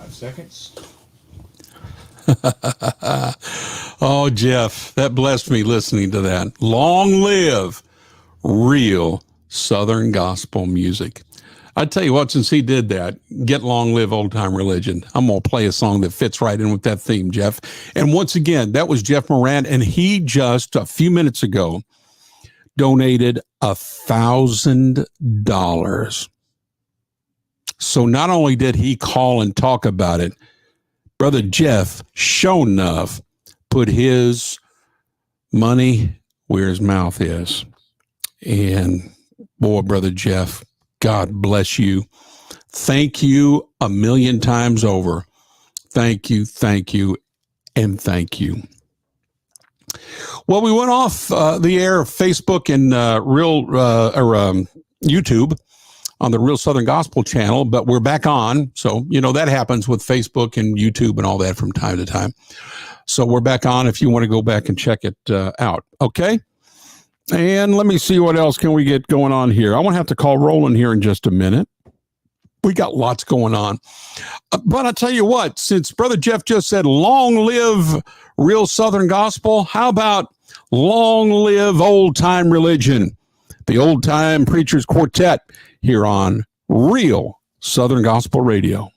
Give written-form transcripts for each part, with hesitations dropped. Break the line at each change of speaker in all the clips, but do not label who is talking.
5 seconds.
Oh, Jeff, that blessed me listening to that. Long live real Southern gospel music. I tell you what, since he did that, get long live old time religion. I'm going to play a song that fits right in with that theme, Jeff. And once again, that was Jeff Moran, and he just a few minutes ago donated $1,000. So not only did he call and talk about it, Brother Jeff, sure enough, put his money where his mouth is. And boy, Brother Jeff, God bless you. Thank you a million times over. Thank you, and thank you. Well, we went off the air of Facebook and YouTube on the Real Southern Gospel channel, but we're back on. So, that happens with Facebook and YouTube and all that from time to time. So we're back on if you want to go back and check it out. Okay. And let me see what else can we get going on here. I won't have to call Roland here in just a minute. We got lots going on. But I'll tell you what, since Brother Jeff just said, long live real Southern gospel, how about long live old time religion? The Old Time Preachers Quartet here on Real Southern Gospel Radio.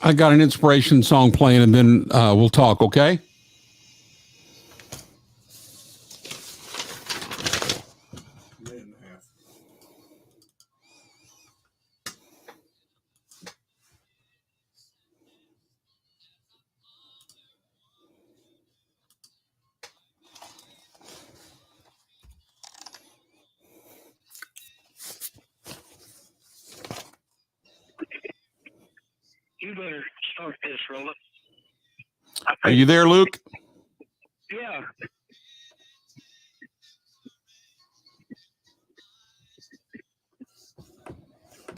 I got an inspiration song playing, and then we'll talk, okay?
You better start this, Roland.
Are you there, Luke?
Yeah.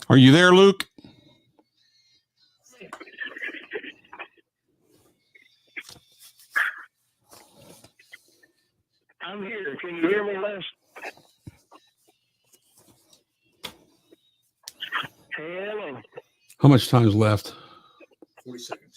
Are you there, Luke?
I'm here. Can you hear me, Les? Hello.
How much time is left?
40 seconds.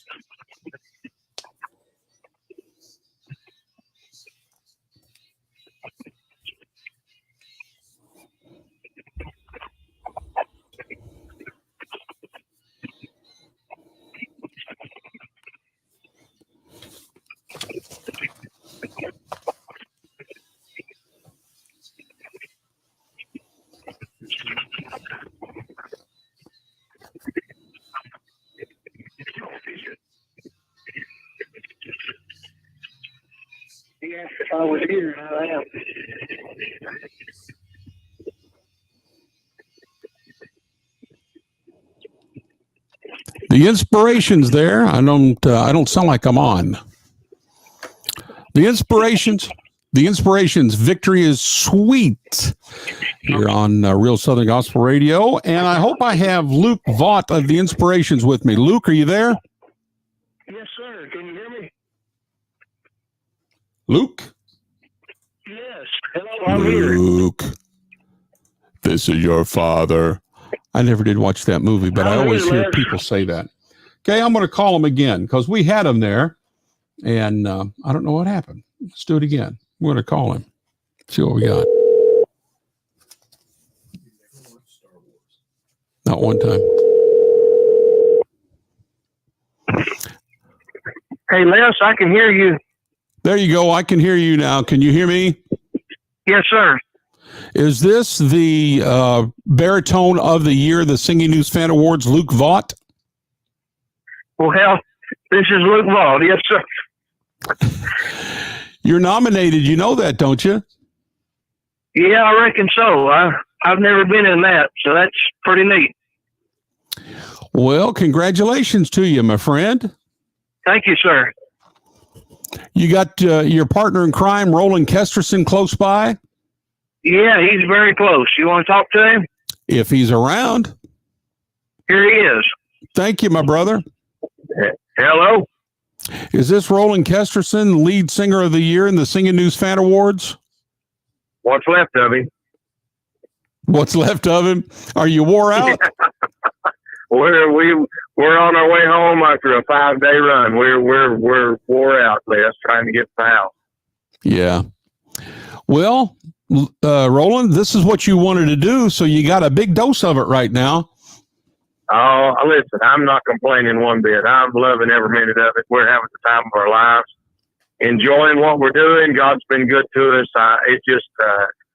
Yeah, if I was here, I am.
The inspiration's there. I don't sound like I'm on. The inspirations. Victory is sweet here on Real Southern Gospel Radio. And I hope I have Luke Vaught of the Inspirations with me. Luke, are you there?
Yes, sir. Can you hear me?
Luke?
Yes. Hello, I'm here.
Luke, this is your father. I never did watch that movie, but I always hear people say that. Okay, I'm going to call him again because we had him there, and I don't know what happened. Let's do it again. We're going to call him. See what we got. Not one time.
Hey, Les, I can hear you.
There you go. I can hear you now. Can you hear me?
Yes, sir.
Is this the baritone of the year, the Singing News Fan Awards, Luke Vaught?
Well, this is Luke Vaught. Yes, sir.
You're nominated. You know that, don't you?
Yeah, I reckon so. I've never been in that, so that's pretty neat.
Well, congratulations to you, my friend.
Thank you, sir.
You got your partner in crime, Roland Kesterson, close by?
Yeah, he's very close. You want to talk to him?
If he's around.
Here he is.
Thank you, my brother.
Hello?
Is this Roland Kesterson, lead singer of the year in the Singing News Fan Awards?
What's left of him?
What's left of him? Are you wore out?
We're on our way home after a 5-day run. We're wore out, Les, trying to get to the house.
Yeah. Well, Roland, this is what you wanted to do, so you got a big dose of it right now.
Oh, listen, I'm not complaining one bit. I'm loving every minute of it. We're having the time of our lives, enjoying what we're doing. God's been good to us. It just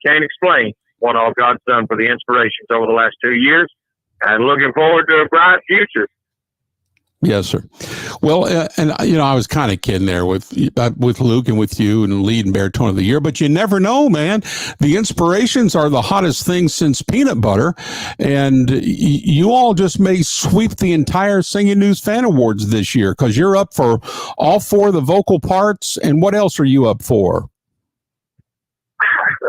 can't explain what all God's done for the Inspirations over the last 2 years, and looking forward to a bright future.
Yes, sir. Well, and I was kind of kidding there with Luke and with you and lead and baritone of the year, but you never know, man. The Inspirations are the hottest thing since peanut butter, and you all just may sweep the entire Singing News Fan Awards this year because you're up for all 4 of the vocal parts. And what else are you up for?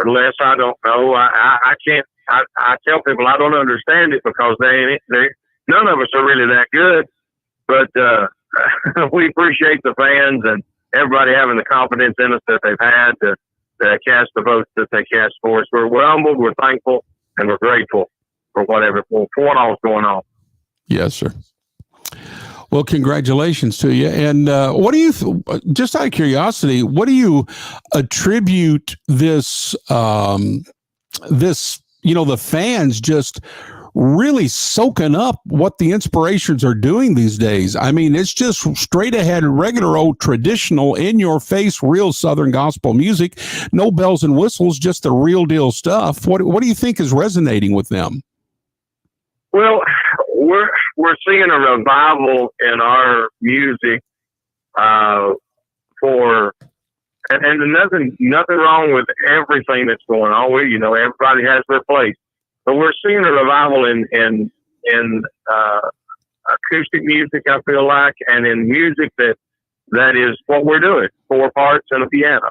Les, I don't know. I can't. I tell people I don't understand it because none of us are really that good. But we appreciate the fans and everybody having the confidence in us that they've had to cast the votes that they cast for us. We're humbled, we're thankful, and we're grateful for what all's going on.
Yes, sir. Well, congratulations to you. And what do you, just out of curiosity, what do you attribute this, the fans just really soaking up what the inspirations are doing these days. I mean, it's just straight ahead, regular old traditional, in your face, real Southern gospel music. No bells and whistles, just the real deal stuff. What do you think is resonating with them?
Well, we're seeing a revival in our music and nothing wrong with everything that's going on. Everybody has their place, but we're seeing a revival in acoustic music, I feel like, and in music that is what we're doing, 4 parts and a piano.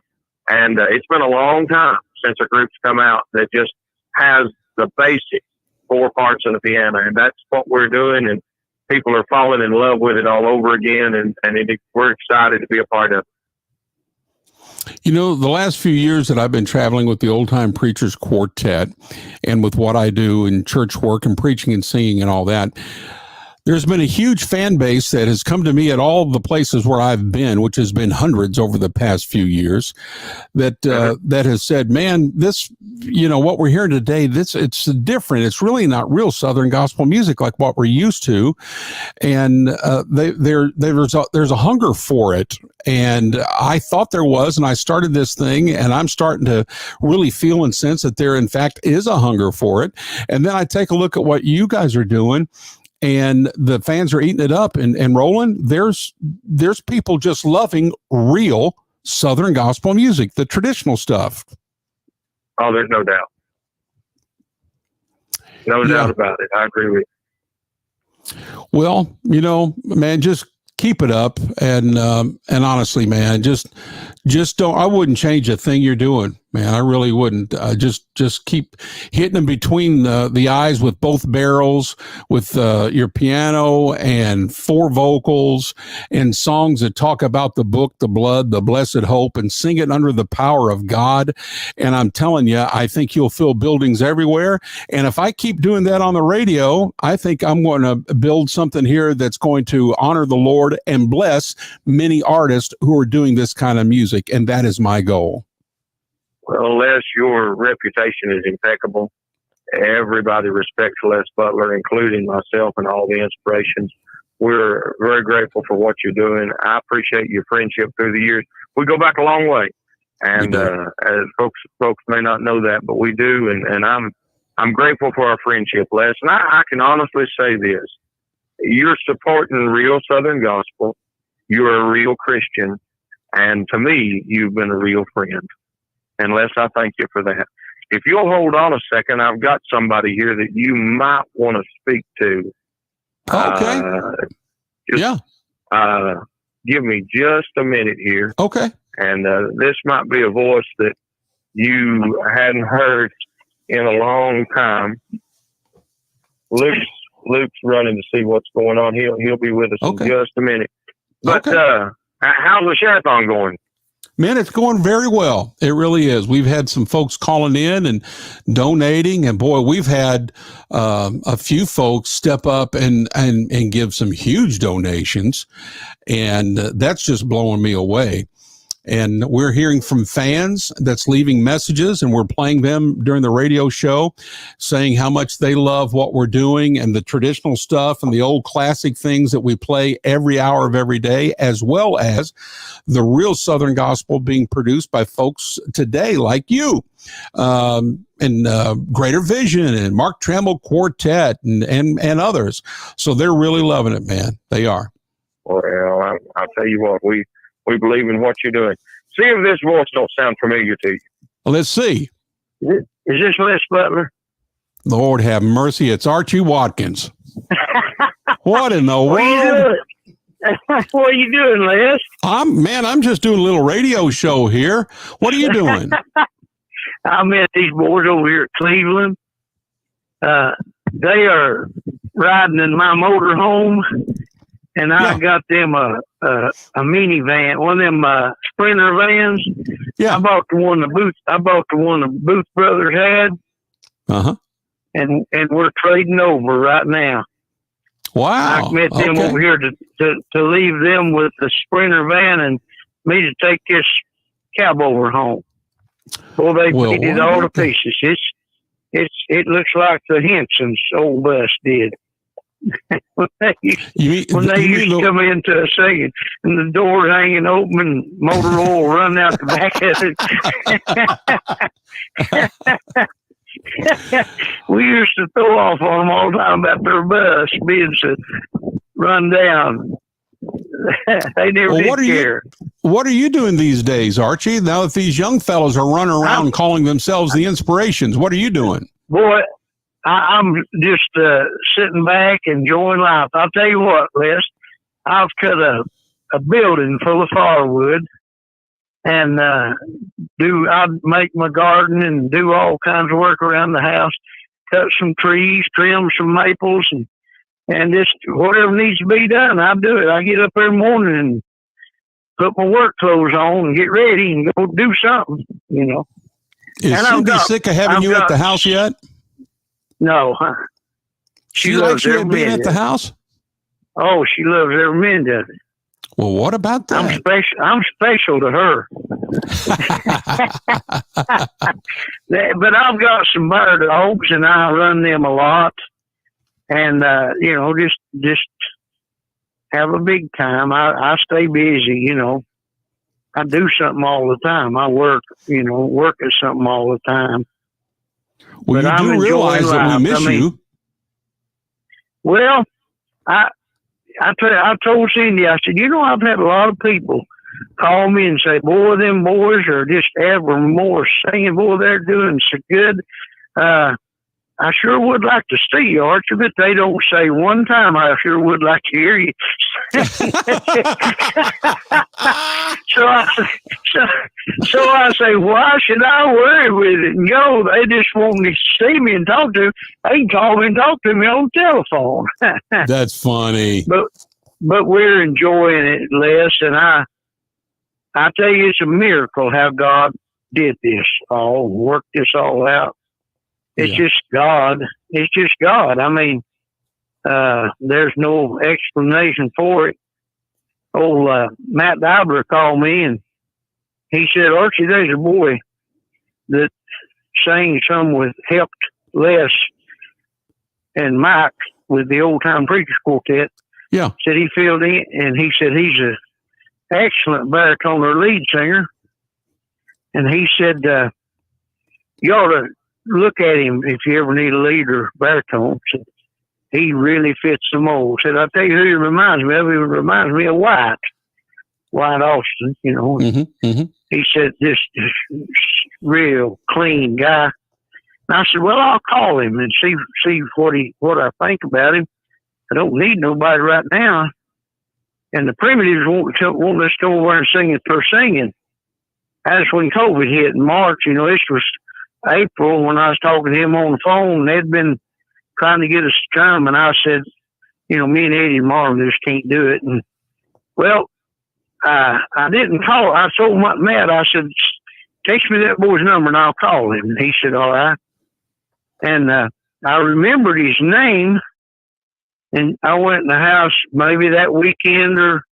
And it's been a long time since a group's come out that just has the basic 4 parts and a piano, and that's what we're doing. And people are falling in love with it all over again, and we're excited to be a part of it.
You know, the last few years that I've been traveling with the Old Time Preachers Quartet, and with what I do in church work and preaching and singing and all that, there's been a huge fan base that has come to me at all the places where I've been, which has been hundreds over the past few years, that has said, man, this, what we're hearing today, it's different. It's really not real Southern gospel music like what we're used to. And there's a hunger for it. And I thought there was, and I started this thing, and I'm starting to really feel and sense that there, in fact, is a hunger for it. And then I take a look at what you guys are doing, and the fans are eating it up and rolling. There's people just loving real Southern gospel music, the traditional stuff.
Oh, there's no doubt. No doubt about it. I agree with you.
Well, man, just keep it up. And honestly, man, just don't, I wouldn't change a thing you're doing, man. I really wouldn't. Just keep hitting them between the eyes with both barrels, with your piano and 4 vocals and songs that talk about the book, the blood, the blessed hope, and sing it under the power of God. And I'm telling you, I think you'll fill buildings everywhere. And if I keep doing that on the radio, I think I'm going to build something here that's going to honor the Lord and bless many artists who are doing this kind of music. And that is my goal.
Well, Les, your reputation is impeccable. Everybody respects Les Butler, including myself and all the inspirations. We're very grateful for what you're doing. I appreciate your friendship through the years. We go back a long way, and as folks may not know that, but we do. And I'm grateful for our friendship, Les. And I can honestly say this: you're supporting real Southern gospel. You're a real Christian, and to me, you've been a real friend. And Les, I thank you for that. If you'll hold on a second, I've got somebody here that you might want to speak to.
Okay.
Give me just a minute here.
Okay.
And this might be a voice that you hadn't heard in a long time. Luke's running to see what's going on. He'll be with us in just a minute. But how's the Sharethon going?
Man, it's going very well. It really is. We've had some folks calling in and donating, and boy, we've had a few folks step up and give some huge donations, and that's just blowing me away. And we're hearing from fans that's leaving messages, and we're playing them during the radio show, saying how much they love what we're doing and the traditional stuff and the old classic things that we play every hour of every day, as well as the real Southern gospel being produced by folks today like you, and Greater Vision and Mark Trammell Quartet and others. So they're really loving it, man. They are.
Well, I'll tell you what, we believe in what you're doing. See if this voice don't sound familiar to you.
Let's see.
Is this Les Butler?
Lord have mercy. It's Archie Watkins. What in the world?
What are you doing, Les?
I'm just doing a little radio show here. What are you doing?
I met these boys over here at Cleveland. They are riding in my motorhome, and I got them a minivan, one of them Sprinter vans.
Yeah,
I bought the one the Booth brothers had. And we're trading over right now.
Wow!
I met them over here to leave them with the Sprinter van and me to take this cab over home. Well, they beat it all to pieces. It looks like the Henson's old bus did. when they used to come into a singing and the door hanging open and motor oil running out the back of it. We used to throw off on them all the time about their bus being so run down. They never did care.
What are you doing these days, Archie? Now that these young fellows are running around calling themselves the Inspirations, what are you doing?
Boy, I'm just sitting back enjoying life. I'll tell you what, Les, I've cut a building full of firewood, and I'd make my garden and do all kinds of work around the house, cut some trees, trim some maples, and just whatever needs to be done, I do it. I get up every morning and put my work clothes on and get ready and go do something, you know.
Is Cindy sick of having you at the house yet?
No. She
likes you being at the house?
Oh, she loves every minute of it.
Well, what about that?
I'm special to her. But I've got some bird dogs, and I run them a lot. And, you know, just have a big time. I stay busy, you know. I do something all the time. I work at something all the time.
Well, but you do realize that we miss you.
Well, I told Cindy, I said, you know, I've had a lot of people call me and say, boy, them boys are just ever more singing. Boy, they're doing so good. I sure would like to see you, Archie, but they don't say one time, I sure would like to hear you. So I say, why should I worry with it and go? They just want to see me and talk to me. They can call me and talk to me on the telephone.
That's funny.
But we're enjoying it, Les, and I tell you, it's a miracle how God did this all, worked this all out. It's just God. It's just God. I mean, there's no explanation for it. Old Matt Diabler called me, and he said, Archie, there's a boy that sang some helped Les and Mike with the Old Time Preachers Quartet.
Yeah.
Said he filled in, and he said he's an excellent baritone or lead singer. And he said, you ought to look at him if you ever need a lead or baritone. Said, he really fits the mold. Said, I'll tell you who he reminds me of. He reminds me of White Austin, you know.
Mm-hmm, mm-hmm.
He said, this real clean guy. And I said, well, I'll call him and see what I think about him. I don't need nobody right now. And the Primitives won't us go over and sing it for singing. That's when COVID hit in March. You know, this was April when I was talking to him on the phone. They'd been trying to get us to come, and I said, you know, me and Eddie and Marvin just can't do it. And, well, I didn't call. I told Matt, I said, text me that boy's number and I'll call him. And he said, all right. And I remembered his name, and I went in the house maybe that weekend or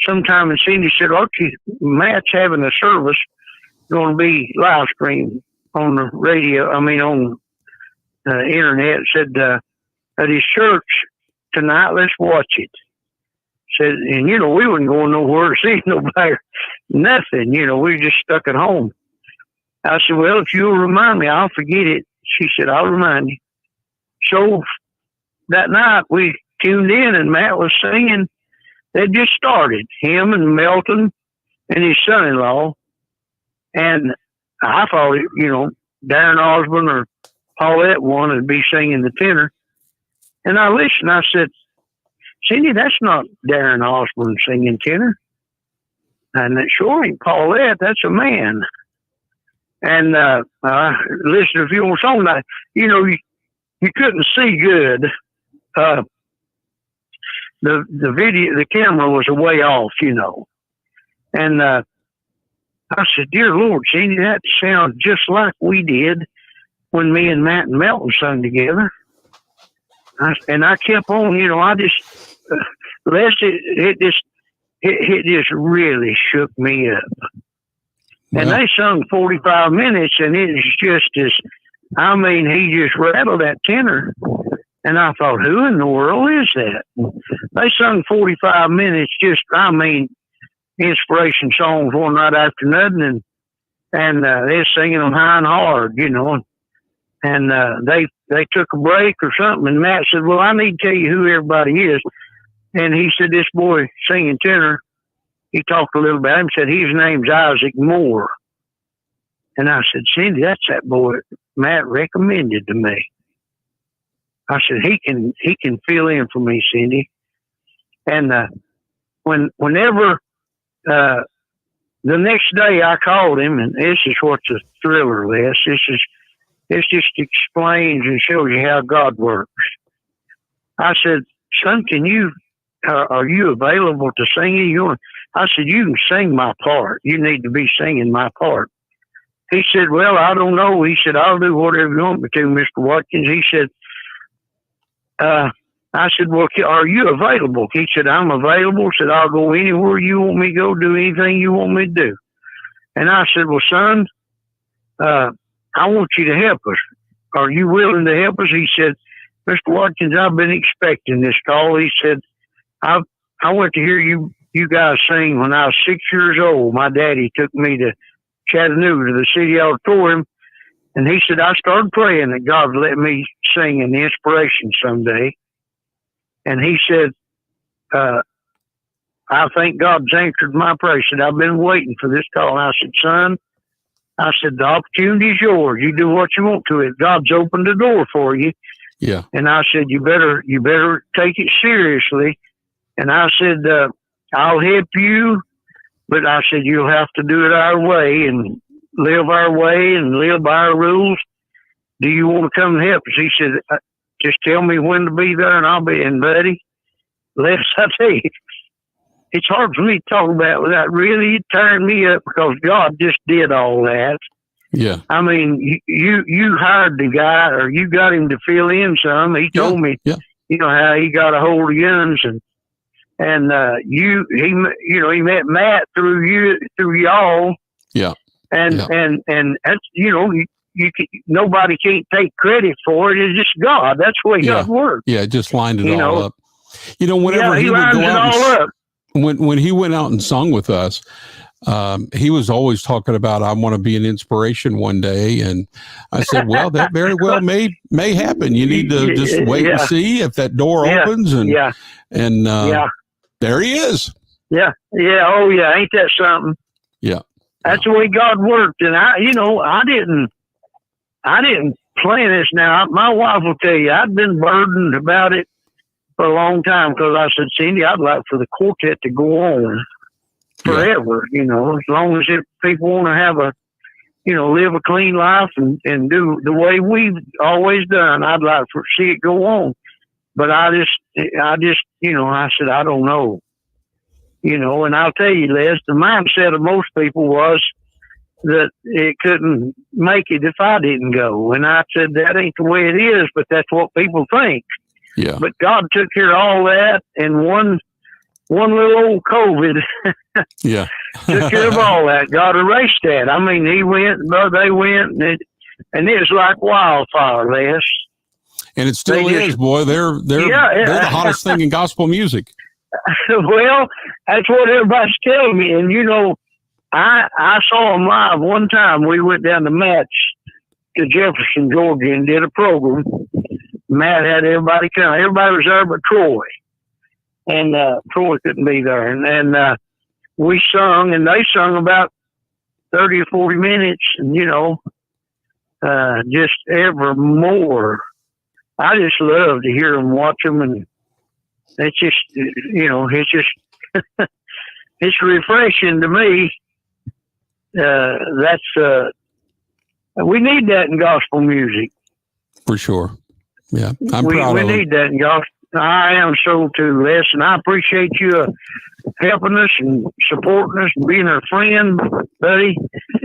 sometime, and Cindy said, Archie, Matt's having a service going to be live streamed on the radio, on internet. Said, at his church tonight, let's watch it. Said, and, you know, we wasn't going nowhere to see nobody, nothing, you know, we were just stuck at home. I said, well, if you'll remind me, I'll forget it. She said, I'll remind you. So that night we tuned in, and Matt was singing. They just started, him and Melton and his son-in-law. And I thought, you know, Darren Osborne or Paulette wanted to be singing the tenor. And I listened. I said, Cindy, that's not Darren Osborne singing tenor. And it sure ain't Paulette. That's a man. And I listened to a few more songs. You know, you couldn't see good. The video, the camera was a way off, you know. And I said, dear Lord, Cindy, that sounds just like we did when me and Matt and Melton sung together. And I kept on, you know, I just, it just really shook me up. And they sung 45 minutes, and it was just as I mean, he just rattled that tenor. And I thought, who in the world is that? They sung 45 minutes, just, I mean, inspiration songs one right after another, and they're singing them high and hard, you know. And they took a break or something, and Matt said, well, I need to tell you who everybody is. And he said, this boy singing tenor, he talked a little about him, said his name's Isaac Moore. And I said, Cindy, that's that boy Matt recommended to me. I said, he can fill in for me, Cindy. And whenever the next day I called him, and this is what's a thriller, Les. This just explains and shows you how God works. I said, son, are you available to sing? I said, you can sing my part. You need to be singing my part. He said, well, I don't know. He said, I'll do whatever you want me to, Mr. Watkins. He said, I said, well, are you available? He said, I'm available. Said, I'll go anywhere you want me to go, do anything you want me to do. And I said, well, son, I want you to help us. Are you willing to help us? He said, Mr. Watkins, I've been expecting this call. He said, I went to hear you guys sing when I was 6 years old. My daddy took me to Chattanooga to the city auditorium. And he said, I started praying that God would let me sing an inspiration someday. And he said, I think God's answered my prayer. He said, I've been waiting for this call. And I said, son, the opportunity is yours. You do what you want to it. God's opened the door for you.
Yeah.
And I said, you better take it seriously. And I said, I'll help you, but I said, you'll have to do it our way and live our way and live by our rules. Do you want to come and help us? He said, just tell me when to be there and I'll be. And buddy, Les, I tell you, it's hard for me to talk about without really tearing me up, because God just did all that.
Yeah.
I mean, you hired the guy, or you got him to fill in some. He told me, you know, how he got a hold of Yuns, and he met Matt through y'all.
Yeah.
And that's, you know, nobody can't take credit for it. It's just God. That's the way God works.
Yeah. Just lined it all up. You know, whenever he would go out, when he went out and sung with us, he was always talking about, I want to be an inspiration one day. And I said, well, that very well may happen. You need to just wait and see if that door opens. And there he is. Yeah.
Yeah. Oh yeah. Ain't that something?
Yeah.
That's the way God worked. And I didn't plan this. Now, my wife will tell you, I'd been burdened about it for a long time, because I said, Cindy, I'd like for the quartet to go on forever, you know, as long as people want to have live a clean life and do the way we've always done. I'd like to see it go on. But I just, I said, I don't know, and I'll tell you, Les, the mindset of most people was that it couldn't make it if I didn't go. And I said, that ain't the way it is, but that's what people think.
Yeah.
But God took care of all that, and one little old COVID took care of all that. God erased that. I mean, they went, and it was like wildfire, Les. And
it still is, boy. They're the hottest thing in gospel music.
Well, that's what everybody's telling me. And, I saw them live one time. We went down to Matt's to Jefferson, Georgia, and did a program. Matt had everybody come. Everybody was there but Troy. And Troy couldn't be there. And we sung, and they sung about 30 or 40 minutes, and, just ever more. I just love to hear them, watch them, and it's just, it's just, it's refreshing to me. We need that in gospel music.
For sure. Yeah, I'm proud of it. We
need that in gospel. I am so too, Les, and I appreciate you helping us and supporting us and being our friend, buddy.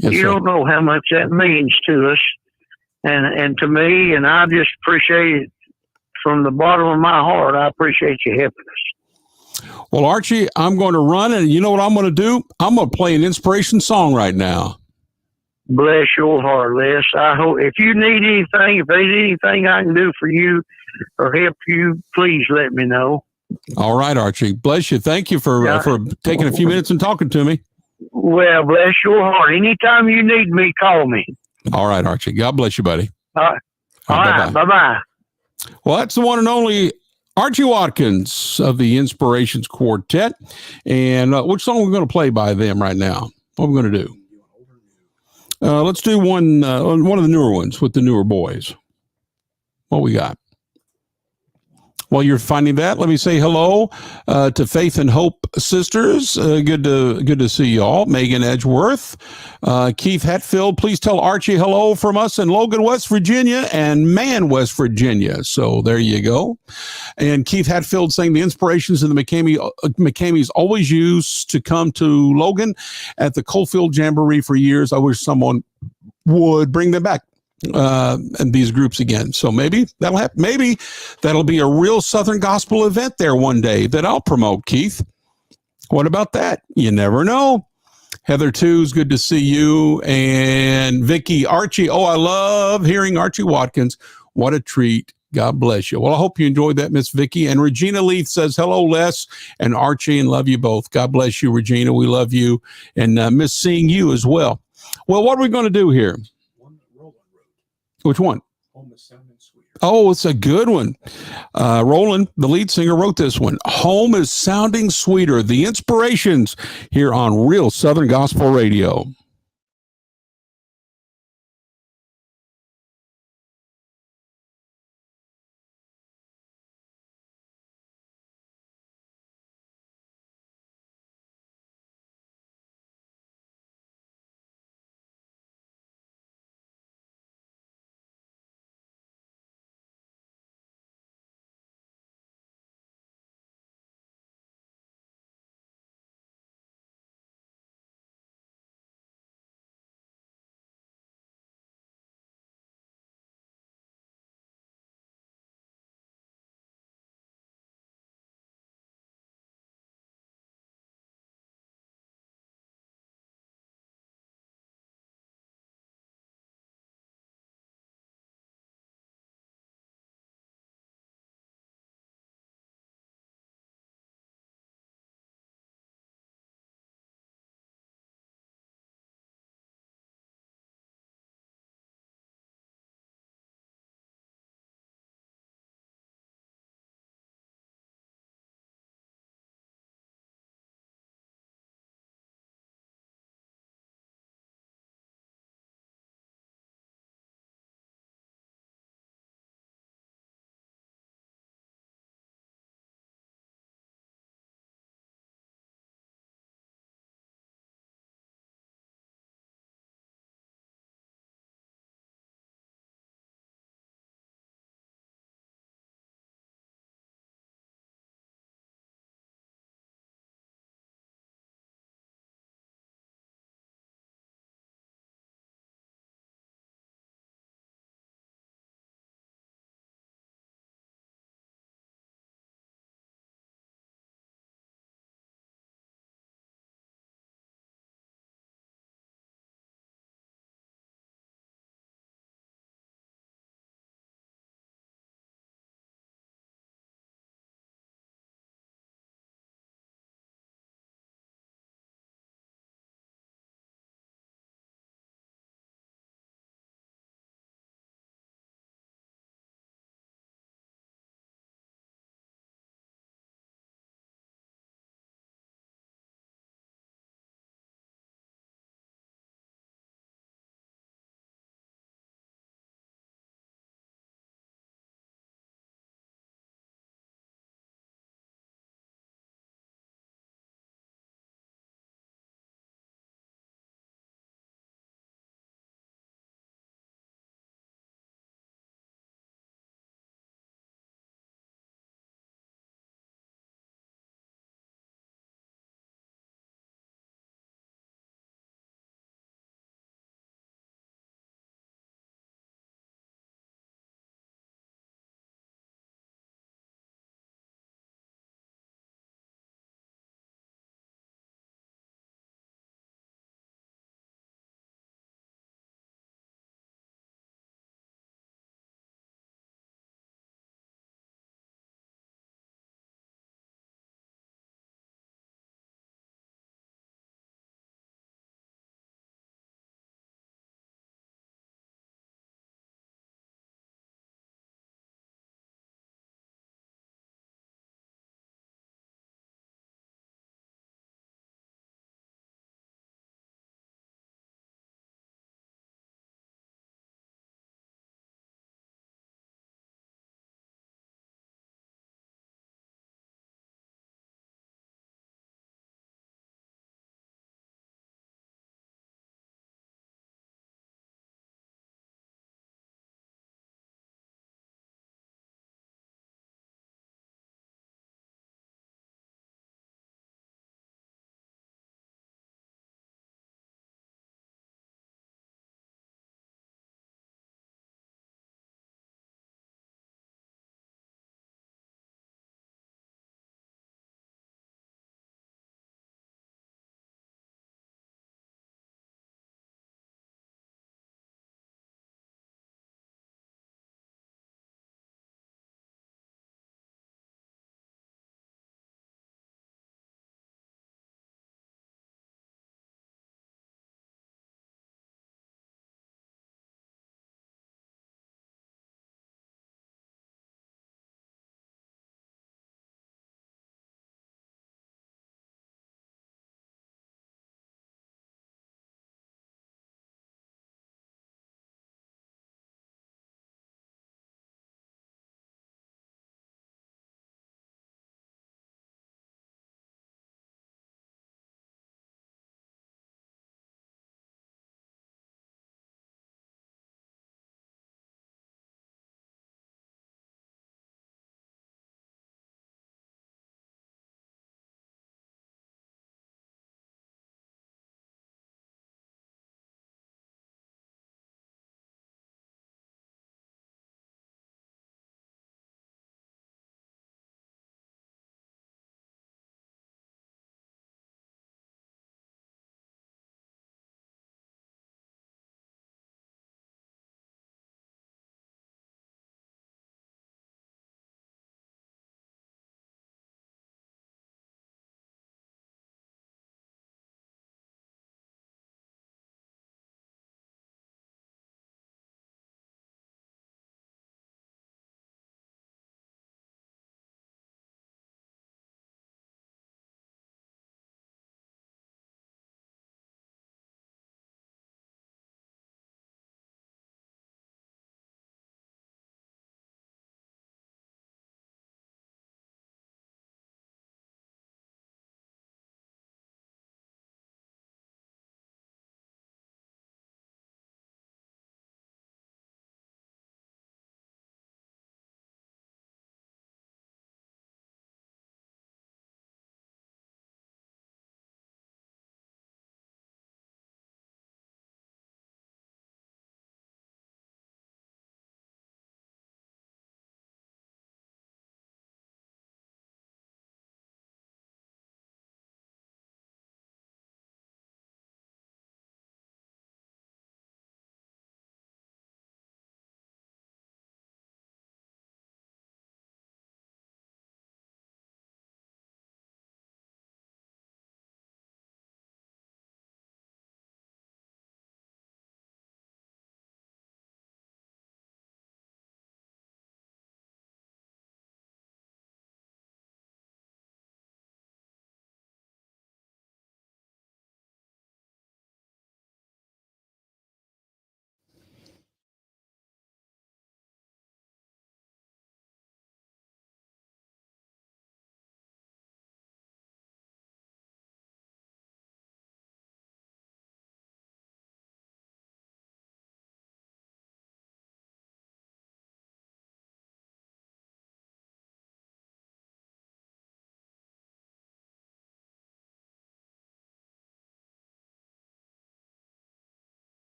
Yes,
you don't know how much that means to us and to me, and I just appreciate it from the bottom of my heart. I appreciate you helping us.
Well, Archie, I'm going to run, and you know what I'm going to do? I'm going to play an inspiration song right now.
Bless your heart, Les. I hope if you need anything, if there's anything I can do for you or help you, please let me know.
All right, Archie. Bless you. Thank you for taking a few minutes and talking to me.
Well, bless your heart. Anytime you need me, call me.
All right, Archie. God bless you, buddy.
All right. All right. Bye-bye.
Well, that's the one and only Archie Watkins of the Inspirations Quartet. And which song are we going to play by them right now? What are we going to do? Let's do one of the newer ones with the newer boys. What we got? While you're finding that, let me say hello to Faith and Hope sisters. Good to see you all. Megan Edgeworth, Keith Hatfield. Please tell Archie hello from us in Logan, West Virginia, and Man, West Virginia. So there you go. And Keith Hatfield saying the inspirations in the McCameys always used to come to Logan at the Coalfield Jamboree for years. I wish someone would bring them back. And these groups again. So maybe that'll happen. Maybe that'll be a real Southern gospel event there one day that I'll promote, Keith. What about that? You never know. Heather Two's good to see you. And Vicky, Archie. Oh, I love hearing Archie Watkins. What a treat. God bless you. Well, I hope you enjoyed that, Miss Vicky. And Regina Leith says, hello, Les and Archie, and love you both. God bless you, Regina. We love you and miss seeing you as well. Well, what are we going to do here? Which one? Home is Sounding Sweeter. Oh, it's a good one. Roland, the lead singer, wrote this one. Home is Sounding Sweeter. The Inspirations here on Real Southern Gospel Radio.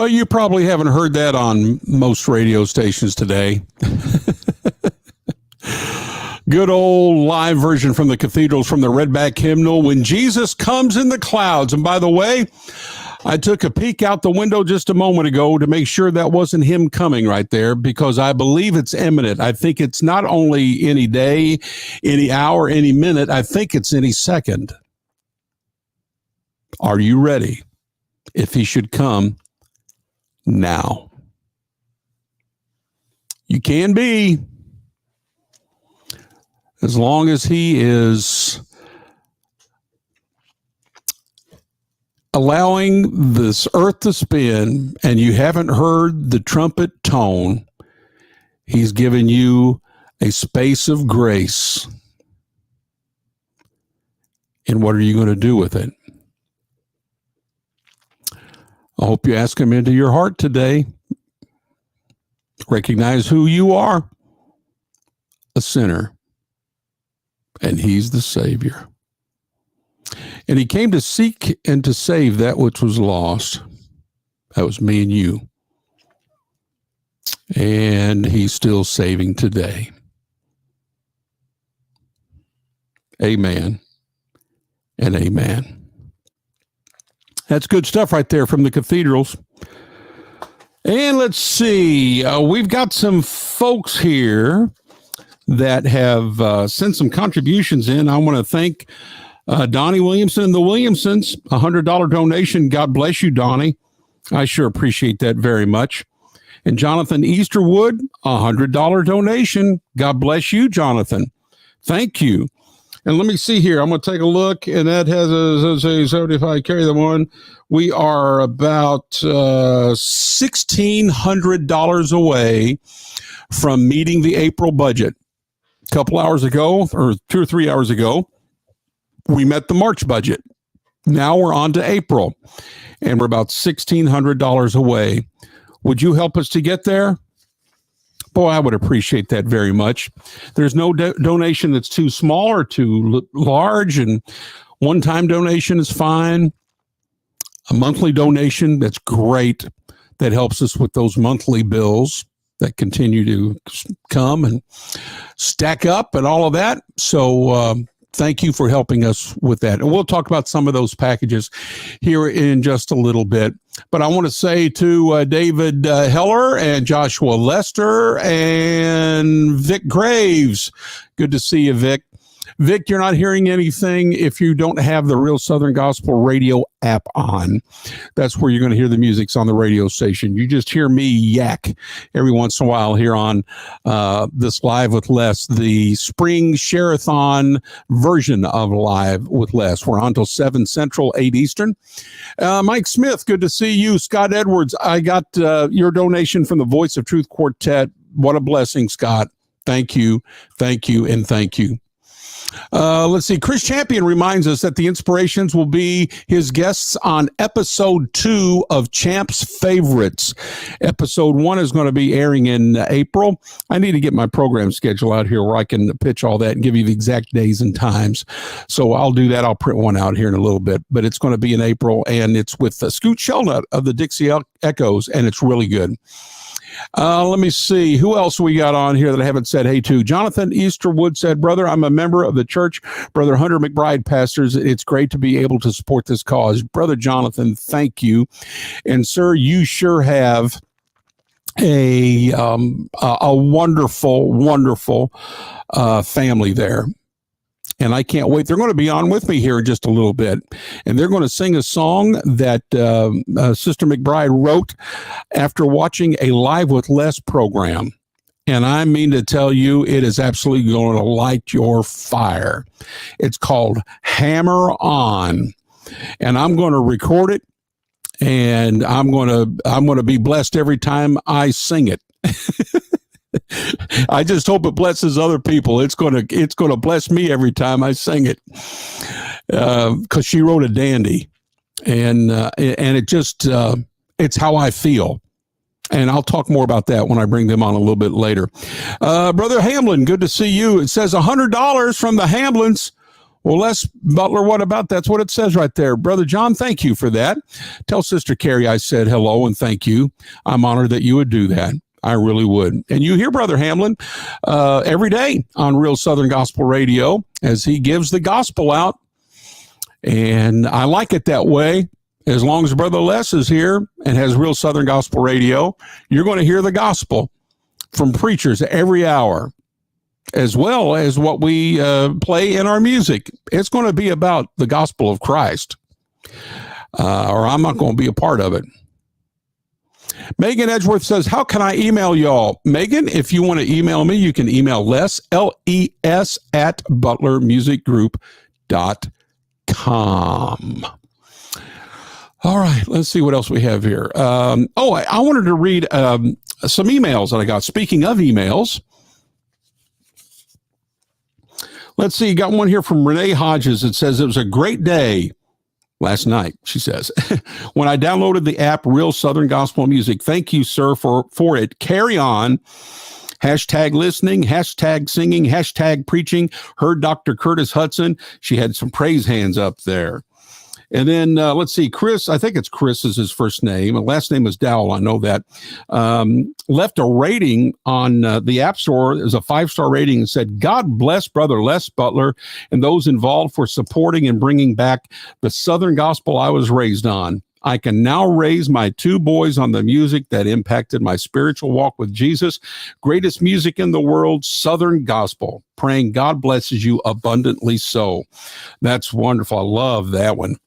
Well, you probably haven't heard that on most radio stations today. Good old live version from the cathedrals from the Redback hymnal, When Jesus Comes in the Clouds. And by the way, I took a peek out the window just a moment ago to make sure that wasn't him coming right there, because I believe it's imminent. I think it's not only any day, any hour, any minute. I think it's any second. Are you ready if he should come now? You can be, as long as he is allowing this earth to spin and you haven't heard the trumpet tone. He's given you a space of grace. And what are you going to do with it? I hope you ask him into your heart today. Recognize who you are, a sinner, and he's the Savior. And he came to seek and to save that which was lost. That was me and you. And he's still saving today. Amen and amen. That's good stuff right there from the cathedrals. And let's see. We've got some folks here that have sent some contributions in. I want to thank Donnie Williamson and the Williamsons, $100 donation. God bless you, Donnie. I sure appreciate that very much. And Jonathan Easterwood, $100 donation. God bless you, Jonathan. Thank you. And let me see here. I'm going to take a look, and that has a 75. Carry the one. We are about $1,600 away from meeting the April budget. A couple hours ago, or 2 or 3 hours ago, we met the March budget. Now we're on to April, and we're about $1,600 away. Would you help us to get there? Boy, I would appreciate that very much. There's no donation that's too small or too large, and one-time donation is fine. A monthly donation, that's great. That helps us with those monthly bills that continue to come and stack up and all of that. So thank you for helping us with that. And we'll talk about some of those packages here in just a little bit. But I want to say to David Heller and Joshua Lester and Vic Graves, good to see you, Vic. Vic, you're not hearing anything if you don't have the Real Southern Gospel Radio app on. That's where you're going to hear the music's on the radio station. You just hear me yak every once in a while here on this Live with Les, the spring Sharethon version of Live with Les. We're on till 7 Central, 8 Eastern. Mike Smith, good to see you. Scott Edwards, I got your donation from the Voice of Truth Quartet. What a blessing, Scott. Thank you, and thank you. Let's see. Chris Champion reminds us that the inspirations will be his guests on episode 2 of Champ's Favorites. Episode 1 is going to be airing in April. I need to get my program schedule out here where I can pitch all that and give you the exact days and times. So I'll do that. I'll print one out here in a little bit, but it's going to be in April, and it's with Scoot Shelnut of the Dixie Echoes, and it's really good. Let me see who else we got on here that I haven't said hey to. Jonathan Easterwood said, brother, I'm a member of the church Brother Hunter McBride pastors. It's great to be able to support this cause. Brother Jonathan, thank you. And sir, you sure have a wonderful, wonderful family there. And I can't wait. They're going to be on with me here in just a little bit. And they're going to sing a song that Sister McBride wrote after watching a Live with Les program. And I mean to tell you, it is absolutely going to light your fire. It's called Hammer On. And I'm going to record it. And I'm going to be blessed every time I sing it. I just hope it blesses other people. It's going to bless me every time I sing it, because she wrote a dandy, and it just it's how I feel, and I'll talk more about that when I bring them on a little bit later. Brother Hamlin, good to see you. It says $100 from the Hamlins. Well, Les Butler, what about that's what it says right there. Brother John, thank you for that. Tell Sister Carrie I said hello and thank you. I'm honored that you would do that. I really would. And you hear Brother Hamlin every day on Real Southern Gospel Radio as he gives the gospel out. And I like it that way. As long as Brother Les is here and has Real Southern Gospel Radio, you're going to hear the gospel from preachers every hour, as well as what we play in our music. It's going to be about the gospel of Christ, or I'm not going to be a part of it. Megan Edgeworth says, how can I email y'all? Megan, if you want to email me, you can email Les, L-E-S, at butlermusicgroup.com. All right, let's see what else we have here. I wanted to read some emails that I got. Speaking of emails, let's see, got one here from Renee Hodges. It says, it was a great day last night, she says, when I downloaded the app Real Southern Gospel Music. Thank you, sir, for it. Carry on. Hashtag listening, hashtag singing, hashtag preaching. Heard Dr. Curtis Hudson. She had some praise hands up there. And then let's see, Chris, I think it's Chris is his first name. Last name is Dowell, I know that. Left a rating on the App Store. It was a 5-star rating and said, God bless Brother Les Butler and those involved for supporting and bringing back the Southern gospel I was raised on. I can now raise my 2 boys on the music that impacted my spiritual walk with Jesus. Greatest music in the world, Southern gospel. Praying God blesses you abundantly so. That's wonderful. I love that one.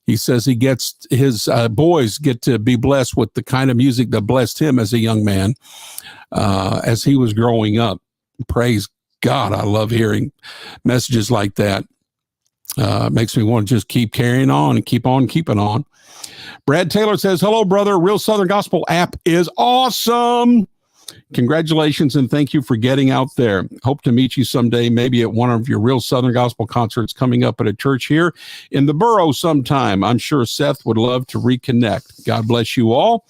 He says he gets his boys get to be blessed with the kind of music that blessed him as a young man as he was growing up. Praise God. I love hearing messages like that. Makes me want to just keep carrying on and keep on keeping on. Brad Taylor says, hello, brother. Real Southern Gospel app is awesome. Congratulations and thank you for getting out there. Hope to meet you someday, maybe at one of your Real Southern Gospel concerts coming up at a church here in the borough sometime. I'm sure Seth would love to reconnect. God bless you all.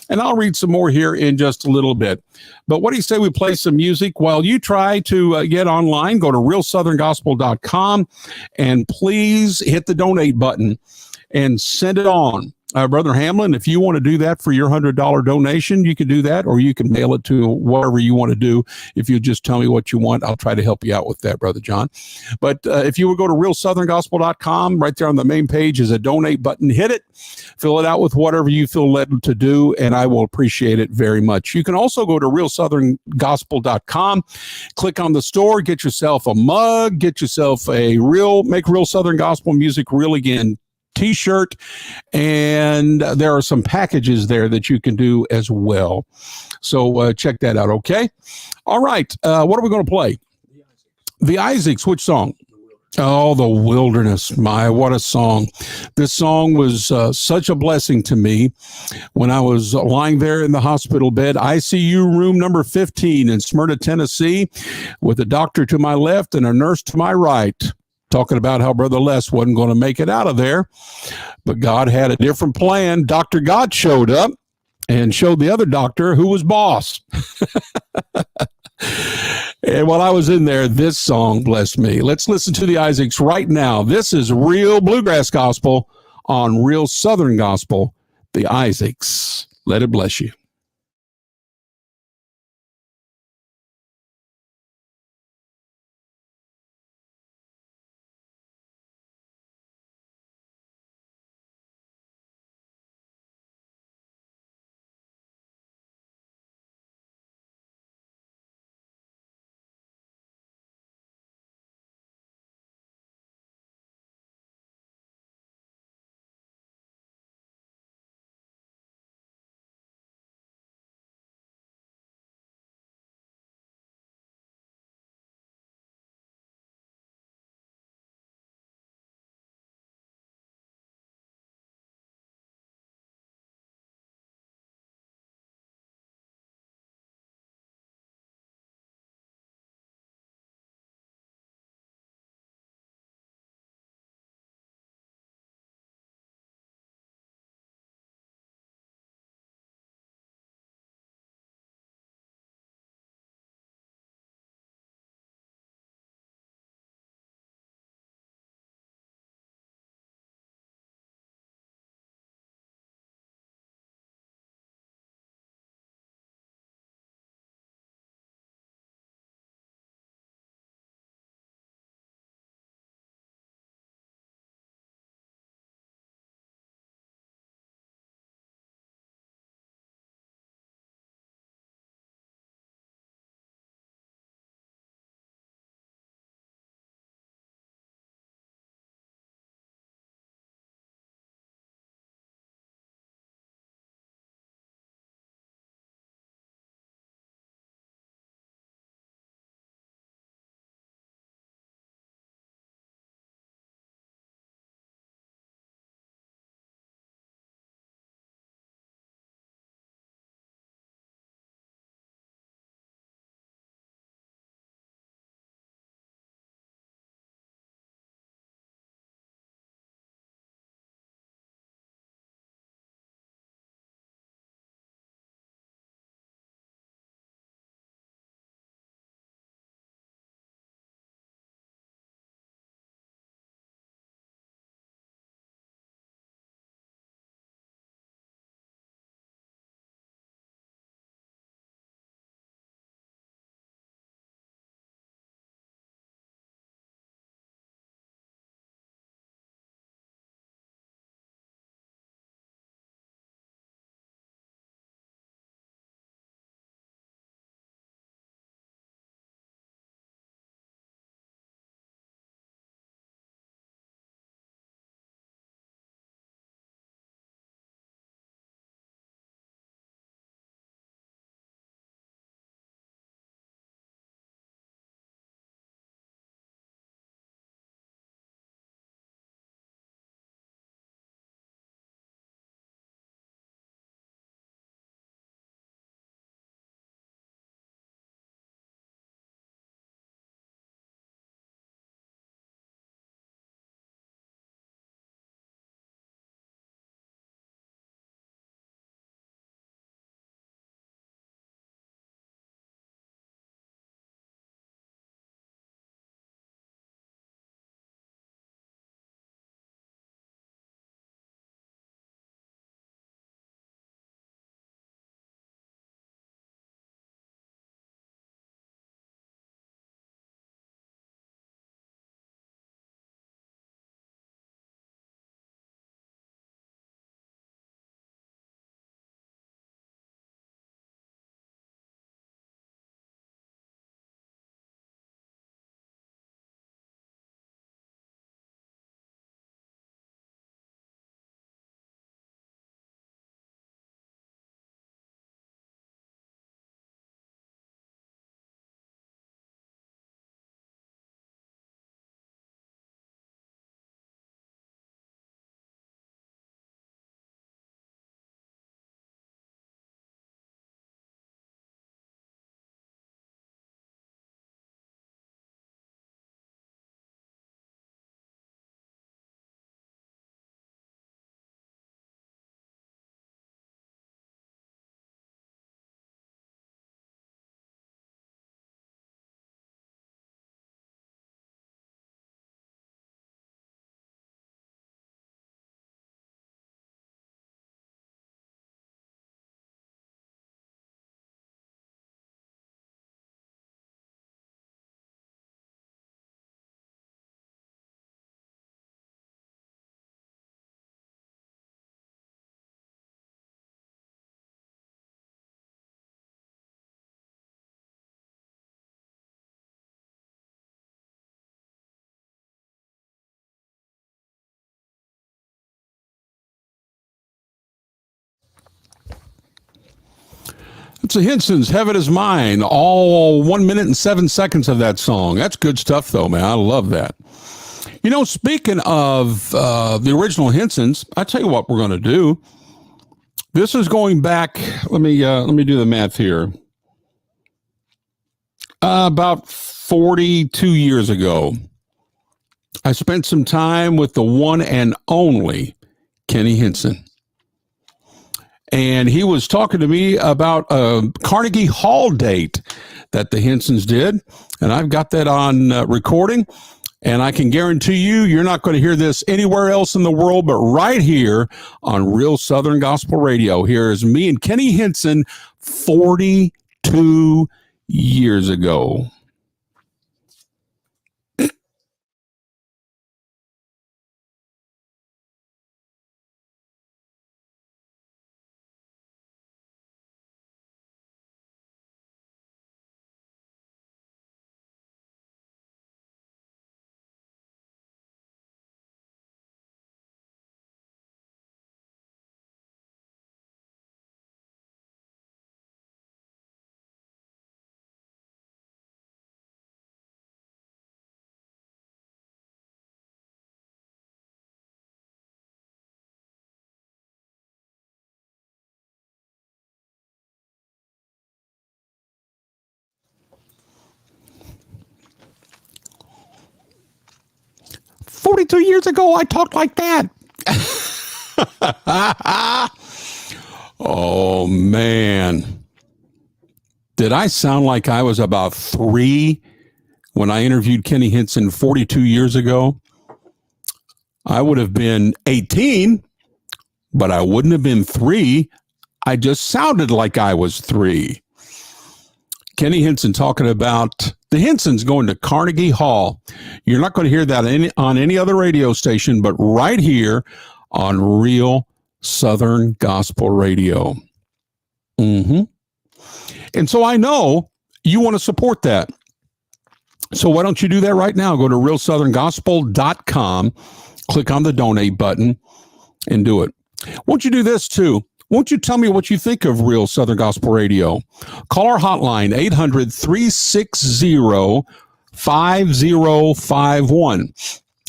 And I'll read some more here in just a little bit. But what do you say we play some music while you try to get online? Go to realsoutherngospel.com and please hit the donate button and send it on. Brother Hamlin, if you want to do that for your $100 donation, you can do that, or you can mail it to whatever you want to do. If you just tell me what you want, I'll try to help you out with that, Brother John. But if you would go to realsoutherngospel.com, right there on the main page is a donate button. Hit it, fill it out with whatever you feel led to do, and I will appreciate it very much. You can also go to realsoutherngospel.com, click on the store, get yourself a mug, get yourself make Real Southern Gospel Music real again T-shirt, and there are some packages there that you can do as well. So check that out, okay? All right, what are we going to play? The Isaacs, which song? Oh, The Wilderness. My, what a song. This song was such a blessing to me when I was lying there in the hospital bed, ICU room number 15 in Smyrna, Tennessee, with a doctor to my left and a nurse to my right, talking about how Brother Les wasn't going to make it out of there. But God had a different plan. Dr. God showed up and showed the other doctor who was boss. And while I was in there, this song blessed me. Let's listen to the Isaacs right now. This is real bluegrass gospel on Real Southern Gospel, the Isaacs. Let it bless you. It's the Hensons, Heaven Is Mine, all 1 minute and 7 seconds of that song. That's good stuff, though, man. I love that. You know, speaking of the original Hensons, I tell you what we're going to do. This is going back, let me do the math here. About 42 years ago, I spent some time with the one and only Kenny Henson. And he was talking to me about a Carnegie Hall date that the Hensons did. And I've got that on recording. And I can guarantee you, you're not going to hear this anywhere else in the world, but right here on Real Southern Gospel Radio. Here's me and Kenny Henson 42 years ago. "42 years ago, I talked like that." Oh, man. Did I sound like I was about 3 when I interviewed Kenny Henson 42 years ago? I would have been 18, but I wouldn't have been 3. I just sounded like I was 3. Kenny Henson talking about the Hensons going to Carnegie Hall. You're not going to hear that on any other radio station, but right here on Real Southern Gospel Radio. And so I know you want to support that. So why don't you do that right now? Go to realsoutherngospel.com, click on the donate button, and do it. Won't you do this too? Won't you tell me what you think of Real Southern Gospel Radio? Call our hotline, 800-360-5051.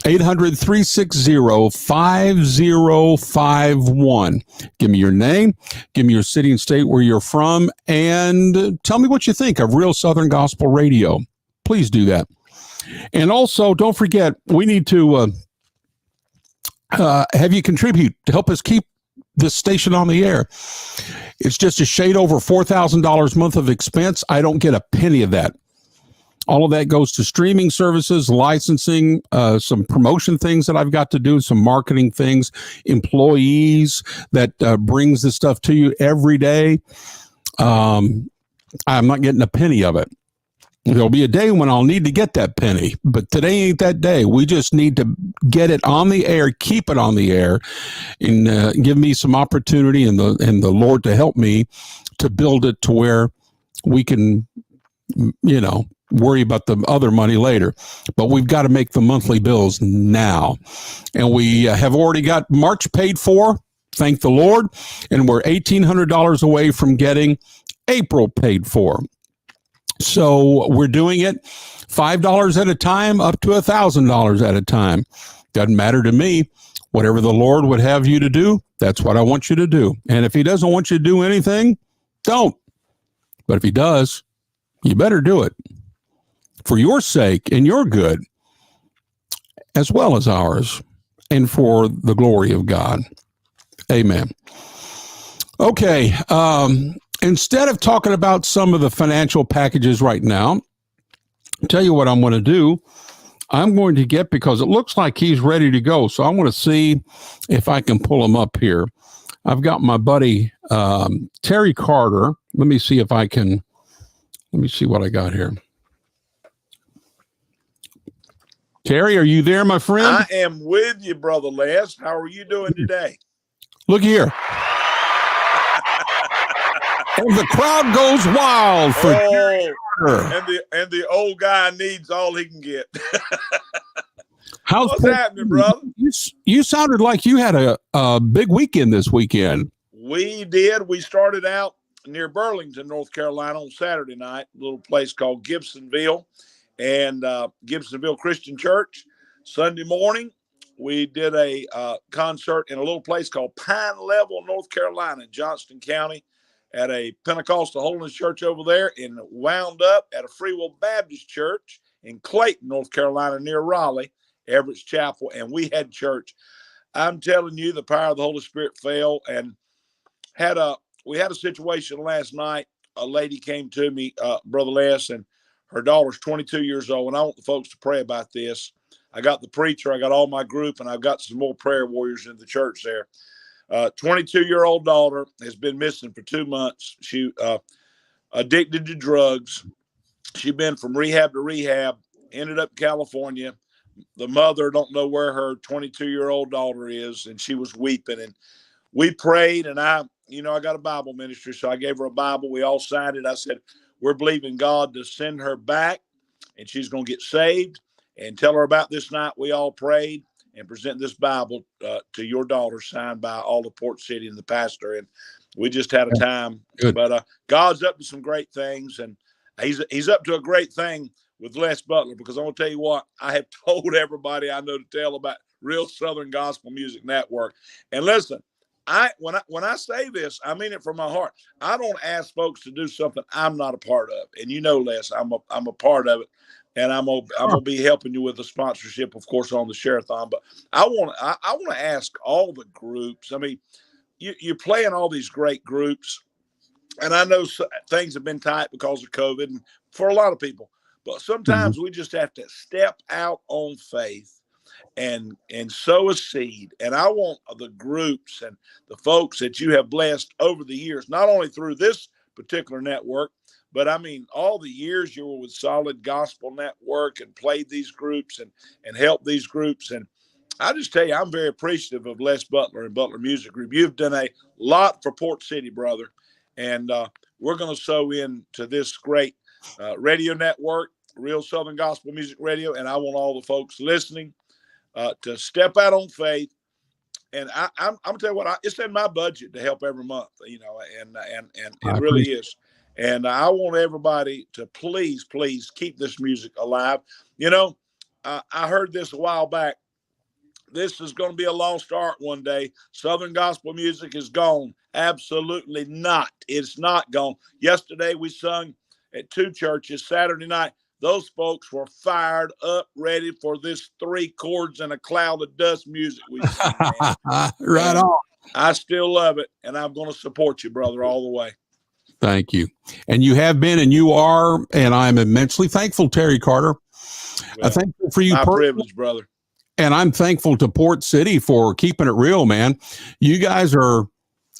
800-360-5051. Give me your name, give me your city and state where you're from, and tell me what you think of Real Southern Gospel Radio. Please do that. And also, don't forget, we need to have you contribute to help us keep this station on the air. It's just a shade over $4,000 a month of expense. I don't get a penny of that. All of that goes to streaming services, licensing, some promotion things that I've got to do, some marketing things, employees that brings the stuff to you every day. I'm not getting a penny of it. There'll be a day when I'll need to get that penny, but today ain't that day. We just need to get it on the air, keep it on the air, and give me some opportunity and the Lord to help me to build it to where we can, worry about the other money later. But we've got to make the monthly bills now. And we have already got March paid for, thank the Lord, and we're $1,800 away from getting April paid for. So we're doing it $5 at a time up to $1,000 at a time. Doesn't matter to me. Whatever the Lord would have you to do, that's what I want you to do. And if he doesn't want you to do anything, don't. But if he does, you better do it for your sake and your good, as well as ours, and for the glory of God. Amen. Okay. Instead of talking about some of the financial packages right now, I'll tell you what I'm going to do. I'm going to get, because it looks like he's ready to go. So I want to see if I can pull him up here. I've got my buddy, Terry Carter. Let me see what I got here. Terry, are you there, my friend?
I am with you, Brother Les. How are you doing today?
Look here. And the crowd goes wild for Terry Carter.
And the old guy needs all he can get.
What's
happening, brother?
You sounded like you had a big weekend this weekend.
We did. We started out near Burlington, North Carolina on Saturday night, a little place called Gibsonville and Gibsonville Christian Church. Sunday morning, we did a concert in a little place called Pine Level, North Carolina, in Johnston County, at a Pentecostal Holiness Church over there, and wound up at a Free Will Baptist Church in Clayton, North Carolina, near Raleigh, Everett's Chapel, and we had church. I'm telling you, the power of the Holy Spirit fell, and we had a situation last night. A lady came to me, Brother Les, and her daughter's 22 years old, and I want the folks to pray about this. I got the preacher, I got all my group, and I've got some more prayer warriors in the church there. 22-year-old daughter has been missing for 2 months. She addicted to drugs. She's been from rehab to rehab, ended up in California. The mother don't know where her 22-year-old daughter is, and she was weeping. And we prayed, and I got a Bible ministry, so I gave her a Bible. We all signed it. I said, we're believing God to send her back, and she's going to get saved. And tell her about this night. We all prayed and present this Bible to your daughter, signed by all of Port City and the pastor. And we just had a time.
Good.
But God's up to some great things, and he's up to a great thing with Les Butler, because I'm going to tell you what, I have told everybody I know to tell about Real Southern Gospel Music Network. And listen, when I say this, I mean it from my heart. I don't ask folks to do something I'm not a part of. And you know, Les, I'm a part of it. And I'm gonna be helping you with the sponsorship, of course, on the Sharethon. But I want to ask all the groups. I mean, you're playing all these great groups, and I know things have been tight because of COVID and for a lot of people. But sometimes we just have to step out on faith and sow a seed. And I want the groups and the folks that you have blessed over the years, not only through this particular network, but I mean, all the years you were with Solid Gospel Network and played these groups and helped these groups. And I just tell you, I'm very appreciative of Les Butler and Butler Music Group. You've done a lot for Port City, brother. And we're going to sow into this great radio network, Real Southern Gospel Music Radio. And I want all the folks listening to step out on faith. And I'm going to tell you what, it's in my budget to help every month, and it really is. And I want everybody to please keep this music alive. I heard this a while back. This is going to be a lost art one day. Southern gospel music is gone. Absolutely not. It's not gone. Yesterday we sung at 2 churches. Saturday night, those folks were fired up, ready for this 3 chords and a cloud of dust music we sing, man.
Right on.
I still love it, and I'm going to support you, brother, all the way.
Thank you. And you have been, and you are, and I'm immensely thankful, Terry Carter.
Well,
thankful for you.
My privilege, brother.
And I'm thankful to Port City for keeping it real, man. You guys are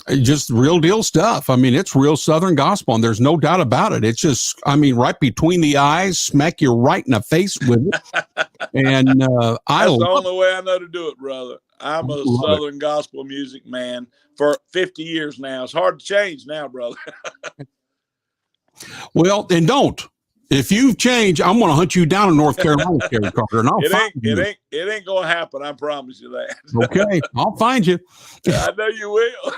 just real deal stuff. I mean, it's real Southern gospel, and there's no doubt about it. It's just, I mean, right between the eyes, smack you right in the face with it. And
that's the only way I know to do it, brother. I'm a Southern gospel music man for 50 years now. It's hard to change now, brother.
Well, and don't. If you change, I'm going to hunt you down in North Carolina, Terry Carter, and I'll find you.
It ain't going to happen. I promise you that.
Okay, I'll find you.
I know you will.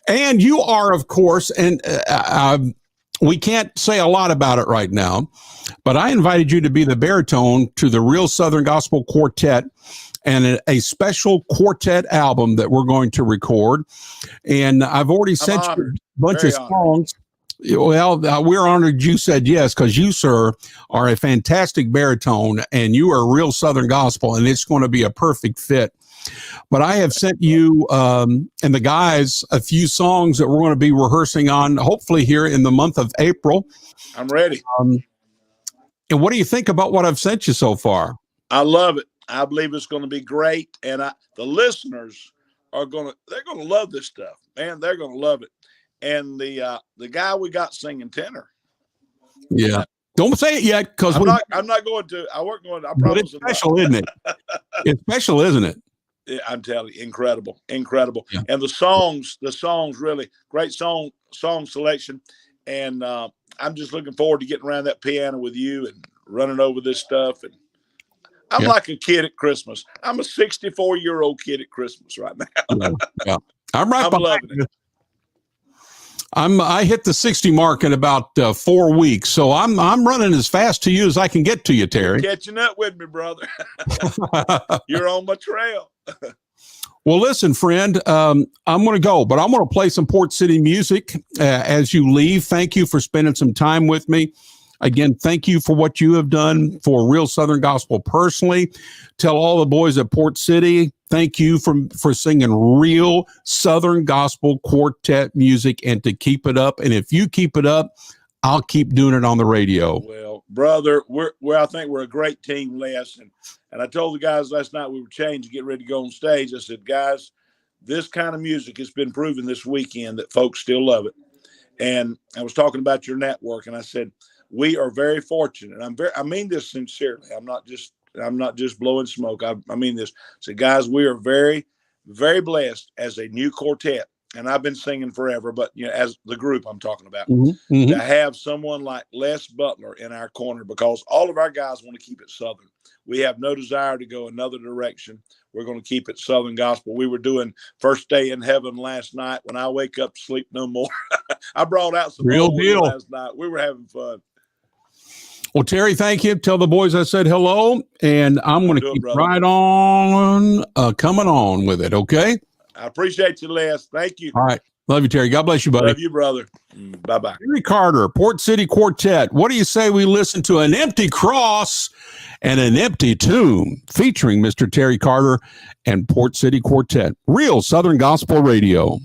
And you are, of course, and we can't say a lot about it right now, but I invited you to be the baritone to the Real Southern Gospel Quartet and a special quartet album that we're going to record. And I've already sent you a bunch of songs. Well, we're honored you said yes, because you, sir, are a fantastic baritone and you are real Southern gospel, and it's going to be a perfect fit. But I have sent you and the guys a few songs that we're going to be rehearsing on, hopefully here in the month of April.
I'm ready.
And what do you think about what I've sent you so far?
I love it. I believe it's going to be great. And the listeners they're going to love this stuff, man. They're going to love it. And the guy we got singing tenor.
Yeah. Don't say it yet, because
I'm not going to. I weren't going to. I promise.
It's special, isn't it? It's special, isn't it?
Yeah, I'm telling you, incredible. Yeah. And the songs really great song selection. And I'm just looking forward to getting around that piano with you and running over this stuff. And I'm like a kid at Christmas. I'm a 64-year-old kid at Christmas right now.
Yeah. I'm right behind you. I hit the 60 mark in about 4 weeks, so I'm running as fast to you as I can get to you, Terry.
You're catching up with me, brother. You're on my trail.
Well, listen, friend, I'm going to go, but I'm going to play some Port City music as you leave. Thank you for spending some time with me. Again, thank you for what you have done for Real Southern Gospel personally. Tell all the boys at Port City, thank you for singing real Southern Gospel quartet music, and to keep it up. And if you keep it up, I'll keep doing it on the radio.
Well, brother, I think we're a great team, Les. And I told the guys last night we were changed to get ready to go on stage. I said, guys, this kind of music has been proven this weekend that folks still love it. And I was talking about your network, and I said, we are very fortunate. And I mean this sincerely. I'm not just blowing smoke. I mean this. So guys, we are very, very blessed as a new quartet. And I've been singing forever, but as the group I'm talking about, to have someone like Les Butler in our corner, because all of our guys want to keep it Southern. We have no desire to go another direction. We're going to keep it Southern Gospel. We were doing First Day in Heaven last night. When I wake up, sleep no more. I brought out some
real deal
last night. We were having fun.
Well, Terry, thank you. Tell the boys I said hello, and I'm going to keep right on coming on with it, okay?
I appreciate you, Les. Thank you.
All right. Love you, Terry. God bless you, buddy.
Love you, brother. Bye-bye.
Terry Carter, Port City Quartet. What do you say we listen to An Empty Cross and an Empty Tomb featuring Mr. Terry Carter and Port City Quartet? Real Southern Gospel Radio.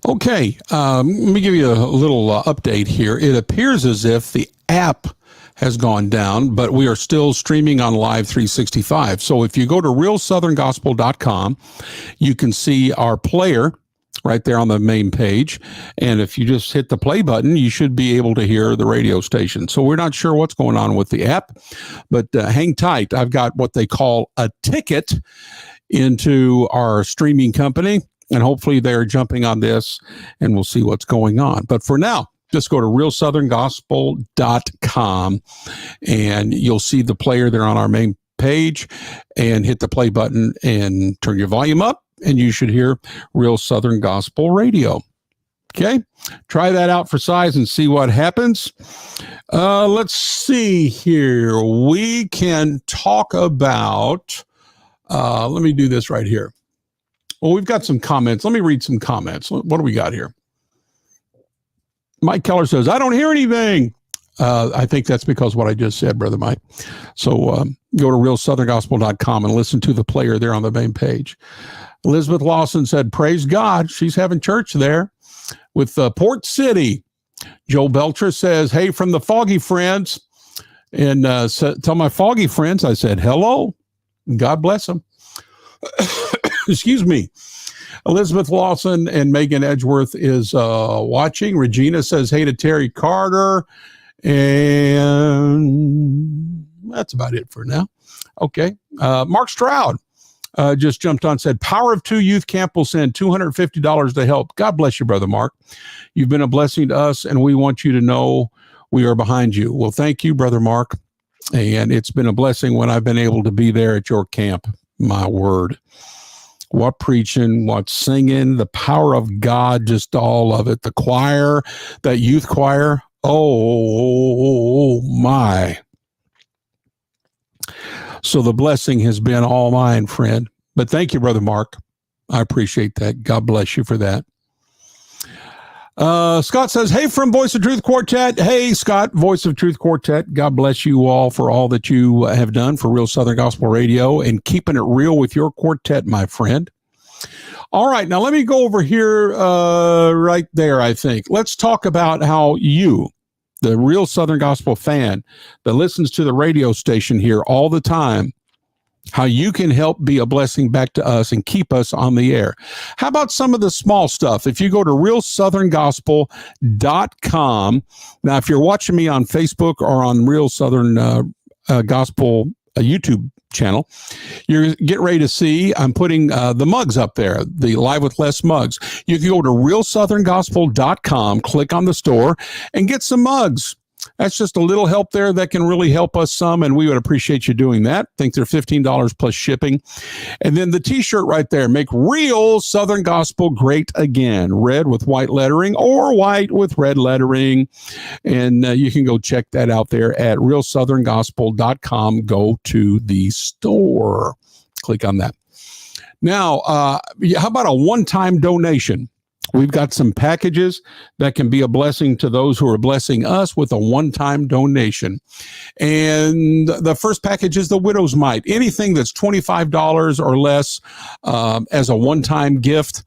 Okay, let me give you a little update here. It appears as if the app has gone down, but we are still streaming on Live 365. So if you go to realsoutherngospel.com, you can see our player right there on the main page. And if you just hit the play button, you should be able to hear the radio station. So we're not sure what's going on with the app, but hang tight. I've got what they call a ticket into our streaming company, and hopefully they're jumping on this and we'll see what's going on. But for now, just go to realsoutherngospel.com and you'll see the player there on our main page, and hit the play button and turn your volume up, and you should hear Real Southern Gospel Radio. Okay, try that out for size and see what happens. Let's see here. We can talk about, let me do this right here. Well, we've got some comments. Let me read some comments. What do we got here? Mike Keller says, I don't hear anything. I think that's because what I just said, Brother Mike. So go to realsoutherngospel.com and listen to the player there on the main page. Elizabeth Lawson said, praise God. She's having church there with Port City. Joe Belcher says, hey, from the Foggy Friends. And tell my Foggy friends, I said, hello. God bless them. Excuse me. Elizabeth Lawson and Megan Edgeworth is watching. Regina says, hey to Terry Carter. And that's about it for now. Okay. Mark Stroud just jumped on, said, Power of Two Youth Camp will send $250 to help. God bless you, Brother Mark. You've been a blessing to us, and we want you to know we are behind you. Well, thank you, Brother Mark. And it's been a blessing when I've been able to be there at your camp. My word. What preaching, what singing, the power of God, just all of it. The choir, that youth choir. Oh, my. So the blessing has been all mine, friend. But thank you, Brother Mark. I appreciate that. God bless you for that. Scott says, hey, from Voice of Truth Quartet. Hey, Scott, Voice of Truth Quartet. God bless you all for all that you have done for Real Southern Gospel Radio and keeping it real with your quartet, my friend. All right, now let me go over here right there, I think. Let's talk about how you, the Real Southern Gospel fan that listens to the radio station here all the time, how you can help be a blessing back to us and keep us on the air. How about some of the small stuff? If you go to realsoutherngospel.com, now if you're watching me on Facebook or on Real Southern Gospel YouTube channel, you're getting ready to see, I'm putting the mugs up there, the Live with Les mugs. You can go to realsoutherngospel.com, click on the store, and get some mugs. That's just a little help there that can really help us some, and we would appreciate you doing that. I think they're $15 plus shipping. And then the t-shirt right there, make Real Southern Gospel great again. Red with white lettering or white with red lettering. And you can go check that out there at realsoutherngospel.com. Go to the store. Click on that. Now, how about a one-time donation? We've got some packages that can be a blessing to those who are blessing us with a one-time donation. And the first package is the Widow's Mite. Anything that's $25 or less as a one-time gift.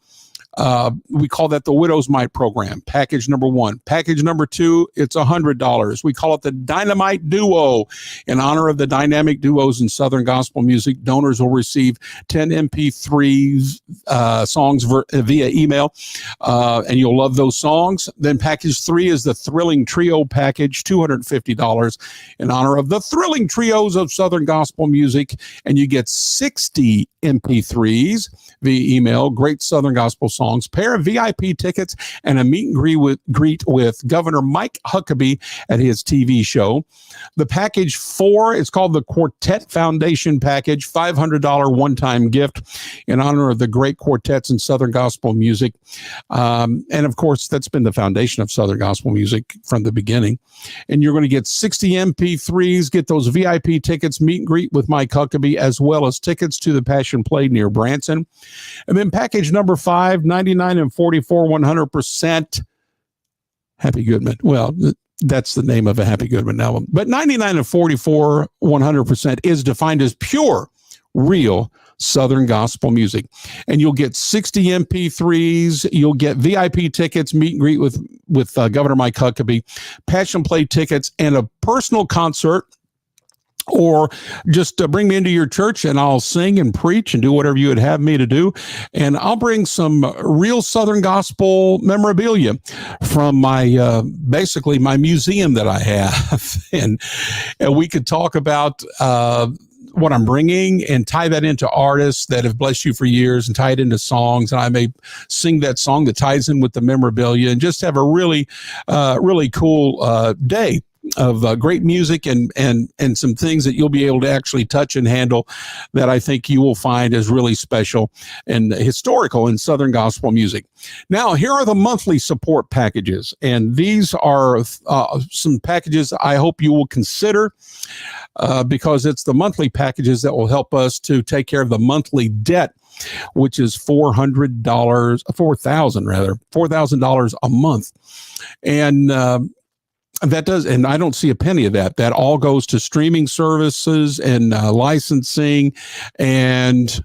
We call that the Widow's Mite program, package number one. Package number two, it's $100. We call it the Dynamite Duo. In honor of the dynamic duos in Southern Gospel music, donors will receive 10 MP3 songs via email, and you'll love those songs. Then package three is the Thrilling Trio package, $250 in honor of the thrilling trios of Southern Gospel music, and you get 60 MP3s via email, great Southern Gospel songs, pair of VIP tickets, and a meet and greet with Governor Mike Huckabee at his TV show. The package four is called the Quartet Foundation Package, $500 one-time gift in honor of the great quartets in Southern Gospel music. And of course, that's been the foundation of Southern Gospel music from the beginning. And you're going to get 60 MP3s, get those VIP tickets, meet and greet with Mike Huckabee, as well as tickets to the Passion Play near Branson. And then package number five, 99 and 44, 100% Happy Goodman. Well, that's the name of a Happy Goodman album. But 99 and 44, 100% is defined as pure, real Southern Gospel Music. And you'll get 60 MP3s. You'll get VIP tickets, meet and greet with Governor Mike Huckabee, Passion Play tickets, and a personal concert. Or just bring me into your church and I'll sing and preach and do whatever you would have me to do. And I'll bring some real Southern Gospel memorabilia from my, basically my museum that I have. and we could talk about, what I'm bringing and tie that into artists that have blessed you for years and tie it into songs. And I may sing that song that ties in with the memorabilia and just have a really, really cool, day of great music and some things that you'll be able to actually touch and handle that I think you will find is really special and historical in Southern Gospel music. Now, here are the monthly support packages, and these are some packages I hope you will consider because it's the monthly packages that will help us to take care of the monthly debt, which is $4,000 a month. And that does, and I don't see a penny of that. That all goes to streaming services and licensing and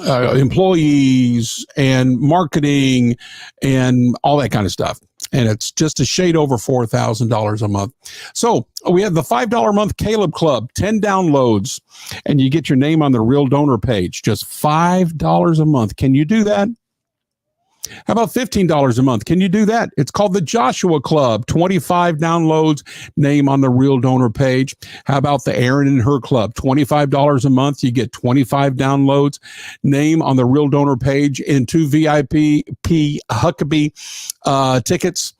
employees and marketing and all that kind of stuff. And it's just a shade over $4,000 a month. So we have the $5 a month Caleb Club, 10 downloads, and you get your name on the Real Donor page. Just $5 a month. Can you do that? How about $15 a month? Can you do that? It's called the Joshua Club, 25 downloads, name on the Real Donor page. How about the Aaron and Her Club, $25 a month? You get 25 downloads, name on the Real Donor page, and 2 VIP Huckabee tickets.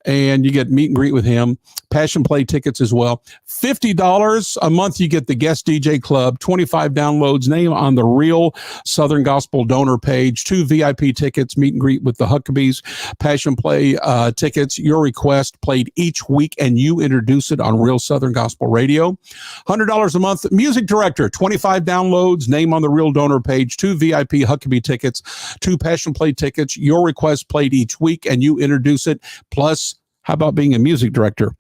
And you get meet and greet with him, Passion Play tickets as well. $50 a month, you get the Guest DJ Club, 25 downloads, name on the Real Southern Gospel Donor page, 2 VIP tickets, meet and greet with the Huckabees, Passion Play tickets, your request played each week, and you introduce it on Real Southern Gospel Radio. $100 a month, Music Director, 25 downloads, name on the Real Donor page, 2 VIP Huckabee tickets, 2 Passion Play tickets, your request played each week, and you introduce it, plus how about being a music director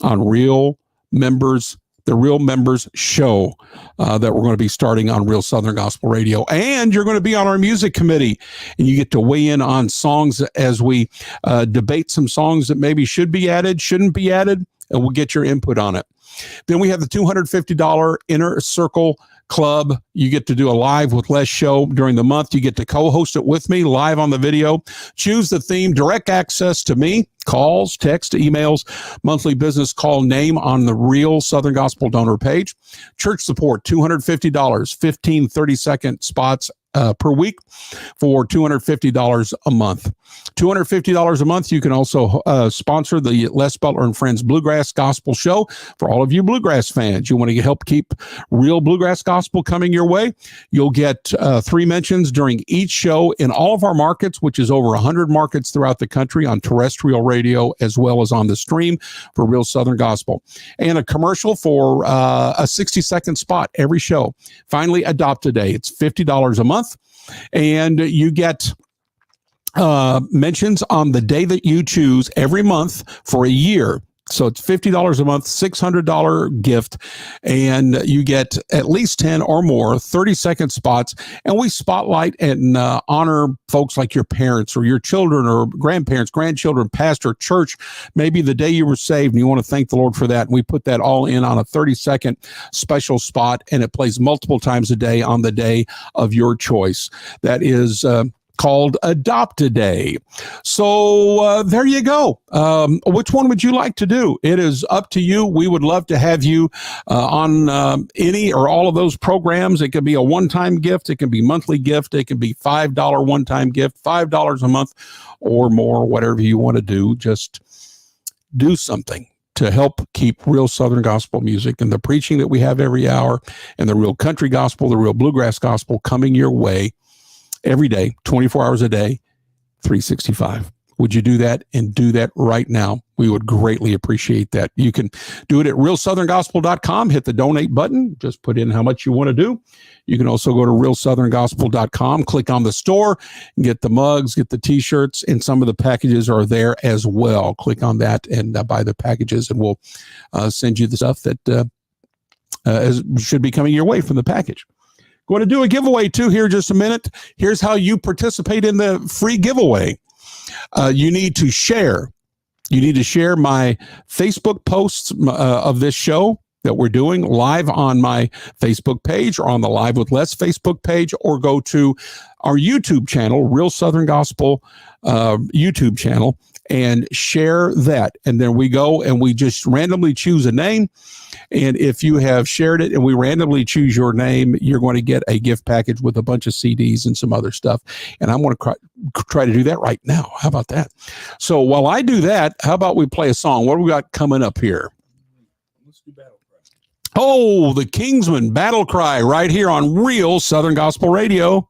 on Real Members, the Real Members show that we're going to be starting on Real Southern Gospel Radio. And you're going to be on our music committee, and you get to weigh in on songs as we debate some songs that maybe should be added, shouldn't be added, and we'll get your input on it. Then we have the $250 Inner Circle Club. You get to do a live with Les show during the month. You get to co-host it with me live on the video. Choose the theme, direct access to me, calls, text, emails, monthly business call, name on the Real Southern Gospel Donor page. Church support, $250, 15 30-second spots per week for $250 a month. $250 a month. You can also sponsor the Les Butler and Friends Bluegrass Gospel Show for all of you bluegrass fans. You want to help keep real bluegrass gospel coming your way. You'll get 3 mentions during each show in all of our markets, which is over 100 markets throughout the country on terrestrial radio as well as on the stream for Real Southern Gospel. And a commercial for a 60-second spot every show. Finally, Adopt Today. It's $50 a month. And you get mentions on the day that you choose every month for a year. So it's $50 a month, $600 gift, and you get at least 10 or more 30-second spots. And we spotlight and honor folks like your parents or your children or grandparents, grandchildren, pastor, church, maybe the day you were saved and you want to thank the Lord for that. And we put that all in on a 30-second special spot, and it plays multiple times a day on the day of your choice. That is called Adopt a Day. So there you go. Which one would you like to do? It is up to you. We would love to have you on any or all of those programs. It could be a one-time gift. It can be monthly gift. It can be $5 one-time gift, $5 a month or more, whatever you want to do. Just do something to help keep real Southern gospel music and the preaching that we have every hour and the real country gospel, the real bluegrass gospel coming your way every day, 24 hours a day, 365. Would you do that and do that right now? We would greatly appreciate that. You can do it at realsoutherngospel.com. Hit the donate button. Just put in how much you want to do. You can also go to realsoutherngospel.com, click on the store, and get the mugs, get the T-shirts, and some of the packages are there as well. Click on that and buy the packages, and we'll send you the stuff that should be coming your way from the package. Going to do a giveaway too here in just a minute. Here's how you participate in the free giveaway. You need to share. You need to share my Facebook posts of this show that we're doing live on my Facebook page or on the Live with Les Facebook page, or go to our YouTube channel, Real Southern Gospel YouTube channel, and share that. And then we go and we just randomly choose a name. And if you have shared it and we randomly choose your name, you're going to get a gift package with a bunch of CDs and some other stuff. And I'm going to try to do that right now. How about that? So while I do that, how about we play a song? What do we got coming up here?
Let's do Battle Cry.
Oh, the Kingsman Battle Cry right here on Real Southern Gospel Radio.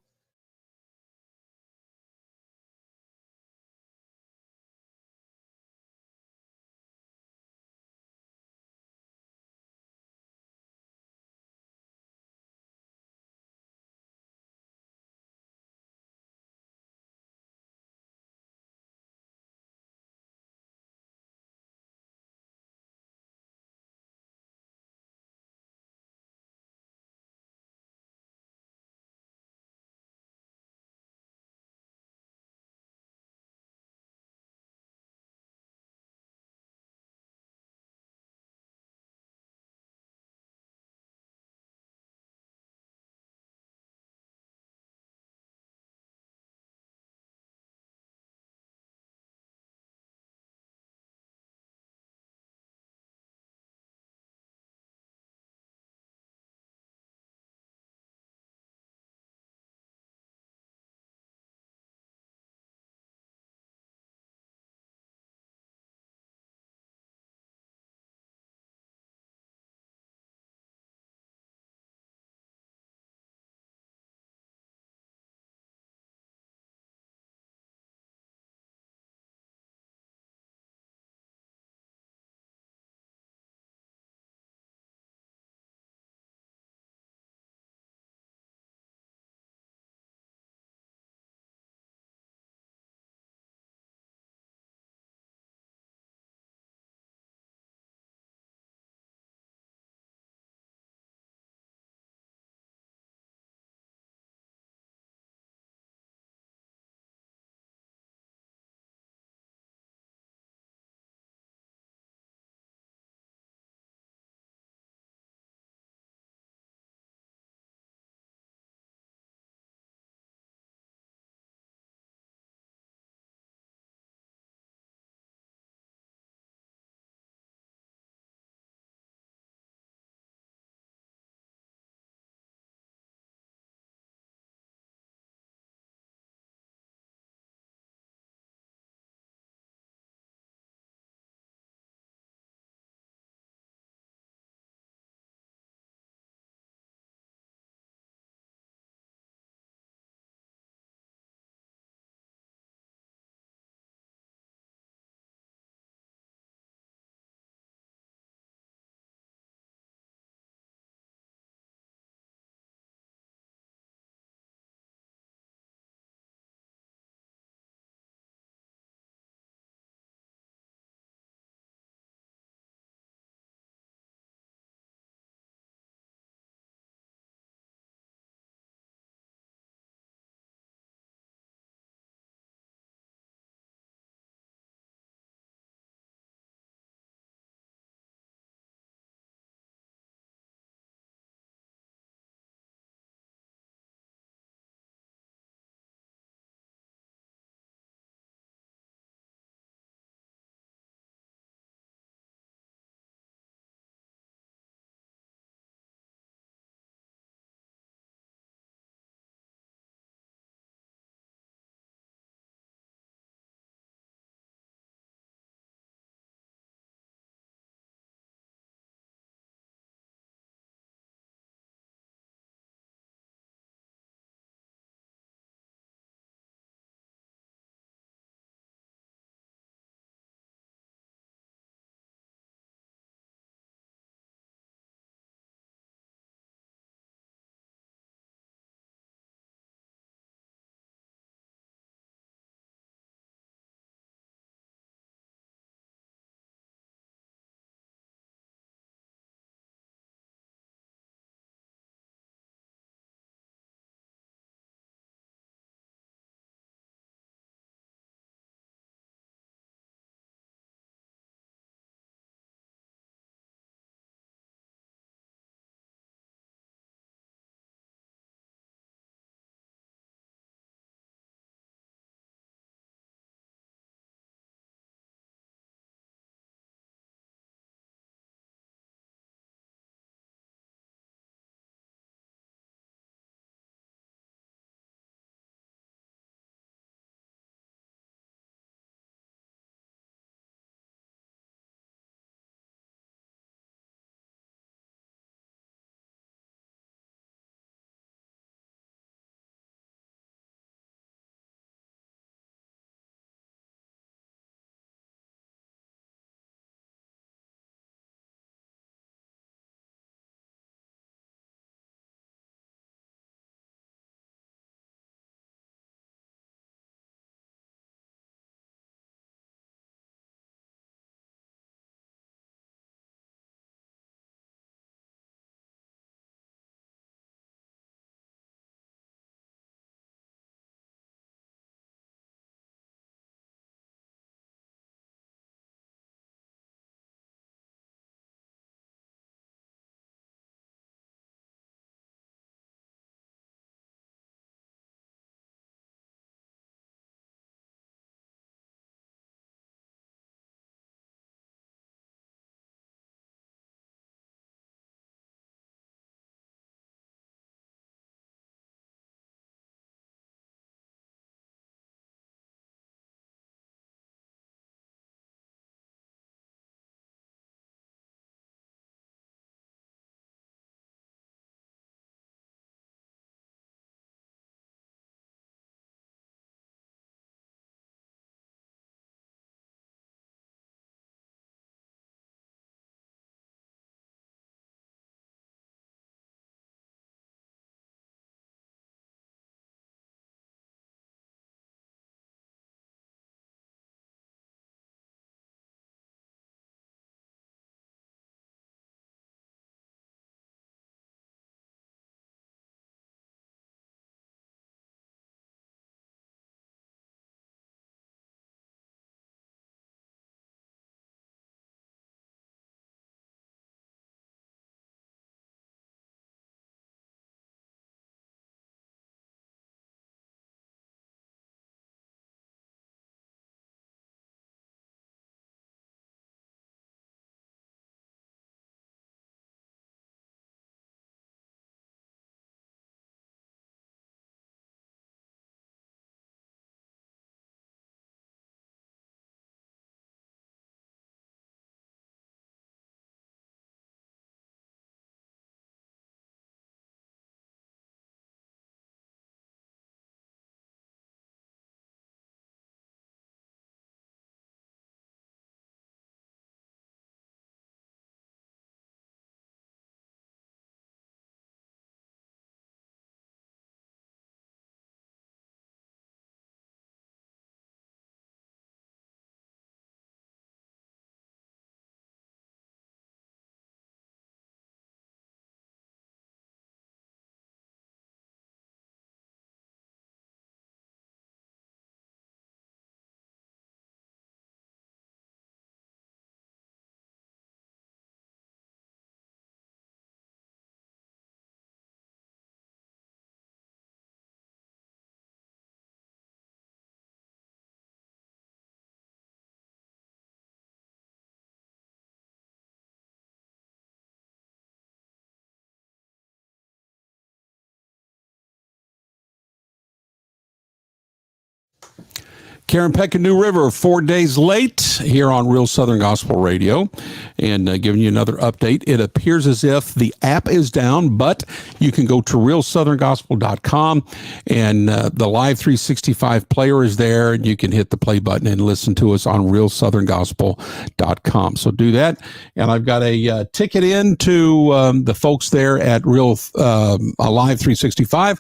Karen Peck and New River, 4 days late here on Real Southern Gospel Radio, and giving you another update. It appears as if the app is down, but you can go to realsoutherngospel.com, and the Live 365 player is there, and you can hit the play button and listen to us on realsoutherngospel.com. So do that, and I've got a ticket in to the folks there at Live 365,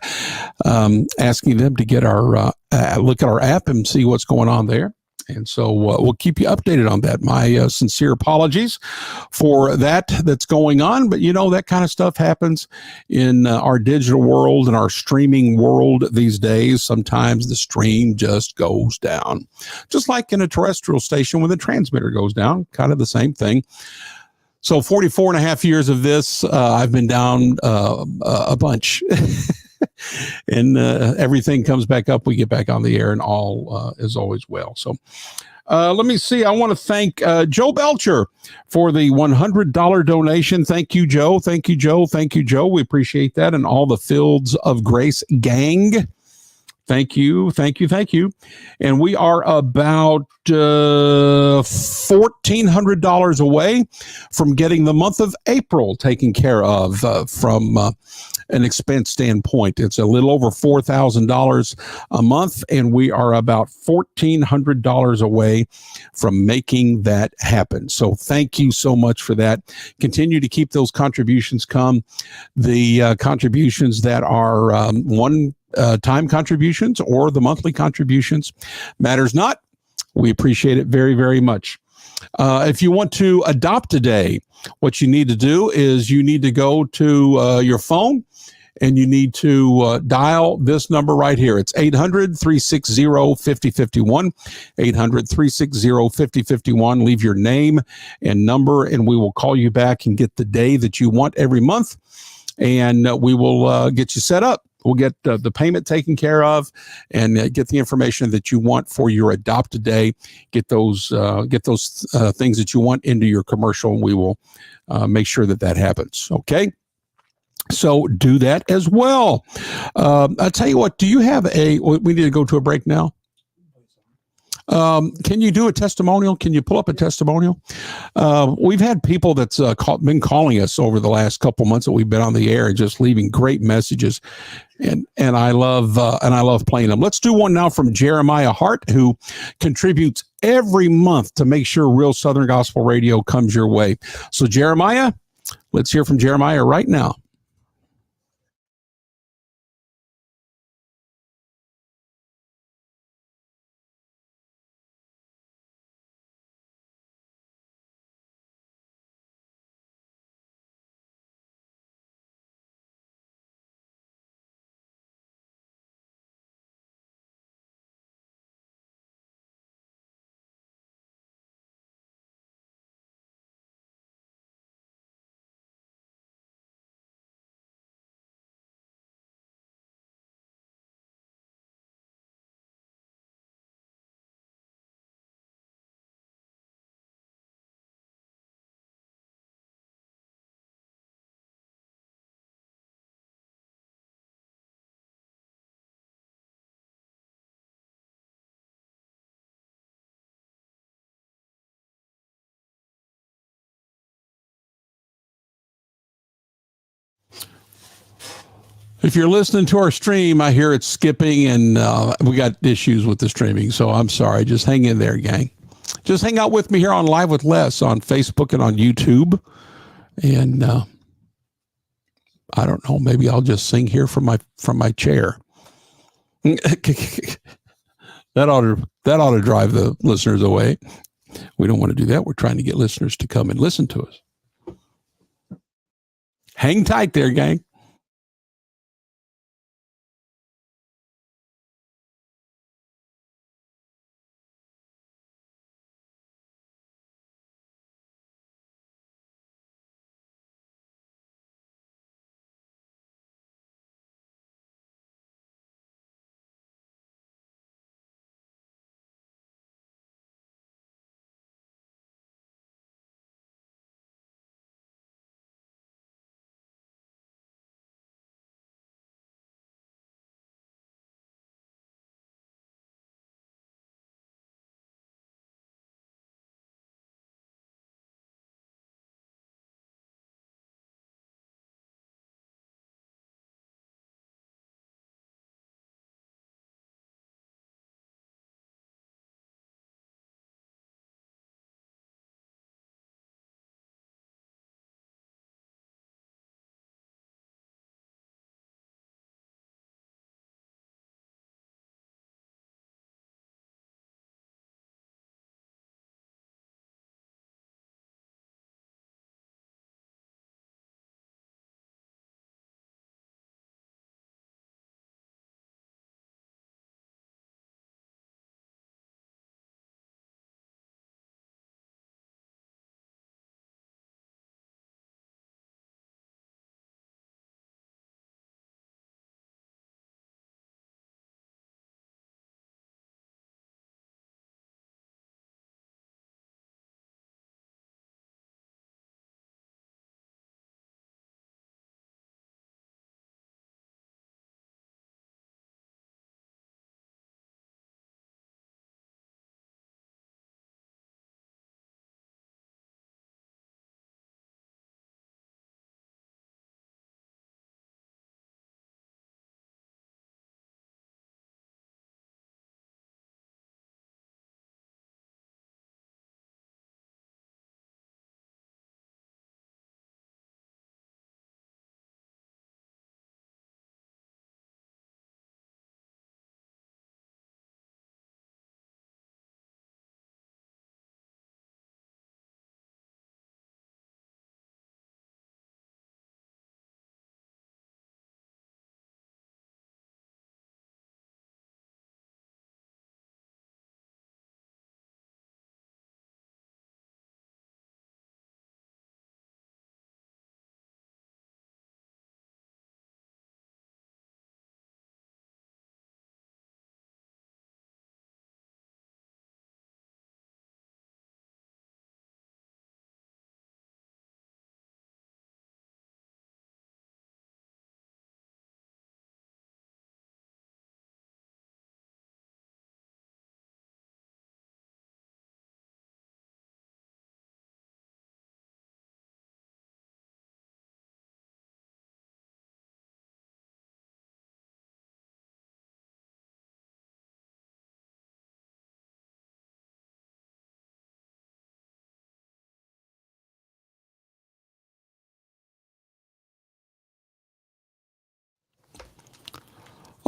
asking them to get our look at our app and see what's going on there. And so we'll keep you updated on that. My sincere apologies for that's going on. But, that kind of stuff happens in our digital world and our streaming world these days. Sometimes the stream just goes down, just like in a terrestrial station when the transmitter goes down, kind of the same thing. So 44 and a half years of this, I've been down a bunch. And everything comes back up. We get back on the air, and all is always well. So let me see. I want to thank Joe Belcher for the $100 donation. Thank you, Joe. Thank you, Joe. Thank you, Joe. We appreciate that. And all the Fields of Grace gang. Thank you. Thank you. Thank you. And we are about $1,400 away from getting the month of April taken care of from an expense standpoint. It's a little over $4,000 a month, and we are about $1,400 away from making that happen. So thank you so much for that. Continue to keep those contributions come. The contributions that are time contributions or the monthly contributions matters not. We appreciate it very, very much. If you want to adopt today, what you need to do is you need to go to your phone and you need to dial this number right here. It's 800-360-5051, 800-360-5051. Leave your name and number, and we will call you back and get the day that you want every month, and we will get you set up. We'll get the payment taken care of, and get the information that you want for your adopt a day. Get those things that you want into your commercial, and we will make sure that happens. Okay. So do that as well. I'll tell you what, do you have we need to go to a break now. Can you do a testimonial? Can you pull up a testimonial? We've had people that's been calling us over the last couple months that we've been on the air and just leaving great messages. And I love playing them. Let's do one now from Jeremiah Hart, who contributes every month to make sure Real Southern Gospel Radio comes your way. So Jeremiah, let's hear from Jeremiah right now. If you're listening to our stream, I hear it's skipping, and we got issues with the streaming. So I'm sorry. Just hang in there, gang. Just hang out with me here on Live with Les on Facebook and on YouTube. And I don't know. Maybe I'll just sing here from my chair. That ought to drive the listeners away. We don't want to do that. We're trying to get listeners to come and listen to us. Hang tight there, gang.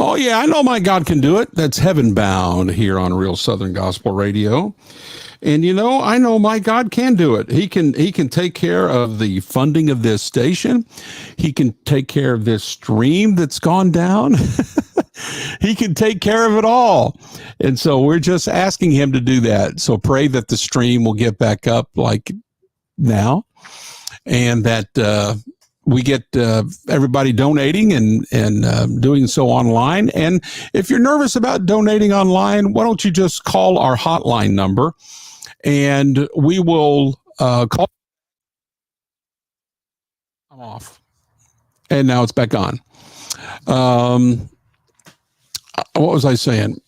Oh, yeah, I know my God can do it. That's Heaven Bound here on Real Southern Gospel Radio. And I know my God can do it. He can take care of the funding of this station. He can take care of this stream that's gone down. He can take care of it all. And so we're just asking him to do that. So pray that the stream will get back up like now, and that we get everybody donating and doing so online. And if you're nervous about donating online, why don't you just call our hotline number, and we will call. I'm off, and now it's back on. What was I saying?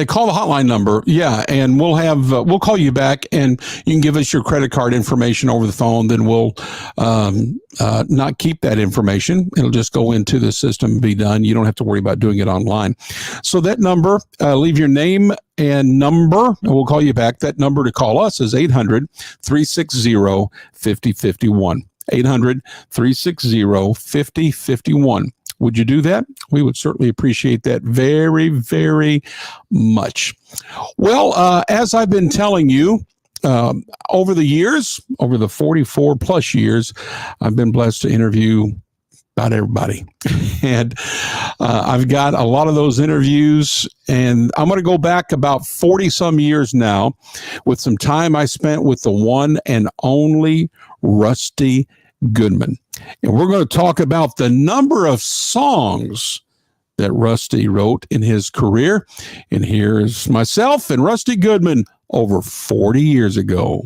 Call the hotline number, yeah, and we'll call you back, and you can give us your credit card information over the phone. Then we'll not keep that information; it'll just go into the system and be done. You don't have to worry about doing it online. So that number, leave your name and number, and we'll call you back. That number to call us is 800-360-5051. 800-360-5051. Would you do that? We would certainly appreciate that very, very much. Well, as I've been telling you, over the years, over the 44 plus years, I've been blessed to interview about everybody. And I've got a lot of those interviews, and I'm going to go back about 40 some years now with some time I spent with the one and only Rusty Goodman. And we're going to talk about the number of songs that Rusty wrote in his career. And here's myself and Rusty Goodman over 40 years ago.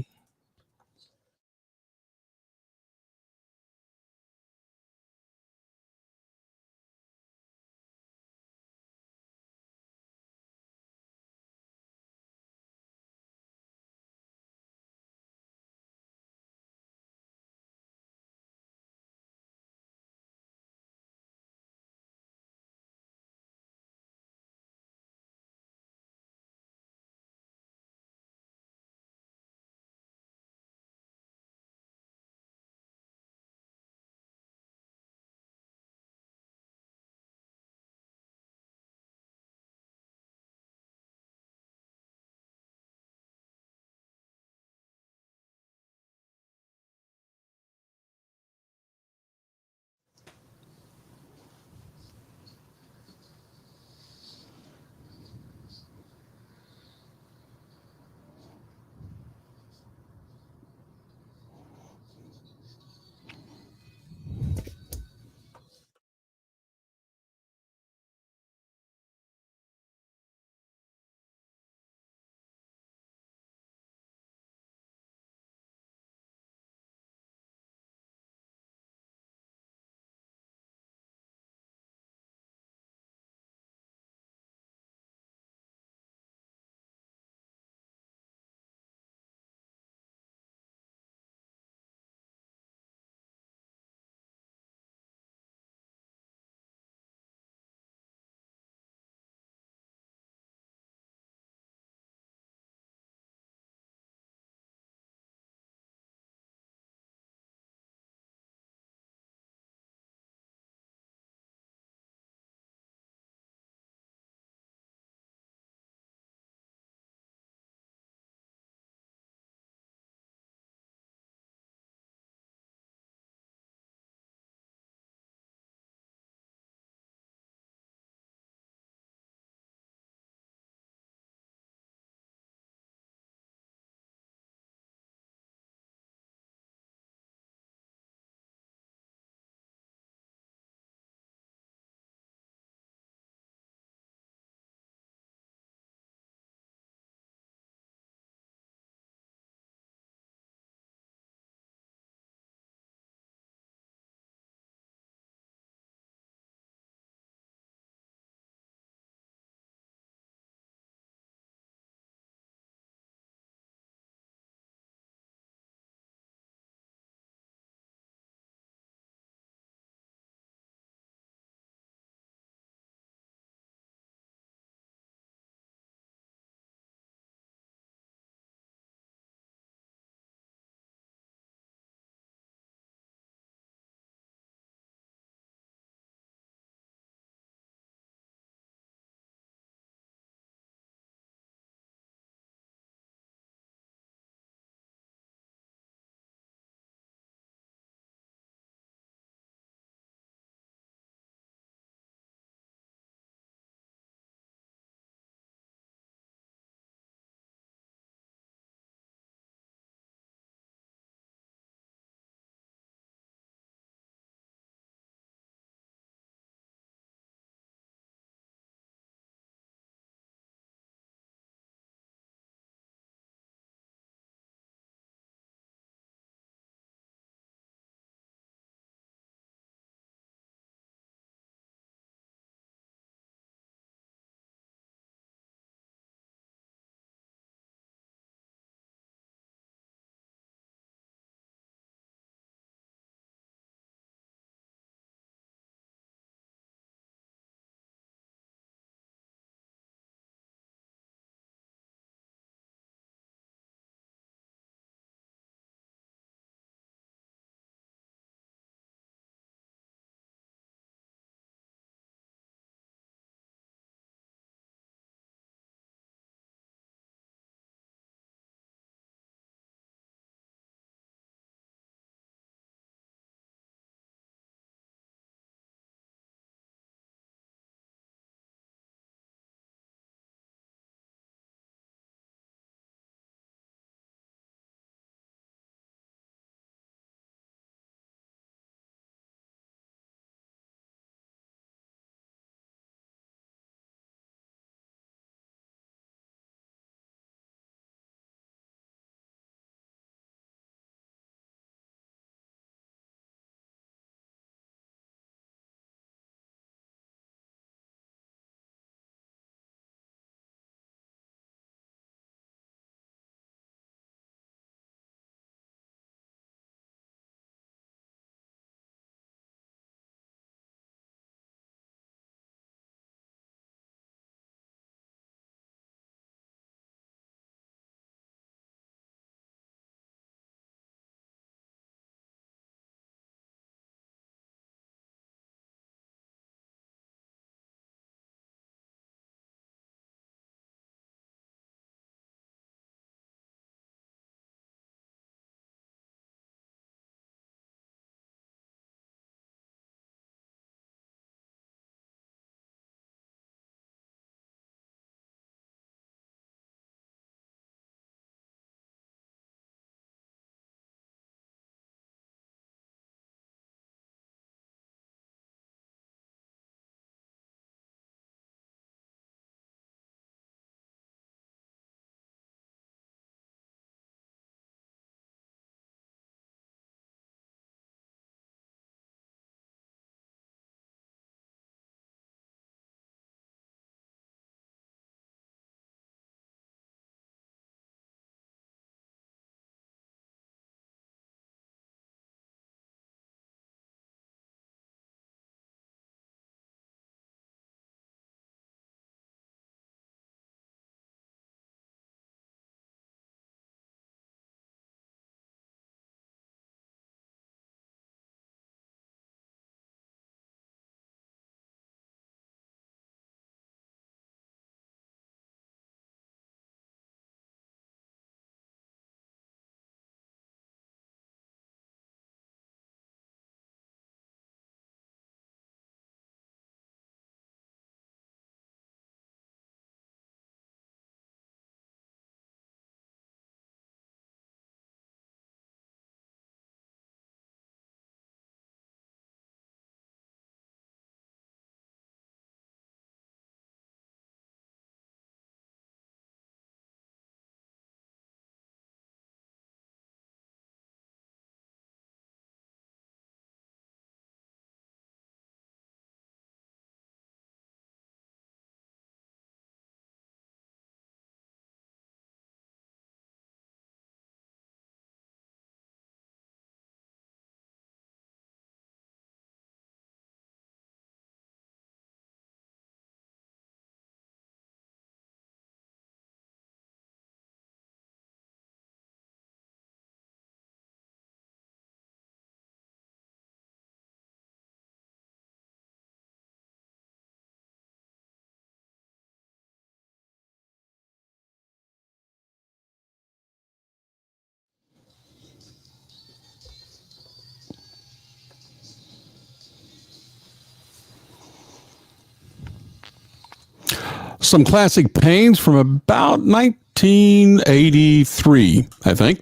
some classic Pains from about 1983, I think.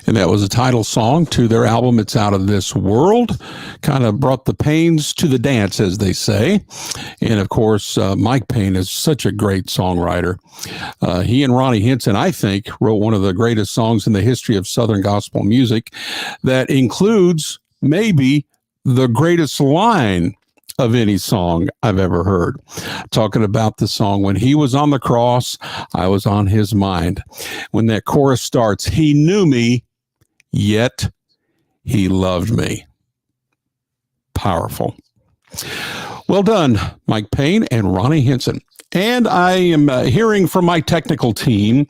And that was a title song to their album, It's Out of This World. Kind of brought the Pains to the dance, as they say. And of course, Mike Payne is such a great songwriter. He and Ronnie Hinson, I think, wrote one of the greatest songs in the history of Southern gospel music that includes maybe the greatest line of any song I've ever heard. Talking about the song, when he was on the cross, I was on his mind. When that chorus starts, he knew me, yet he loved me. Powerful. Well done, Mike Payne and Ronnie Hinson. And I am hearing from my technical team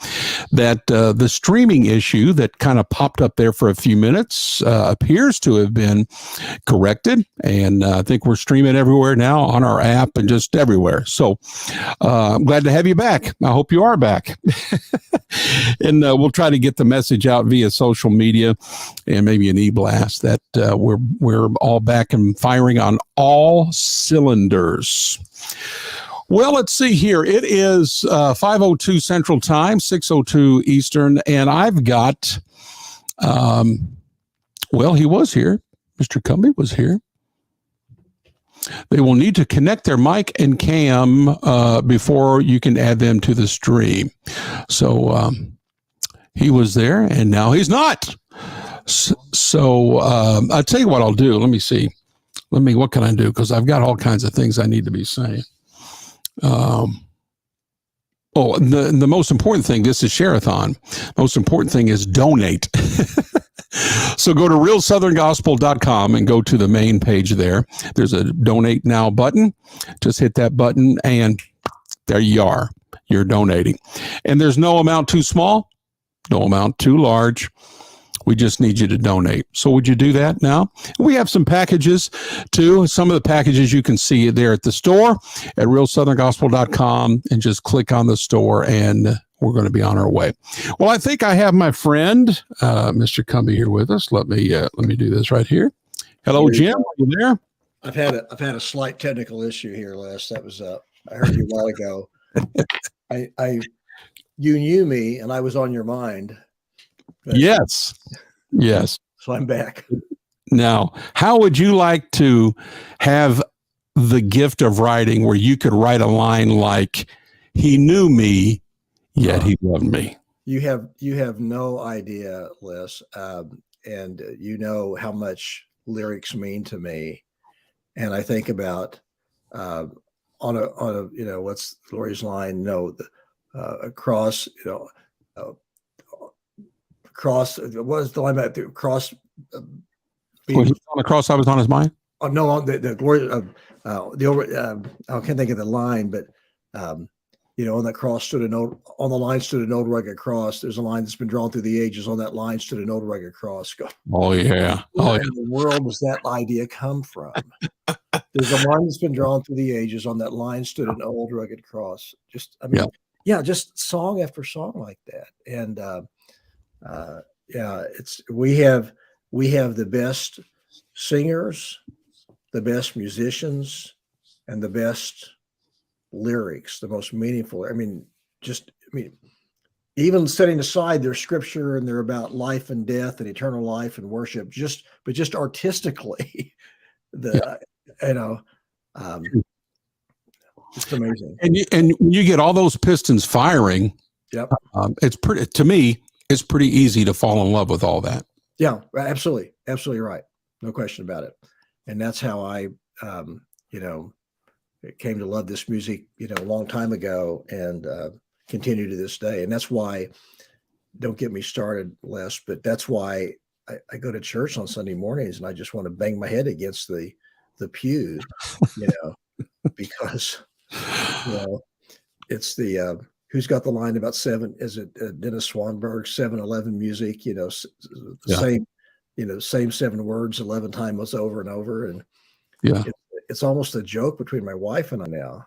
that the streaming issue that kind of popped up there for a few minutes appears to have been corrected. And I think we're streaming everywhere now on our app and just everywhere. So I'm glad to have you back. I hope you are back. And we'll try to get the message out via social media and maybe an e-blast that we're all back and firing on all cylinders. Well, let's see here. It is 5:02 Central Time, 6:02 Eastern, and I've got, well, he was here. Mr. Cumbie was here. They will need to connect their mic and cam before you can add them to the stream. So he was there, and now he's not. So I'll tell you what I'll do. Let me see. What can I do? Because I've got all kinds of things I need to be saying. The most important thing, this is Sharethon. Most important thing is donate. So go to realsoutherngospel.com and go to the main page there. There's a donate now button. Just hit that button and there you are. You're donating. And there's no amount too small, no amount too large. We just need you to donate. So would you do that now? We have some packages too. Some of the packages you can see there at the store at realsoutherngospel.com and just click on the store and we're going to be on our way. Well, I think I have my friend, Mr. Cumbie here with us. Let me do this right here. Hello, Jim. Are you there?
I've had a slight technical issue here, Les. That was I heard you a while ago. You knew me and I was on your mind.
Yes.
So I'm back.
Now, how would you like to have the gift of writing where you could write a line like, he knew me, yet he loved me? You
have no idea, Les. And you know how much lyrics mean to me. And I think about on a what's Lori's line? No, across, cross. What was the line about the cross?
When he was on the cross, I was on his mind.
Oh no, on the glory of I can't think of the line, but on that cross stood on the line stood an old rugged cross. There's a line that's been drawn through the ages. On that line stood an old rugged cross.
Oh yeah.
Where in the world does that idea come from? There's a line that's been drawn through the ages. On that line stood an old rugged cross. Just just song after song like that. And we have the best singers, the best musicians, and the best lyrics, the most meaningful. Even setting aside their scripture and they're about life and death and eternal life and worship, but just artistically, it's amazing.
And you get all those pistons firing.
Yep.
It's pretty easy to fall in love with all that.
Yeah, absolutely. Absolutely right. No question about it. And that's how I, came to love this music, a long time ago and continue to this day. And that's why, don't get me started, Les, but that's why I go to church on Sunday mornings and I just want to bang my head against the pew, because, it's the, who's got the line about Dennis Swanberg, 7-11 music, same 7 words 11 times over and over. And it's almost a joke between my wife and I now,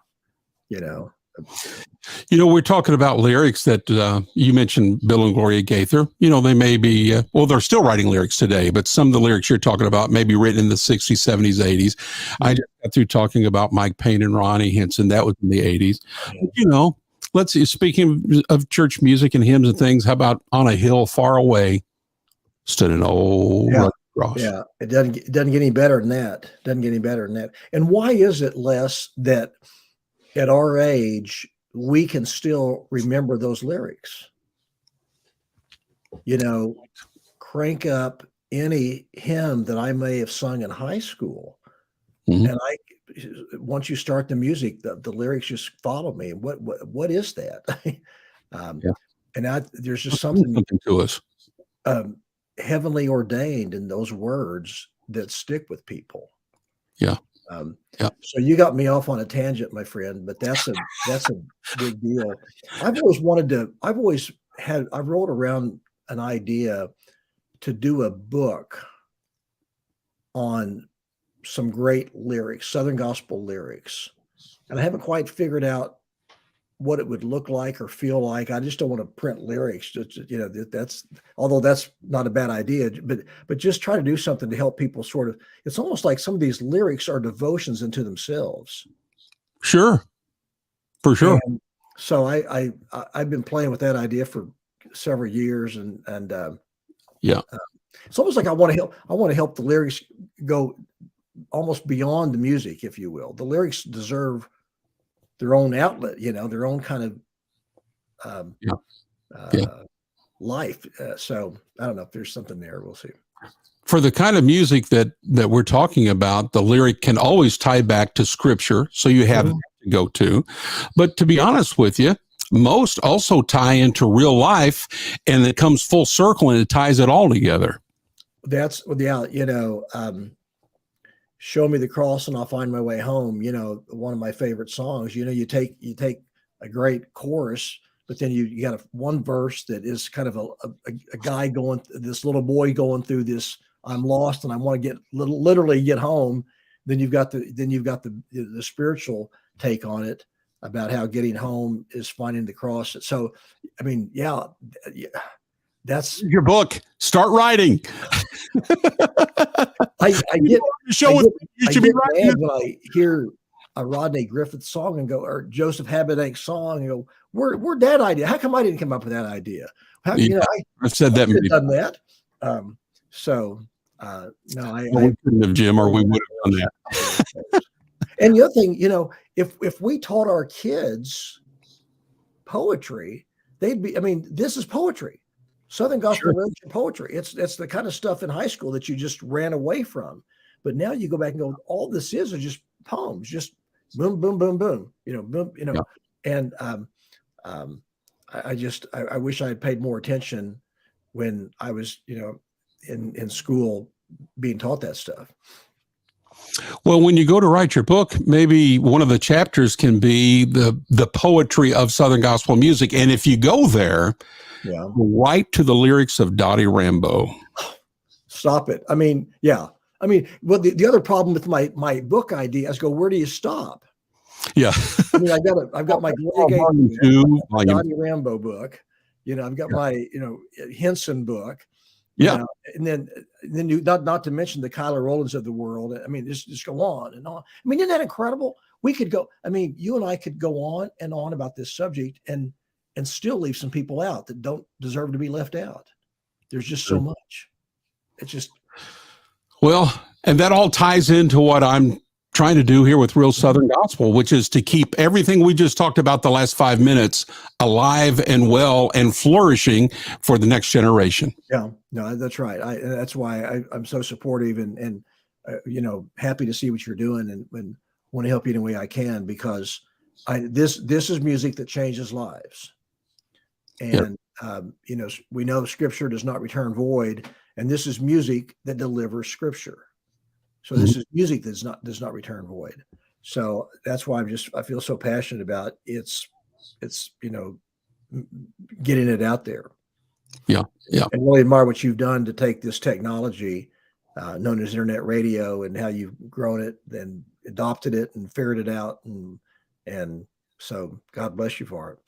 we're talking about lyrics that you mentioned Bill and Gloria Gaither. They may be, they're still writing lyrics today, but some of the lyrics you're talking about may be written in the 60s, 70s, 80s. I just got through talking about Mike Payne and Ronnie Hinson. That was in the 80s. But, let's see, speaking of church music and hymns and things, how about On a Hill Far Away stood an old rugged cross?
Yeah, it doesn't get any better than that. Doesn't get any better than that. And why is it, Les, that at our age we can still remember those lyrics? You know, crank up any hymn that I may have sung in high school, and once you start the music, the lyrics just follow me. What is that? And there's just something
to us.
Heavenly ordained in those words that stick with people.
Yeah.
So you got me off on a tangent, my friend, but that's a big deal. I rolled around an idea to do a book on some great lyrics, Southern gospel lyrics. And I haven't quite figured out what it would look like or feel like. I just don't want to print lyrics. Although that's not a bad idea, but just try to do something to help people sort of, it's almost like some of these lyrics are devotions into themselves.
Sure. For sure.
And so I've been playing with that idea for several years and it's almost like I want to help the lyrics go almost beyond the music, if you will. The lyrics deserve their own outlet, their own kind of life. So I don't know if there's something there. We'll see.
For the kind of music that we're talking about, the lyric can always tie back to scripture. So you have to go to. But to be honest with you, most also tie into real life, and it comes full circle and it ties it all together.
Show me the cross and I'll find my way home. One of my favorite songs. You take a great chorus, but then you got one verse that is kind of a guy this little boy going through this. I'm lost and I want to literally get home. Then you've got the spiritual take on it about how getting home is finding the cross. So, I mean, that's
your book. Start writing.
I get mad when I hear a Rodney Griffith song and go, or Joseph Habedank song and go, where'd that idea? How come I didn't come up with that idea?
I've said that.
I've done that. No,
we couldn't have, Jim, or we would have done that.
And the other thing, if we taught our kids poetry, this is poetry. Southern gospel lyrics are poetry. It's the kind of stuff in high school that you just ran away from. But now you go back and go, all this are just poems, just boom, boom, boom, boom, boom, And I wish I had paid more attention when I was, in school being taught that stuff.
Well, when you go to write your book, maybe one of the chapters can be the poetry of Southern gospel music. And if you go there, right to the lyrics of Dottie Rambo.
Stop it. Well, the other problem with my book idea is where do you stop?
Yeah.
I've got my Dottie Rambo book. I've got my, Henson book.
Yeah.
And then you not to mention the Kyler Rowlands of the world. Just go on and on. Isn't that incredible? We could go, you and I could go on and on about this subject and still leave some people out that don't deserve to be left out. There's just so much. It's just.
Well, and that all ties into what I'm trying to do here with Real Southern Gospel, which is to keep everything we just talked about the last 5 minutes alive and well and flourishing for the next generation.
Yeah, no, that's right. That's why I'm so supportive and happy to see what you're doing and want to help you in any way I can, because this is music that changes lives. And, we know scripture does not return void, and this is music that delivers scripture. So this is music that does not return void. So that's why I feel so passionate about it's getting it out there.
Yeah. Yeah.
And really admire what you've done to take this technology known as internet radio and how you've grown it and adopted it and figured it out. And so God bless you for it.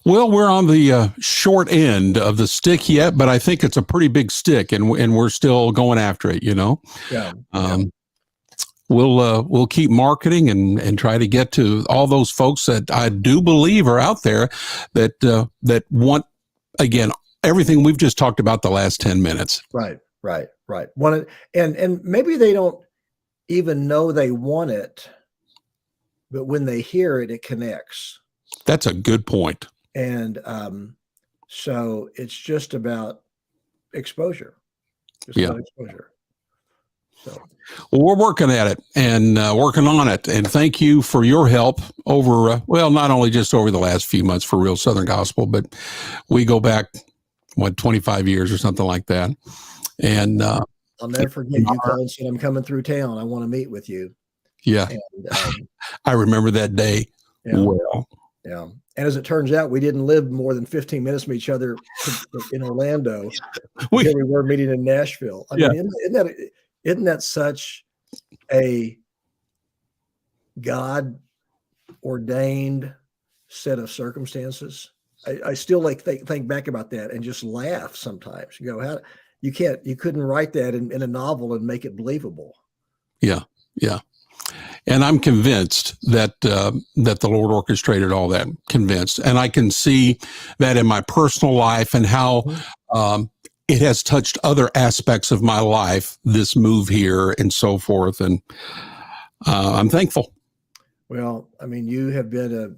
Well, we're on the short end of the stick yet, but I think it's a pretty big stick, and we're still going after it,
Yeah.
we'll keep marketing and try to get to all those folks that I do believe are out there that want, again, everything we've just talked about the last 10 minutes.
Right. Want it, and maybe they don't even know they want it, but when they hear it, it connects.
That's a good point.
And so it's just about exposure. About exposure. So,
well, we're working at it and working on it. And thank you for your help over, not only just over the last few months for Real Southern Gospel, but we go back, 25 years or something like that. And
I'll never forget you called and said, I'm coming through town. I want to meet with you.
Yeah.
And,
I remember that day. Well.
Yeah. And as it turns out, we didn't live more than 15 minutes from each other in Orlando. Here we were meeting in Nashville. I mean, isn't that such a God ordained set of circumstances? I still think back about that and just laugh sometimes. You go, you couldn't write that in a novel and make it believable.
Yeah. And I'm convinced that that the Lord orchestrated all that. Convinced, and I can see that in my personal life and how it has touched other aspects of my life. This move here and so forth, and I'm thankful.
Well, I mean, you have been a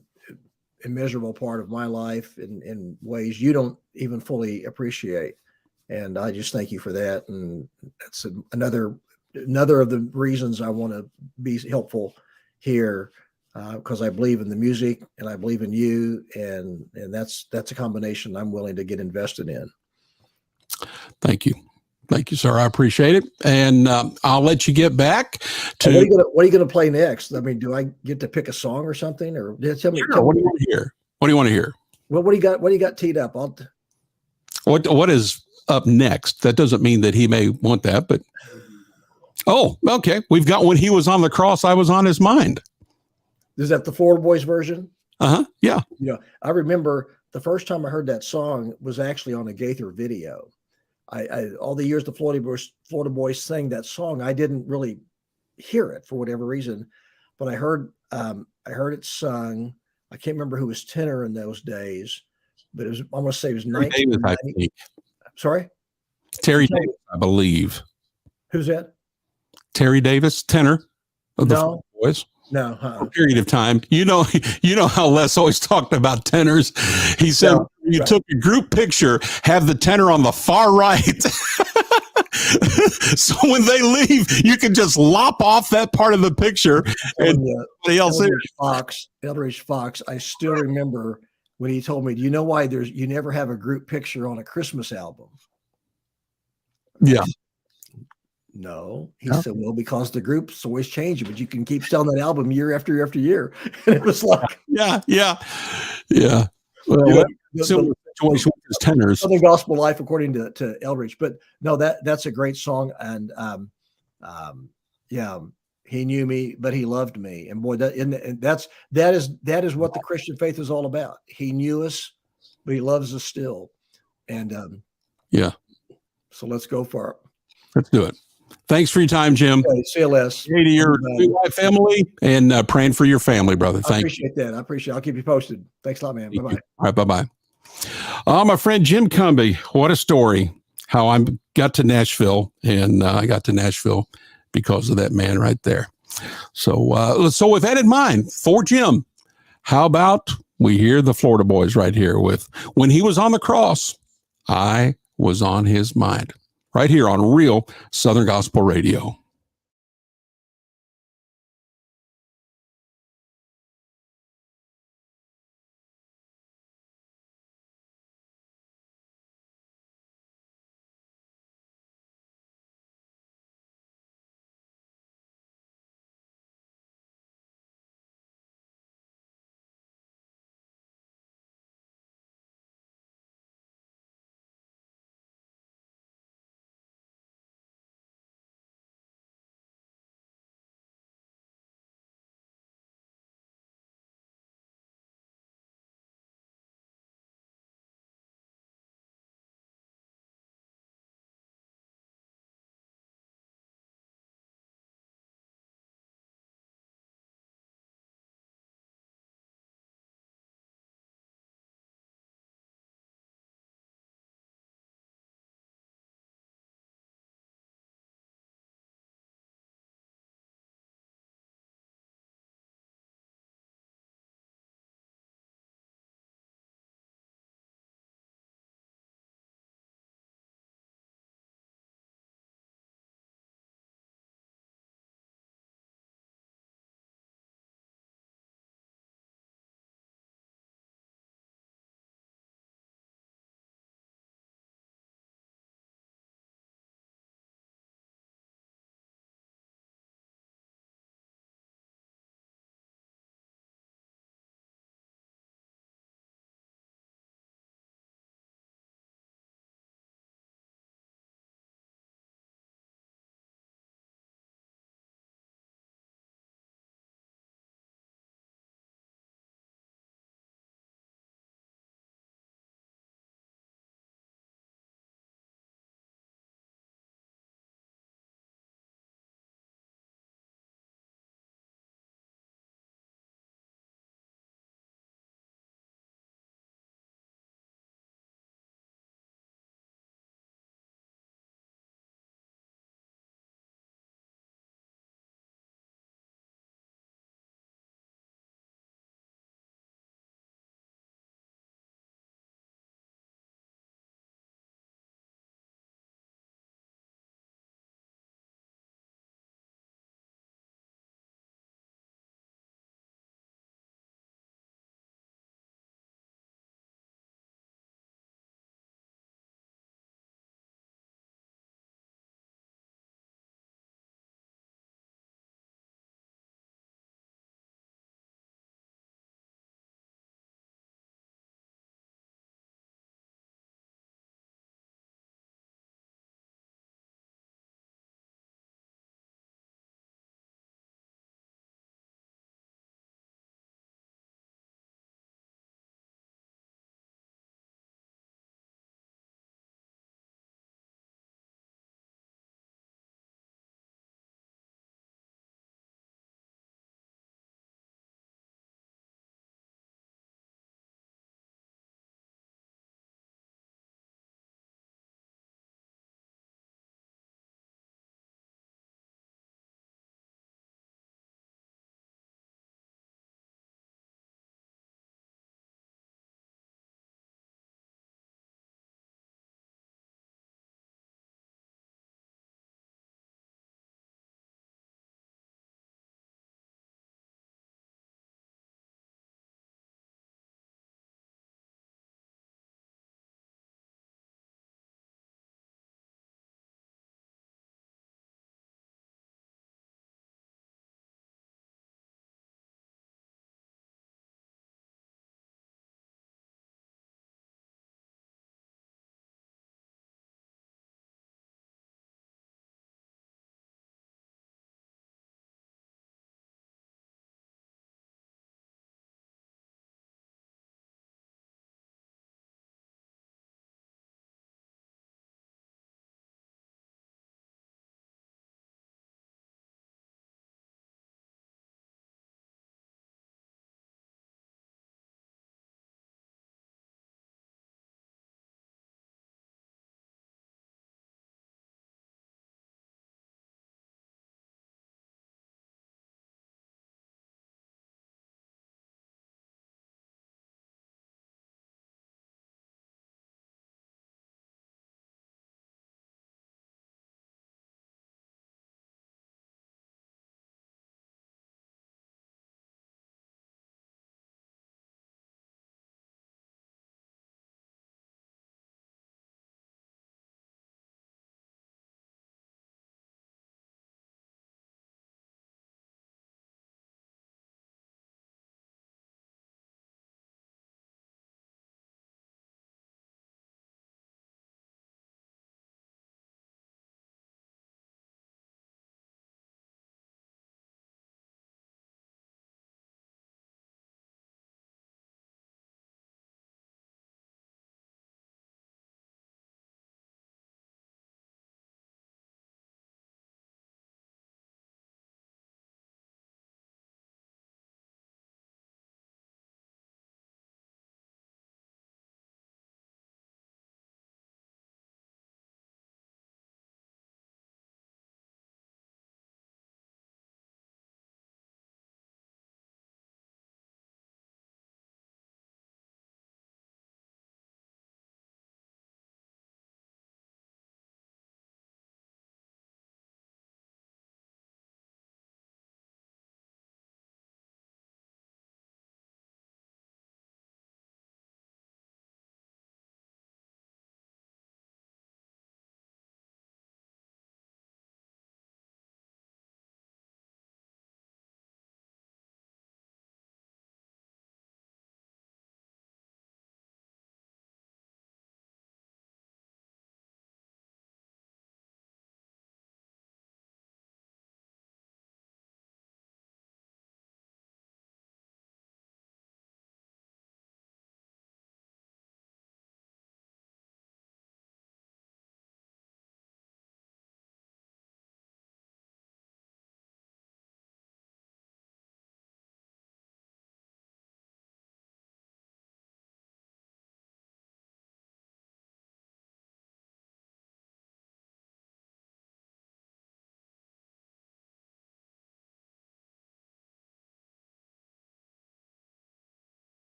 immeasurable part of my life in ways you don't even fully appreciate, and I just thank you for that. And that's another of the reasons I want to be helpful here, because I believe in the music and I believe in you, and that's a combination I'm willing to get invested in.
Thank you, sir. I appreciate it, and I'll let you get back to.
What are you going to play next? I mean, do I get to pick a song or something, or tell me?
Sure. What do you want to hear? What do you want to hear?
Well, what do you got? What do you got teed up?
What is up next? That doesn't mean that he may want that, but. Oh, okay. We've got When He Was on the Cross, I Was on His Mind.
Is that the Florida Boys version?
Yeah.
I remember the first time I heard that song was actually on a Gaither video. I all the years the Florida Boys sang that song, I didn't really hear it for whatever reason, but I heard it sung. I can't remember who was tenor in those days, but I want to say it was 1990. Sorry?
Terry Davis, I believe.
Who's that?
Terry Davis, tenor of the Florida Boys.
No,
a period of time. You know how Les always talked about tenors. He said took a group picture, have the tenor on the far right. So when they leave, you can just lop off that part of the picture. And
Eldridge Fox, I still remember when he told me, do you know why you never have a group picture on a Christmas album?
Yeah.
No, he said, well, because the group's always changing, but you can keep selling that album year after year after year. And it was like,
yeah. Well, similar situation with his tenors.
Southern Gospel Life, according to Eldridge. But no, that's a great song. And he knew me, but he loved me. And boy, that is what the Christian faith is all about. He knew us, but he loves us still. And so let's go for it.
Let's do it. Thanks for your time, Jim.
Okay, see you, Les.
Hey to your family and praying for your family, brother.
I appreciate that. I'll keep you posted. Thanks a lot, man. Bye-bye.
All right, bye-bye. My friend Jim Cumby, what a story. How I got to Nashville, and I got to Nashville because of that man right there. So with that in mind, for Jim, how about we hear the Florida Boys right here with When He Was on the Cross, I Was on His Mind. Right here on Real Southern Gospel Radio.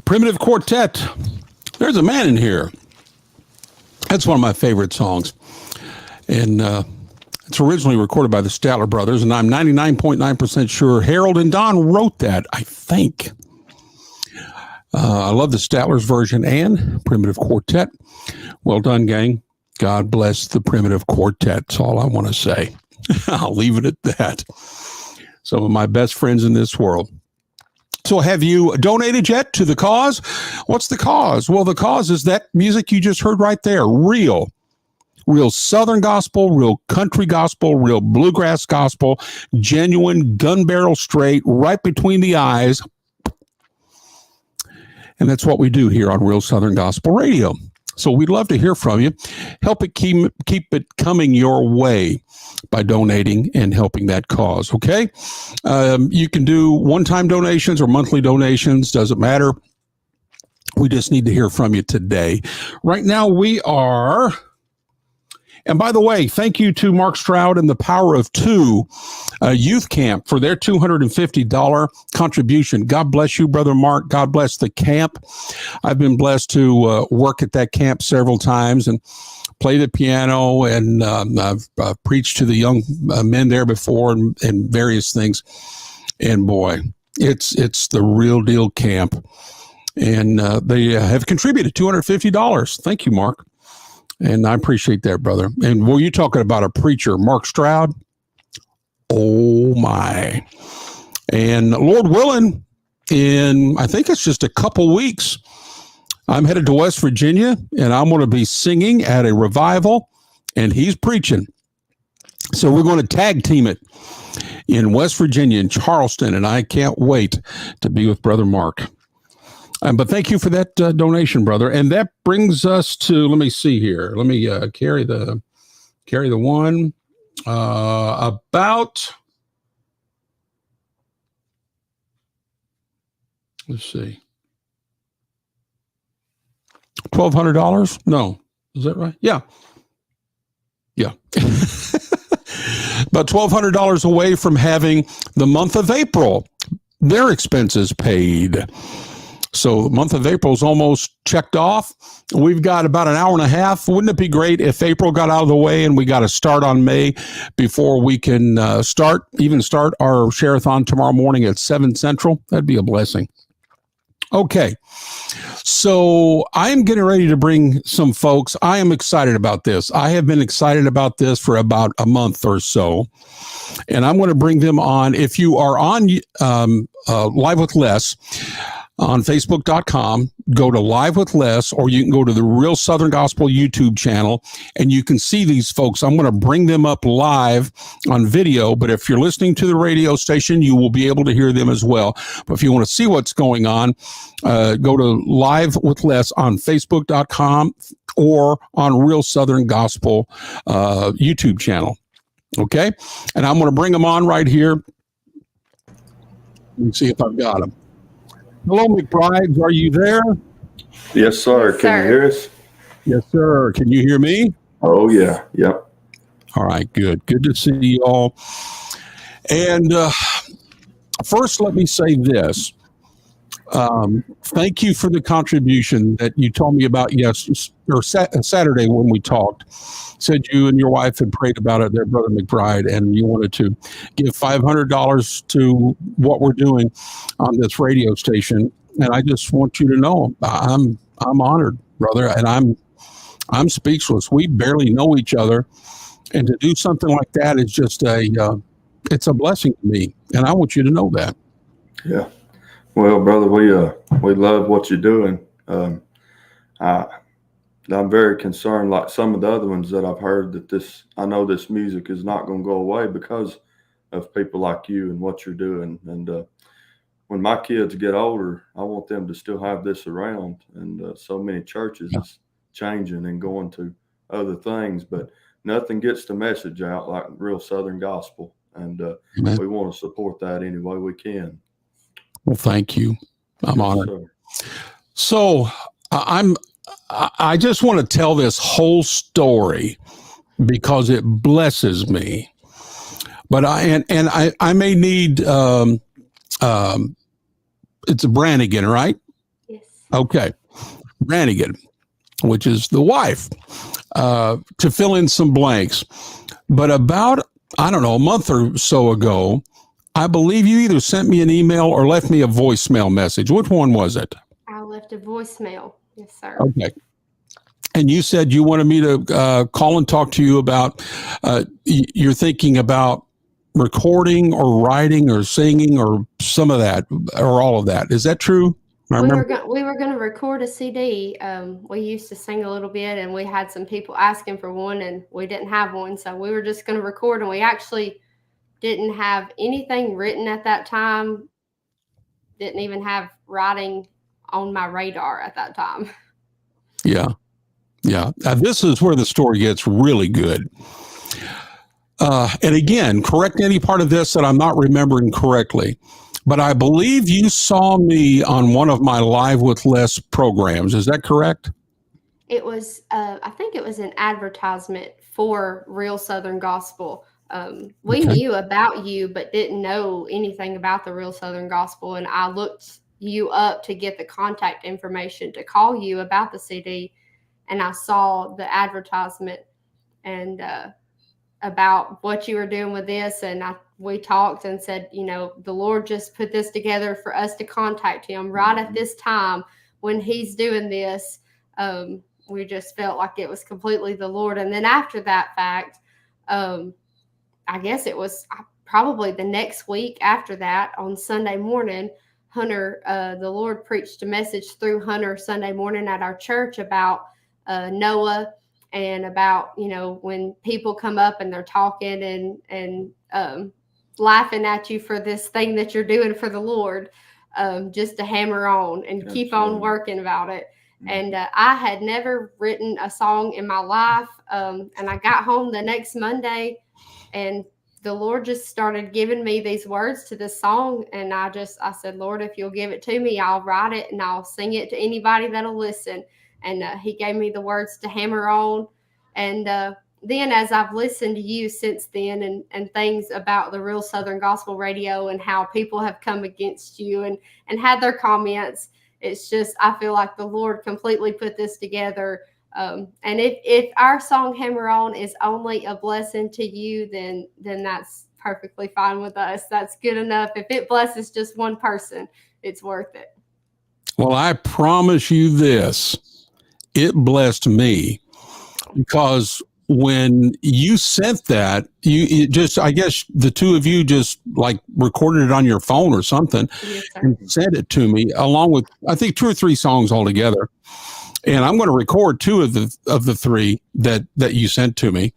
Primitive Quartet. There's a man in here. That's one of my favorite songs. And it's originally recorded by the Statler Brothers, and I'm 99.9% sure Harold and Don wrote that, I think. I love the Statler's version and Primitive Quartet. Well done, gang. God bless the Primitive Quartet. That's all I want to say. I'll leave it at that. Some of my best friends in this world. So have you donated yet to the cause? What's the cause? Well, the cause is that music you just heard right there. Real Southern gospel, real country gospel, real bluegrass gospel, genuine, gun barrel straight, right between the eyes. And that's what we do here on Real Southern Gospel Radio. So we'd love to hear from you. Help it keep it coming your way by donating and helping that cause, okay? You can do one-time donations or monthly donations, doesn't matter. We just need to hear from you today. Right now we are... And by the way, thank you to Mark Stroud and the Power of Two Youth Camp for their $250 contribution. God bless you, Brother Mark. God bless the camp. I've been blessed to work at that camp several times and play the piano, and I've preached to the young men there before and various things. And boy, it's the real deal camp. And they have contributed $250. Thank you, Mark. And I appreciate that, brother. And were you talking about a preacher, Mark Stroud? Oh, my. And Lord willing, in, I think it's just a couple weeks, I'm headed to West Virginia, and I'm going to be singing at a revival, and he's preaching. So we're going to tag team it in West Virginia, in Charleston, and I can't wait to be with Brother Mark. But thank you for that donation, brother. And that brings us to, let me see here. Let me carry the one about, let's see, $1,200? No, is that right? Yeah. About $1,200 away from having the month of April, their expenses paid. So the month of April is almost checked off. We've got about an hour and a half. Wouldn't it be great if April got out of the way and we got to start on May before we can start our Sharethon tomorrow morning at 7 Central? That'd be a blessing. Okay, so I am getting ready to bring some folks. I am excited about this. I have been excited about this for about a month or so, and I'm going to bring them on. If you are on Live with Les, on Facebook.com, go to Live with Les, or you can go to the Real Southern Gospel YouTube channel, and you can see these folks. I'm going to bring them up live on video, but if you're listening to the radio station, you will be able to hear them as well. But if you want to see what's going on, go to Live with Les on Facebook.com or on Real Southern Gospel YouTube channel. Okay? And I'm going to bring them on right here. Let me see if I've got them. Hello, McBrides. Are you there?
Yes, sir. Can you hear us?
Yes, sir. Can you hear me?
Oh, yeah. Yep.
All right. Good. Good to see you all. And first, let me say this. Thank you for the contribution that you told me about Saturday when we talked. Said you and your wife had prayed about it, their brother McBride, and you wanted to give $500 to what we're doing on this radio station. And I just want you to know I'm honored, brother, and I'm speechless. We barely know each other, and to do something like that is just it's a blessing to me, and I want you to know that.
Yeah. Well, brother, we love what you're doing. I'm very concerned, like some of the other ones that I've heard, that I know this music is not going to go away because of people like you and what you're doing. And when my kids get older, I want them to still have this around. And so many churches is changing and going to other things, but nothing gets the message out like Real Southern Gospel. And we want to support that any way we can.
Well, thank you. I'm honored.
Sir.
So I just want to tell this whole story because it blesses me. But I may need it's a Brannigan, right?
Yes.
Okay. Brannigan, which is the wife, to fill in some blanks. But about, I don't know, a month or so ago, I believe you either sent me an email or left me a voicemail message. Which one was it?
I left a voicemail. Yes, sir.
Okay. And you said you wanted me to call and talk to you about, you're thinking about recording or writing or singing or some of that or all of that. Is that true?
We were going to record a CD. We used to sing a little bit, and we had some people asking for one, and we didn't have one. So we were just going to record, and we actually didn't have anything written at that time. Didn't even have writing on my radar at that time.
Yeah. Yeah. This is where the story gets really good. And again, correct any part of this that I'm not remembering correctly. But I believe you saw me on one of my Live with Les programs. Is that correct?
It was, I think it was an advertisement for Real Southern Gospel. We knew about you, but didn't know anything about the Real Southern Gospel. And I looked you up to get the contact information to call you about the CD. And I saw the advertisement and about what you were doing with this. And we talked and said, you know, the Lord just put this together for us to contact him right at this time when he's doing this. We just felt like it was completely the Lord. And then after that fact, I guess it was probably the next week after that on Sunday morning, Hunter, the Lord preached a message through Hunter Sunday morning at our church about Noah and about, you know, when people come up and they're talking and laughing at you for this thing that you're doing for the Lord, just to hammer on and keep on working about it. And I had never written a song in my life. And I got home the next Monday and the Lord just started giving me these words to this song. And I said, Lord, if you'll give it to me, I'll write it and I'll sing it to anybody that'll listen. And he gave me the words to hammer on. And then as I've listened to you since then and things about the Real Southern Gospel Radio and how people have come against you and had their comments, it's just, I feel like the Lord completely put this together. And if our song Hammer On is only a blessing to you, then that's perfectly fine with us. That's good enough. If it blesses just one person, it's worth it.
Well, I promise you this, it blessed me because when you sent that, I guess the two of you just like recorded it on your phone or something.
Yes, sir.
And sent it to me along with, I think, 2 or 3 songs altogether. And I'm going to record 2 of the 3 that you sent to me.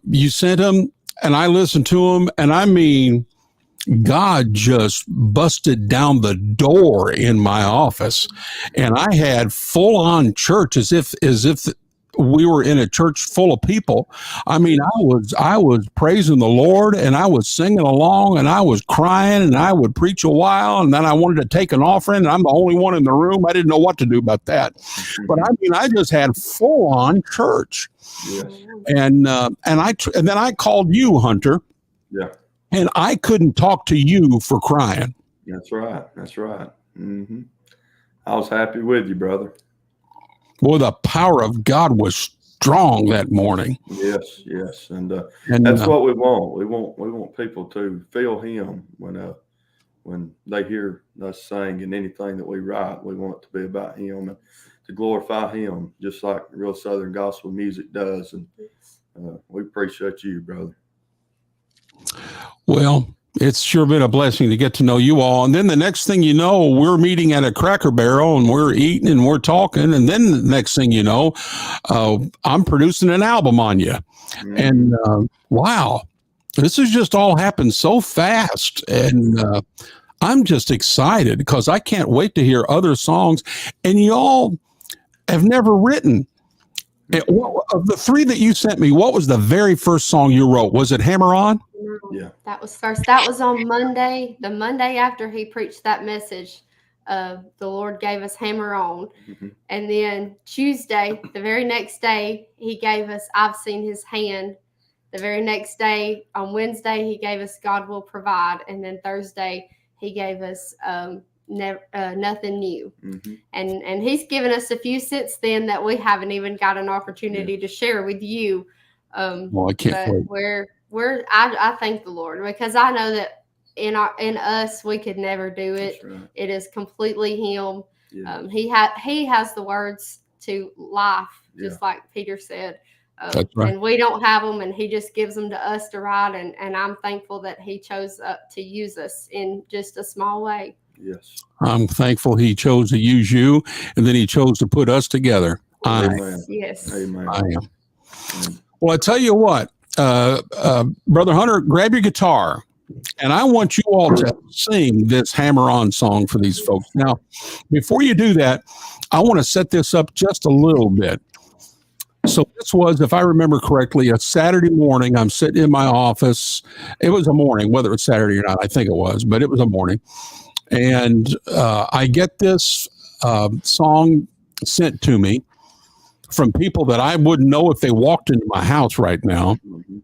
You sent them and I listened to them. And I mean, God just busted down the door in my office and I had full on church as if we were in a church full of people. I mean, I was praising the Lord and I was singing along and I was crying and I would preach a while and then I wanted to take an offering and I'm the only one in the room. I didn't know what to do about that. But I mean, I just had full on church.
Yes.
And then I called you, Hunter.
Yeah.
And I couldn't talk to you for crying.
That's right. That's right. Mm-hmm. I was happy with you, brother.
Boy, the power of God was strong that morning.
Yes, yes, and that's what we want. We want people to feel Him when they hear us sing, and anything that we write, we want it to be about Him and to glorify Him, just like real Southern gospel music does. And we appreciate you, brother.
Well, it's sure been a blessing to get to know you all. And then the next thing you know, we're meeting at a Cracker Barrel and we're eating and we're talking. And then the next thing you know, I'm producing an album on you. Mm-hmm. And wow, this has just all happened so fast. And I'm just excited because I can't wait to hear other songs. And y'all have never written. Of the 3 that you sent me, what was the very first song you wrote? Was it Hammer On?
Yeah.
That was first. That was on Monday. The Monday after he preached that message, the Lord gave us Hammer On. Mm-hmm. And then Tuesday, the very next day, he gave us I've Seen His Hand. The very next day, on Wednesday, he gave us God Will Provide. And then Thursday, he gave us never nothing new.
Mm-hmm.
And he's given us a few since then that we haven't even got an opportunity to share with you.
Well, I can't wait.
I thank the Lord, because I know that in us we could never do it.
Right.
It is completely Him.
Yes.
He has the words to life, just like Peter said.
That's right.
And we don't have them, and He just gives them to us to write. And I'm thankful that He chose to use us in just a small way.
Yes.
I'm thankful He chose to use you, and then He chose to put us together.
Amen.
Yes.
Amen.
I am. Well, I tell you what, Brother Hunter, grab your guitar, and I want you all to sing this Hammer On song for these folks. Now, before you do that, I want to set this up just a little bit. So this was, if I remember correctly, a Saturday morning. I'm sitting in my office. It was a morning, whether it's Saturday or not, I think it was, but it was a morning. And I get this song sent to me from people that I wouldn't know if they walked into my house right now.
Mm-hmm.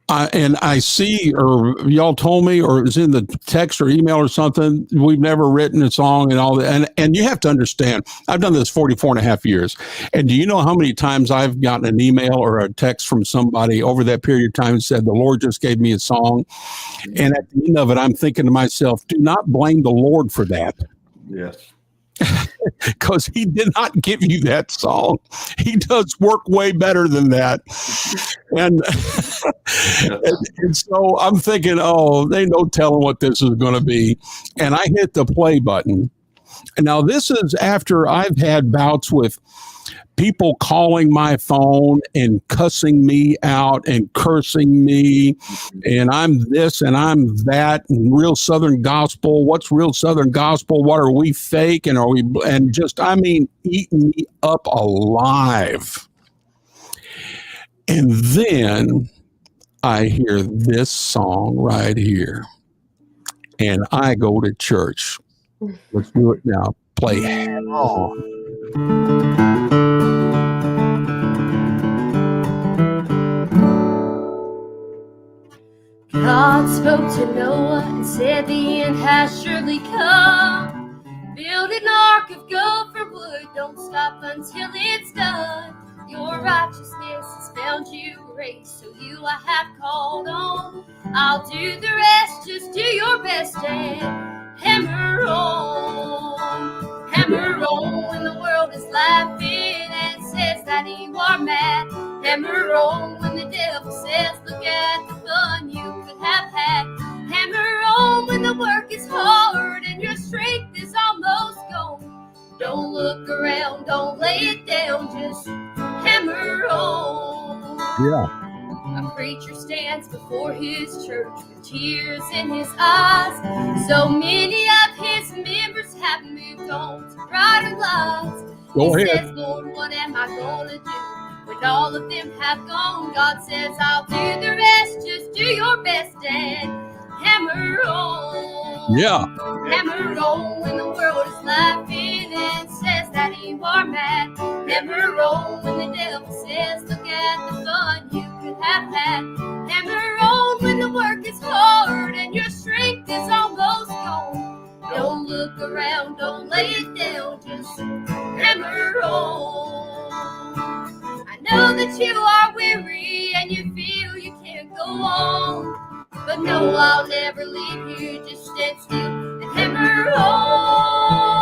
And I see, or y'all told me, or it was in the text or email or something, we've never written a song and all that. And you have to understand, I've done this 44 and a half years. And do you know how many times I've gotten an email or a text from somebody over that period of time and said, the Lord just gave me a song. And at the end of it, I'm thinking to myself, do not blame the Lord for that.
Yes.
Because He did not give you that song. He does work way better than that. And, and so I'm thinking, oh, they no telling what this is going to be. And I hit the play button. And now this is after I've had bouts with people calling my phone and cussing me out and cursing me, and I'm this and I'm that, and real Southern gospel. What's real Southern gospel? What are we fake? And are we, and just, I mean, eating me up alive. And then I hear this song right here, and I go to church. Let's do it now. Play Hammer On.
God spoke to Noah and said the end has surely come. Build an ark of gopher wood, don't stop until it's done. Your righteousness has found you grace, so you I have called on. I'll do the rest, just do your best and hammer on. Hammer on when the world is laughing and says that you are mad. Hammer on when the devil says, look at the fun you could have had. Hammer on when the work is hard and your strength is almost gone. Don't look around, don't lay it down, just hammer on.
Yeah.
A preacher stands before his church with tears in his eyes. So many of his members have moved on to brighter lives.
Go
He
ahead.
says, Lord, what am I going to do? When all of them have gone, God says, I'll do the rest, just do your best and hammer on.
Yeah.
Hammer on when the world is laughing and says that you are mad. Hammer on when the devil says, look at the fun you could have had. Hammer on when the work is hard and your strength is almost gone. Don't look around, don't lay it down, just hammer on. I know that you are weary and you feel you can't go on, but no, I'll never leave you, just stand still and hammer on.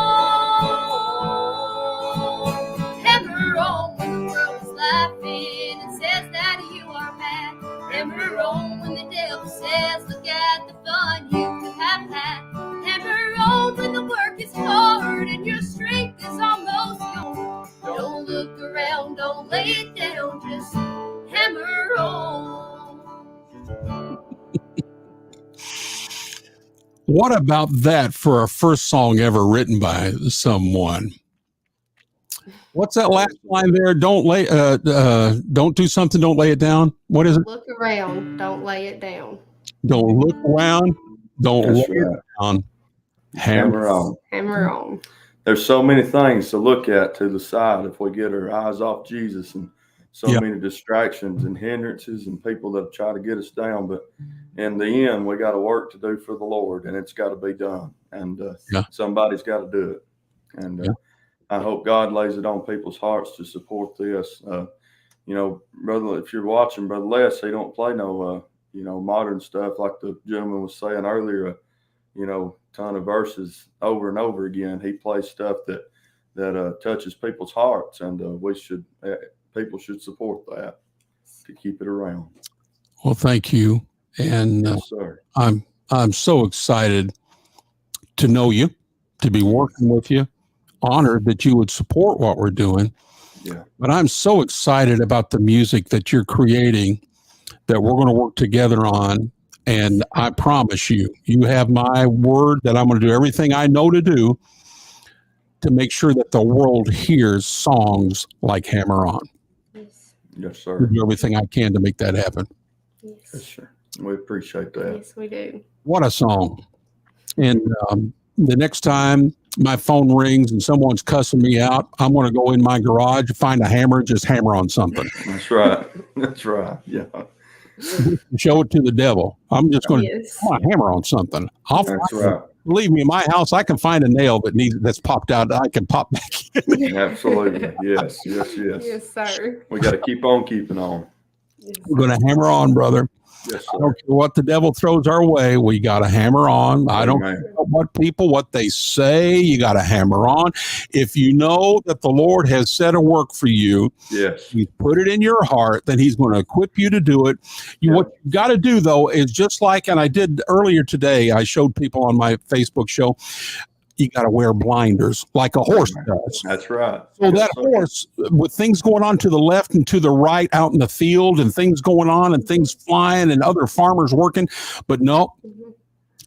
Hammer on when the world is laughing and says that you are mad. Hammer on when the devil says, look at the fun you could have had. Hammer on when the work is hard and your strength is almost gone. Don't look around, don't lay it down, just hammer on.
What about that for a first song ever written by someone? What's that last line there? Don't do something, don't lay it down. What is it?
Look around, don't lay it down.
Don't look around, don't
That's
lay
right.
it down.
Hammer on.
Hammer on.
There's so many things to look at to the side if we get our eyes off Jesus and so many distractions and hindrances and people that try to get us down. But in the end, we got a work to do for the Lord, and it's got to be done. And somebody's got to do it. And I hope God lays it on people's hearts to support this. Brother, if you're watching, Brother Les, he don't play no, modern stuff like the gentleman was saying earlier. Ton of verses over and over again. He plays stuff that touches people's hearts, and people should support that to keep it around.
Well, thank you, and
yes, sir.
I'm so excited to know you, to be working with you. Honored that you would support what we're doing.
Yeah.
But I'm so excited about the music that you're creating that we're going to work together on. And I promise you, you have my word that I'm going to do everything I know to do to make sure that the world hears songs like Hammer On.
Yes, sir.
I'll do everything I can to make that happen.
Yes, sir. We appreciate that.
Yes, we do.
What a song. And the next time my phone rings and someone's cussing me out, I'm going to go in my garage, find a hammer, just hammer on something.
That's right. That's right. Yeah.
Show it to the devil. I'm just going to hammer on something.
That's right.
Believe me, in my house, I can find a nail that's popped out. I can pop back in.
Absolutely. Yes.
Yes, sir.
We got to keep on keeping on.
Yes,
We're going to hammer on, brother.
Yes, sir.
I don't care what the devil throws our way. We got to hammer on. I don't care what they say. You got to hammer on. If you know that the Lord has set a work for you, He's put it in your heart, then He's going to equip you to do it. What you got to do, though, is just like, and I did earlier today, I showed people on my Facebook show, you got to wear blinders like a horse does.
That's right.
So that horse, with things going on to the left and to the right out in the field and things going on and things flying and other farmers working, but no,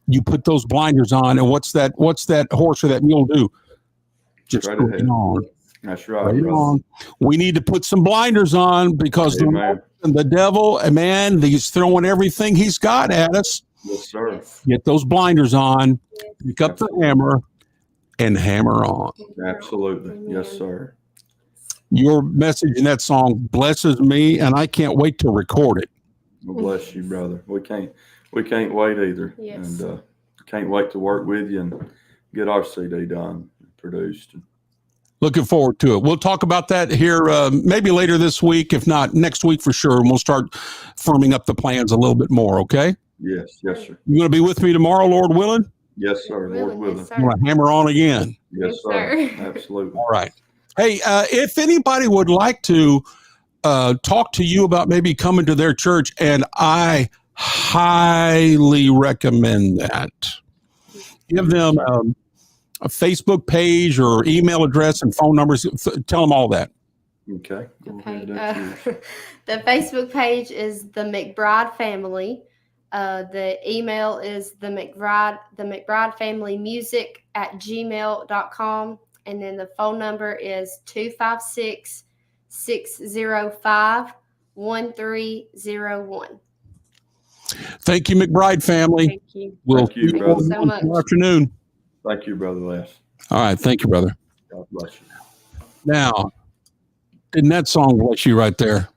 you put those blinders on, and what's that horse or that mule do? Just
right
put it on.
That's right.
On. We need to put some blinders on because the devil, man, he's throwing everything he's got at us.
Yes, sir.
Get those blinders on, pick up the hammer, and hammer on.
Absolutely. Yes, sir.
Your message in that song blesses me, and I can't wait to record it.
Well, bless you, brother. We can't wait either.
Yes.
And can't wait to work with you and get our CD done, produced.
Looking forward to it. We'll talk about that here maybe later this week, if not next week for sure, and we'll start firming up the plans a little bit more, okay?
Yes, sir.
You going to be with me tomorrow, Lord willing?
Yes, sir. Lord willing.
Yes,
I'm going to hammer on again.
Yes, sir. Absolutely.
All right. Hey, if anybody would like to talk to you about maybe coming to their church, and I highly recommend that, give them a Facebook page or email address and phone numbers. Tell them all that.
Okay.
The Facebook page is the McBride Family. The email is the McBride Family Music @gmail.com. And then the phone number is 256-605-1301.
Thank you, McBride family.
Thank you.
Thank you, brother.
So much.
Good afternoon.
Thank you, Brother Les.
All right. Thank you, brother.
God bless you.
Now, didn't that song bless you right there?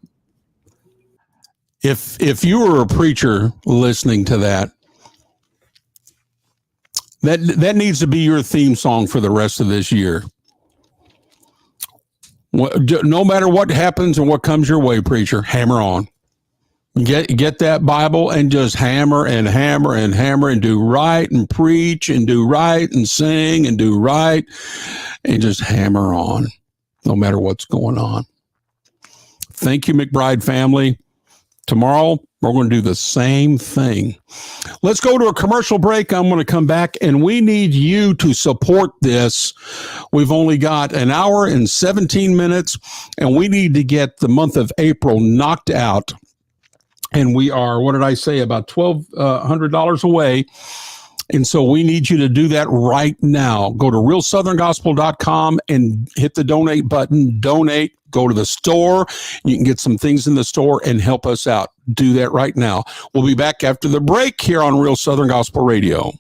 If you were a preacher listening to that needs to be your theme song for the rest of this year. No matter what happens and what comes your way, preacher, hammer on. Get that Bible and just hammer and hammer and hammer and do right and preach and do right and sing and do right and just hammer on no matter what's going on. Thank you, McBride family. Tomorrow, we're going to do the same thing. Let's go to a commercial break. I'm going to come back, and we need you to support this. We've only got an hour and 17 minutes, and we need to get the month of April knocked out. And we are, what did I say, about $1,200 away. And so we need you to do that right now. Go to realsoutherngospel.com and hit the donate button. Donate. Go to the store. You can get some things in the store and help us out. Do that right now. We'll be back after the break here on Real Southern Gospel Radio.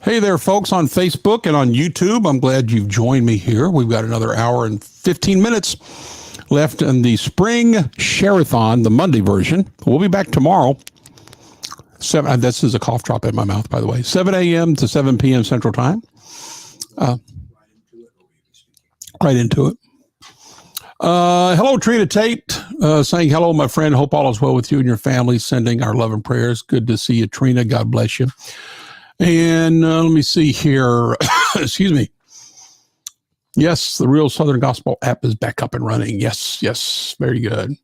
Hey there, folks on Facebook and on YouTube. I'm glad you've joined me here. We've got another hour and 15 minutes left in the spring Sharethon, the Monday version. We'll be back tomorrow. This is a cough drop in my mouth, by the way. 7 a.m. to 7 p.m. Central Time. Right into it. Hello, Trina Tate, saying hello, my friend. Hope all is well with you and your family. Sending our love and prayers. Good to see you, Trina. God bless you. And let me see here. Excuse me. Yes, the Real Southern Gospel app is back up and running. Yes. Very good.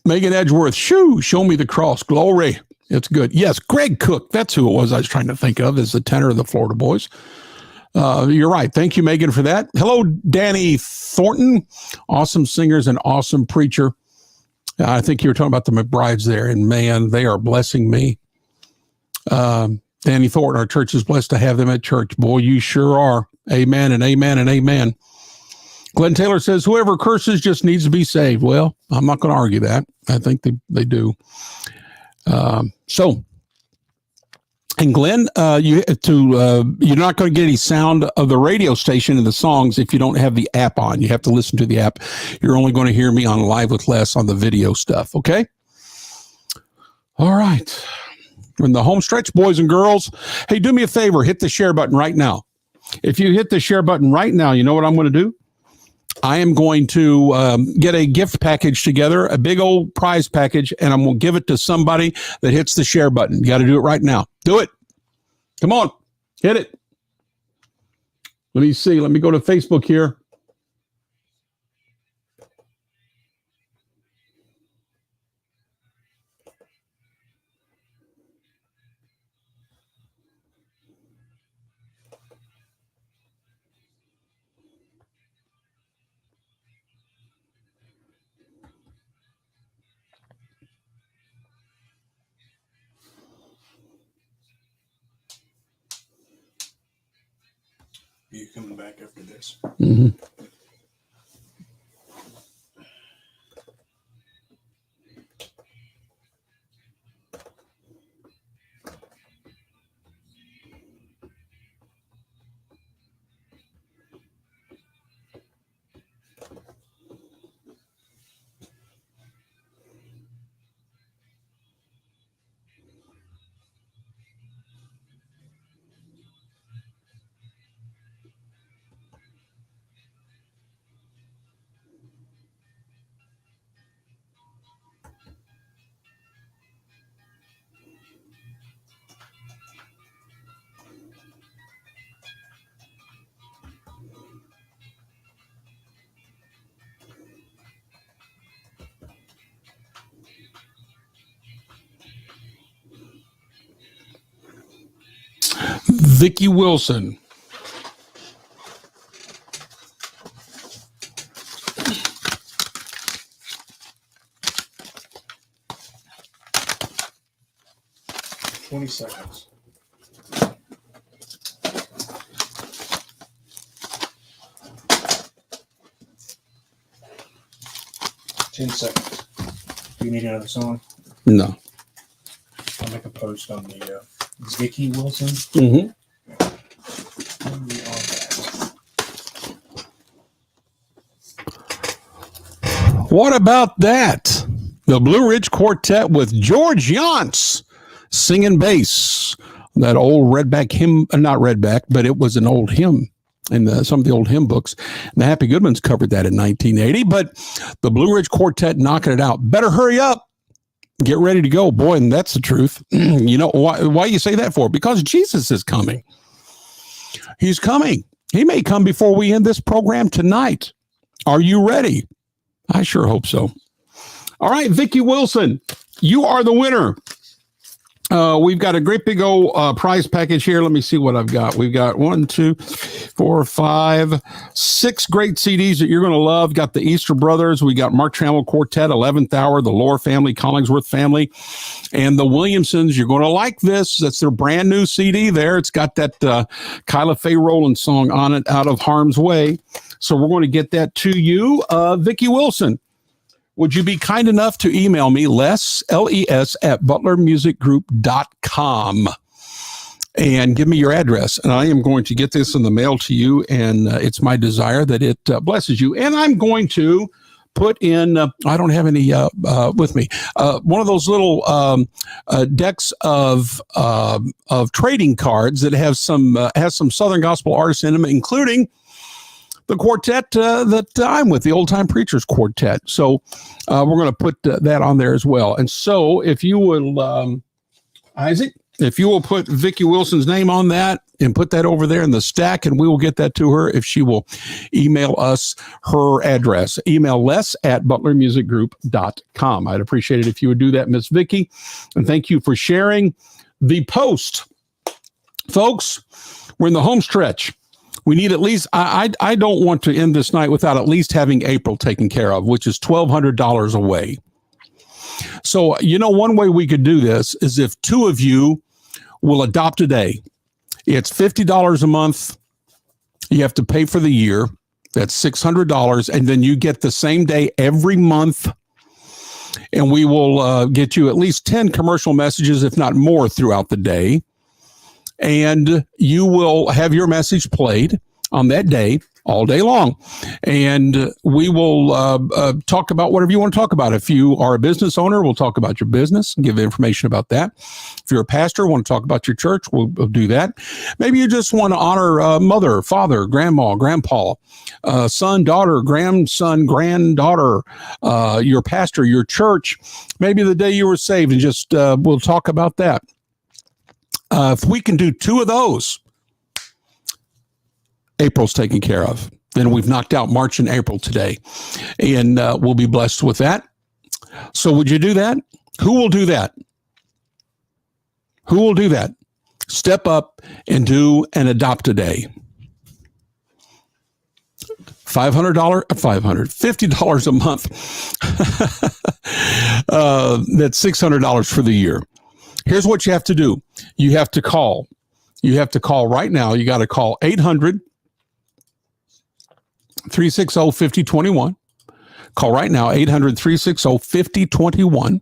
Megan Edgeworth, show me the cross. Glory. It's good. Yes, Greg Cook. That's who it was I was trying to think of as the tenor of the Florida Boys. You're right. Thank you, Megan, for that. Hello, Danny Thornton. Awesome singers and awesome preacher. I think you were talking about the McBrides there, and man, they are blessing me. Danny Thornton, our church is blessed to have them at church. Boy, you sure are. Amen and amen and amen. Glenn Taylor says, whoever curses just needs to be saved. Well, I'm not going to argue that. I think they do. And Glenn, you're not going to get any sound of the radio station and the songs if you don't have the app on. You have to listen to the app. You're only going to hear me on Live with Les on the video stuff. Okay. All right. In the home stretch, boys and girls, hey, do me a favor, hit the share button right now. If you hit the share button right now, you know what I'm going to do? I am going to get a gift package together, a big old prize package, and I'm going to give it to somebody that hits the share button. You got to do it right now. Do it. Come on. Hit it. Let me see. Let me go to Facebook here.
You coming back after this?
Mm-hmm. Vicki Wilson.
Seconds. $10. Do you need another song?
No.
I'll make a post on the Vicki Wilson.
Mm-hmm. What about that? The Blue Ridge Quartet with George Yance singing bass. That old redback hymn, not redback, but it was an old hymn in some of the old hymn books. The Happy Goodmans covered that in 1980, but the Blue Ridge Quartet knocking it out. Better hurry up. Get ready to go. Boy, and that's the truth. You know, why you say that for? Because Jesus is coming. He's coming. He may come before we end this program tonight. Are you ready? I sure hope so. All right, Vicki Wilson, you are the winner. We've got a great big old prize package here. Let me see what I've got. We've got 1, 2, 4, 5, 6 great CDs that you're going to love. Got the Easter Brothers. We got Mark Trammell Quartet, 11th Hour, the Lohr Family, Collingsworth Family, and the Williamsons. You're going to like this. That's their brand new CD there. It's got that Kyla Faye Rowland song on it, Out of Harm's Way. So we're going to get that to you. Vicki Wilson, would you be kind enough to email me, Les, L-E-S, at butlermusicgroup.com. and give me your address. And I am going to get this in the mail to you. And it's my desire that it blesses you. And I'm going to put in, I don't have any with me, one of those little decks of trading cards that have has some Southern Gospel artists in them, including the quartet that I'm with, the Old Time Preachers Quartet. So we're going to put that on there as well. And so if you will, Isaac, if you will put Vicki Wilson's name on that and put that over there in the stack, and we will get that to her if she will email us her address. Email les@butlermusicgroup.com. I'd appreciate it if you would do that, Miss Vicki. And thank you for sharing the post. Folks, we're in the home stretch. We need at least, I don't want to end this night without at least having April taken care of, which is $1,200 away. So, one way we could do this is if two of you will adopt a day. It's $50 a month. You have to pay for the year. That's $600. And then you get the same day every month. And we will get you at least 10 commercial messages, if not more, throughout the day. And you will have your message played on that day all day long. And we will talk about whatever you want to talk about. If you are a business owner, we'll talk about your business, give information about that. If you're a pastor, want to talk about your church, we'll do that. Maybe you just want to honor mother, father, grandma, grandpa, son, daughter, grandson, granddaughter, your pastor, your church, maybe the day you were saved, and just we'll talk about that. If we can do two of those, April's taken care of. Then we've knocked out March and April today, and we'll be blessed with that. So would you do that? Who will do that? Who will do that? Step up and do an adopt a day. $50 a month. That's $600 for the year. Here's what you have to do. You have to call. You have to call right now. You got to call 800-360-5021. Call right now, 800-360-5021.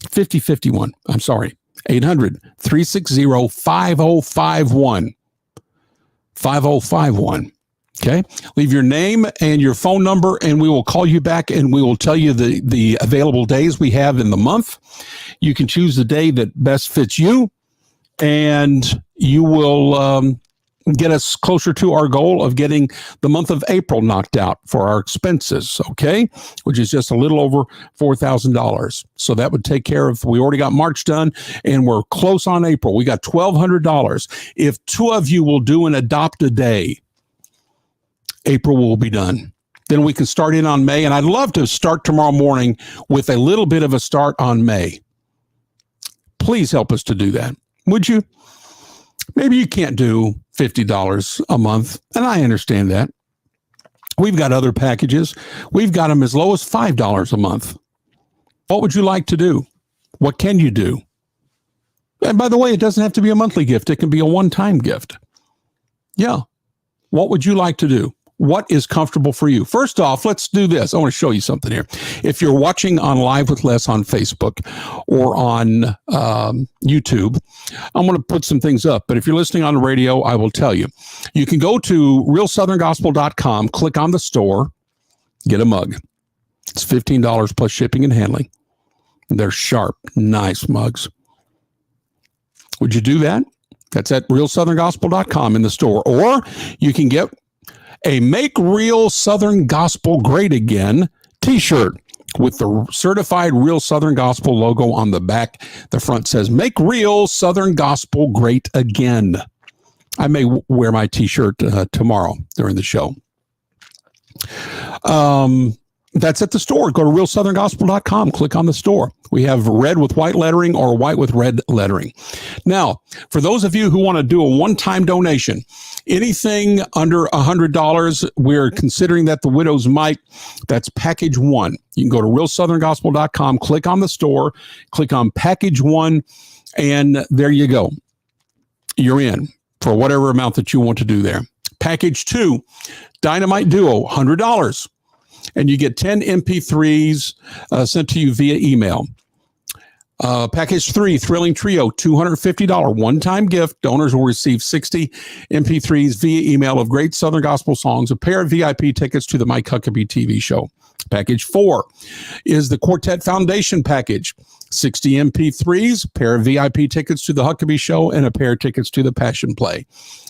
5051. I'm sorry. 800-360-5051. 5051. Okay. Leave your name and your phone number, and we will call you back, and we will tell you the available days we have in the month. You can choose the day that best fits you, and you will get us closer to our goal of getting the month of April knocked out for our expenses, okay, which is just a little over $4,000. So that would take care of, we already got March done, and we're close on April. We got $1,200. If two of you will do an adopt a day, April will be done. Then we can start in on May, and I'd love to start tomorrow morning with a little bit of a start on May. Please help us to do that. Would you? Maybe you can't do $50 a month, and I understand that. We've got other packages. We've got them as low as $5 a month. What would you like to do? What can you do? And by the way, it doesn't have to be a monthly gift. It can be a one-time gift. Yeah. What would you like to do? What is comfortable for you? First off, let's do this. I want to show you something here. If you're watching on Live with Les on Facebook or on YouTube, I'm going to put some things up. But if you're listening on the radio, I will tell you. You can go to realsoutherngospel.com, click on the store, get a mug. It's $15 plus shipping and handling. They're sharp, nice mugs. Would you do that? That's at realsoutherngospel.com in the store. Or you can get a Make Real Southern Gospel Great Again t-shirt with the certified Real Southern Gospel logo on the back. The front says, Make Real Southern Gospel Great Again. I may wear my t-shirt tomorrow during the show. That's at the store. Go to realsoutherngospel.com. Click on the store. We have red with white lettering or white with red lettering. Now, for those of you who want to do a one-time donation, anything under $100, we're considering that the widow's mite. That's package one. You can go to realsoutherngospel.com, click on the store, click on package one, and there you go. You're in for whatever amount that you want to do there. Package two, Dynamite Duo, $100. And you get 10 MP3s sent to you via email. Package 3, Thrilling Trio, $250 one-time gift. Donors will receive 60 MP3s via email of great Southern Gospel songs, a pair of VIP tickets to the Mike Huckabee TV show. Package 4 is the Quartet Foundation package. 60 MP3s, a pair of VIP tickets to the Huckabee show, and a pair of tickets to the Passion Play.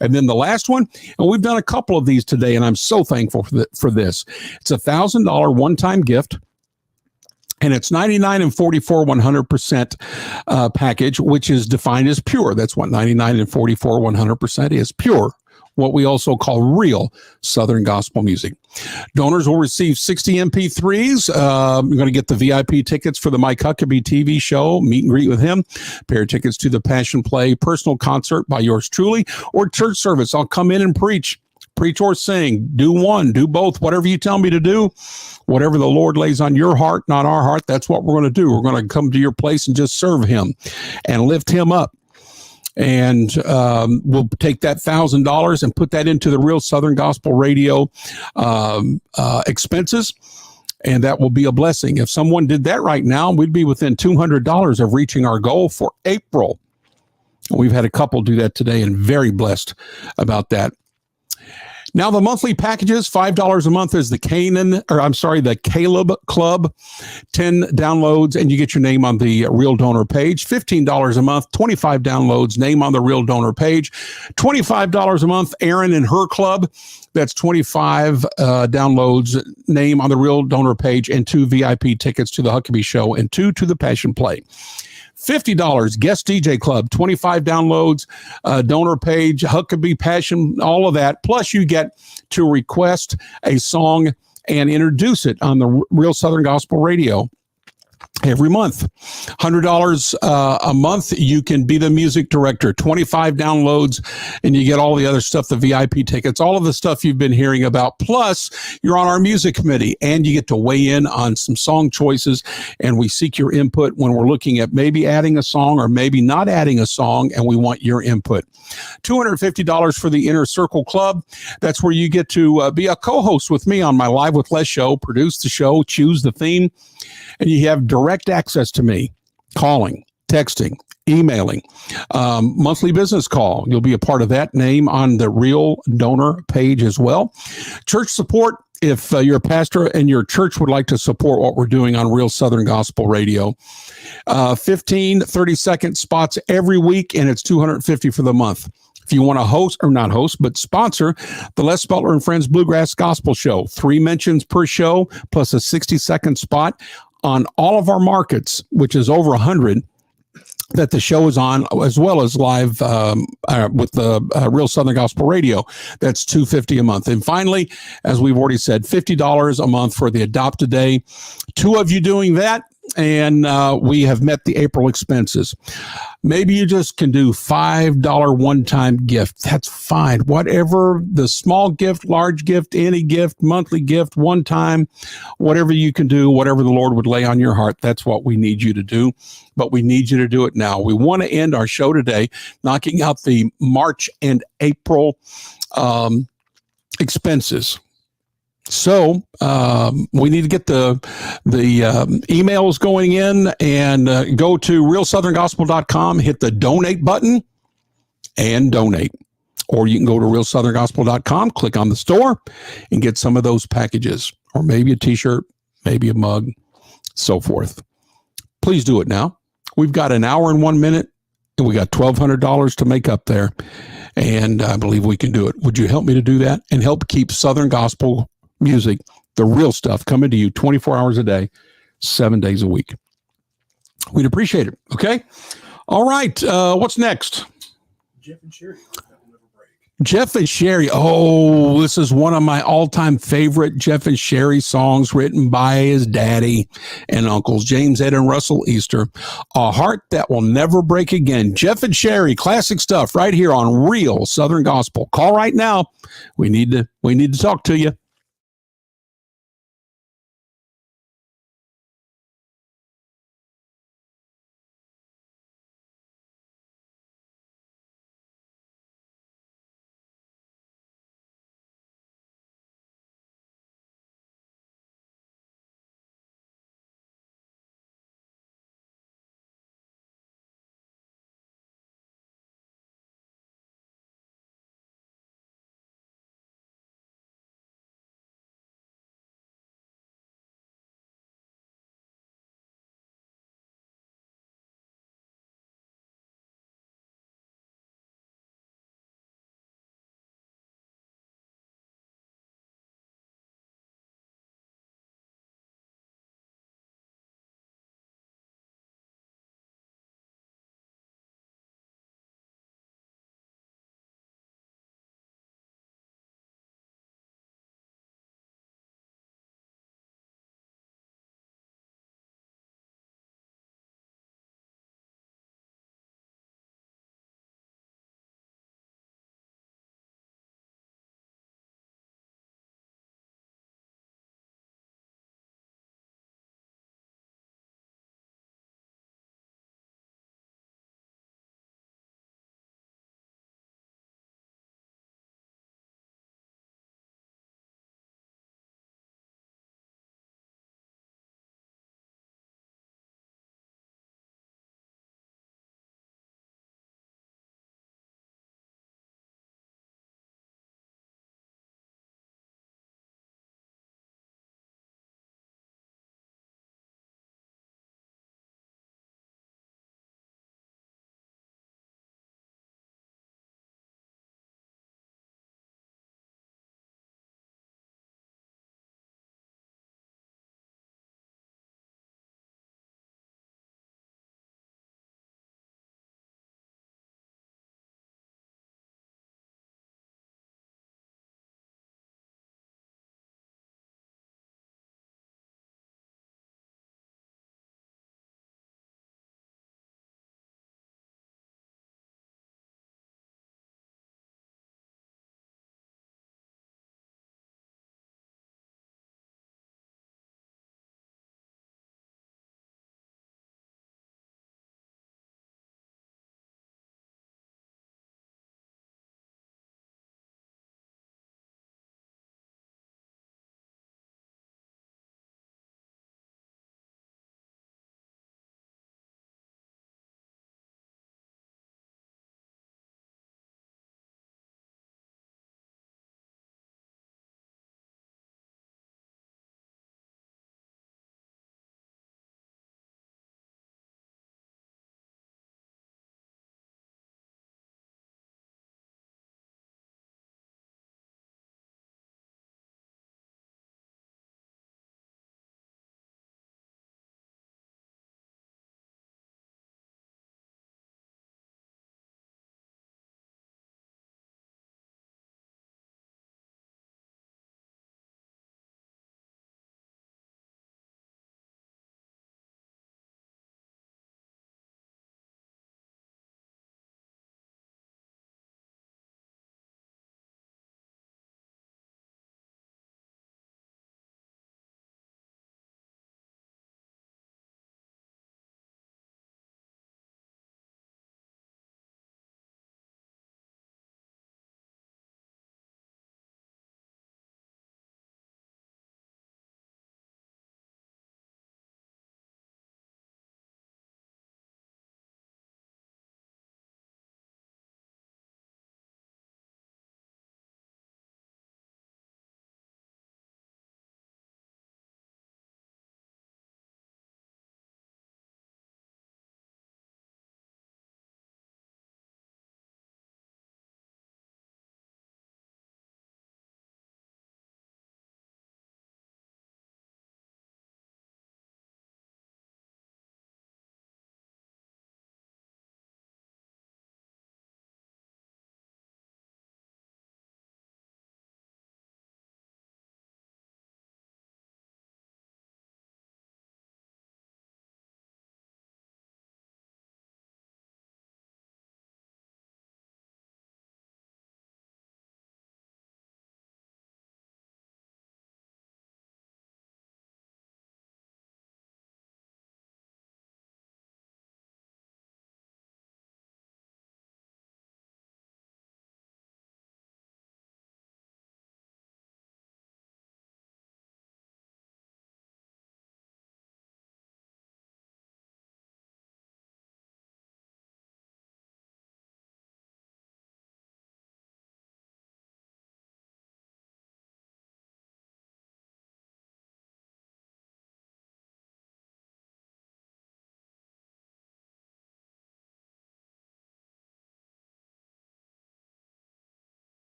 And then the last one, and we've done a couple of these today, and I'm so thankful for this. It's a $1,000 one-time gift. And it's 99 and 44 100% package, which is defined as pure. That's what 99 and 44 100% is, pure, what we also call real Southern gospel music. Donors will receive 60 MP3s. You're going to get the VIP tickets for the Mike Huckabee TV show, meet and greet with him, pair of tickets to the Passion Play, personal concert by yours truly, or church service. I'll come in and preach or sing, do one, do both, whatever you tell me to do, whatever the Lord lays on your heart, not our heart, that's what we're going to do. We're going to come to your place and just serve him and lift him up. And we'll take that $1,000 and put that into the Real Southern Gospel Radio expenses. And that will be a blessing. If someone did that right now, we'd be within $200 of reaching our goal for April. We've had a couple do that today and very blessed about that. Now, the monthly packages, $5 a month is the Caleb Club, 10 downloads, and you get your name on the Real Donor page. $15 a month, 25 downloads, name on the Real Donor page. $25 a month, Aaron and her club. That's 25 downloads, name on the Real Donor page, and 2 VIP tickets to the Huckabee show, and 2 to the Passion Play. $50 guest DJ club, 25 downloads, donor page, Huckabee Passion, all of that. Plus you get to request a song and introduce it on the Real Southern Gospel Radio every month. $100 a month, you can be the music director. 25 downloads, and you get all the other stuff, the VIP tickets, all of the stuff you've been hearing about. Plus, you're on our music committee, and you get to weigh in on some song choices, and we seek your input when we're looking at maybe adding a song or maybe not adding a song, and we want your input. $250 for the Inner Circle Club. That's where you get to be a co-host with me on my Live with Les show, produce the show, choose the theme, and you have direct access to me, calling, texting, emailing, monthly business call. You'll be a part of that, name on the Real Donor page as well. Church support. If you're a pastor and your church would like to support what we're doing on Real Southern Gospel Radio, 15, 30-second spots every week, and it's $250 for the month. If you want to host, or not host, but sponsor the Les Butler and Friends Bluegrass Gospel Show, 3 mentions per show, plus a 60-second spot on all of our markets, which is over 100 that the show is on, as well as live with the Real Southern Gospel Radio. That's $250 a month. And finally, as we've already said, $50 a month for the Adopt a Day. 2 of you doing that, and we have met the April expenses. Maybe you just can do $5 one-time gift. That's fine. Whatever, the small gift, large gift, any gift, monthly gift, one time, whatever you can do, whatever the Lord would lay on your heart, that's what we need you to do. But we need you to do it now. We want to end our show today knocking out the March and April expenses. So we need to get the emails going in, and go to realsoutherngospel.com, hit the donate button, and donate. Or you can go to realsoutherngospel.com, click on the store, and get some of those packages, or maybe a t-shirt, maybe a mug, so forth. Please do it now. We've got an hour and 1 minute, and we got $1,200 to make up there, and I believe we can do it. Would you help me to do that and help keep Southern Gospel music, the real stuff, coming to you 24 hours a day, 7 days a week? We'd appreciate it. Okay. All right. What's next?
Jeff and Sherry.
Jeff and Sherry. Oh, this is one of my all-time favorite Jeff and Sherry songs, written by his daddy and uncles, James, Ed, and Russell Easter. A Heart That Will Never Break Again. Jeff and Sherry, classic stuff right here on Real Southern Gospel. Call right now. We need to talk to you.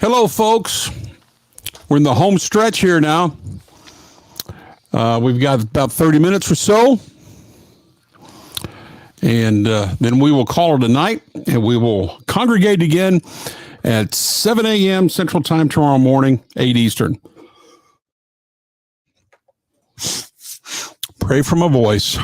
Hello, folks. We're in the home stretch here now. We've got about 30 minutes or so. And then we will call it a night, and we will congregate again at 7 a.m. Central Time tomorrow morning, 8 Eastern. Pray from a voice.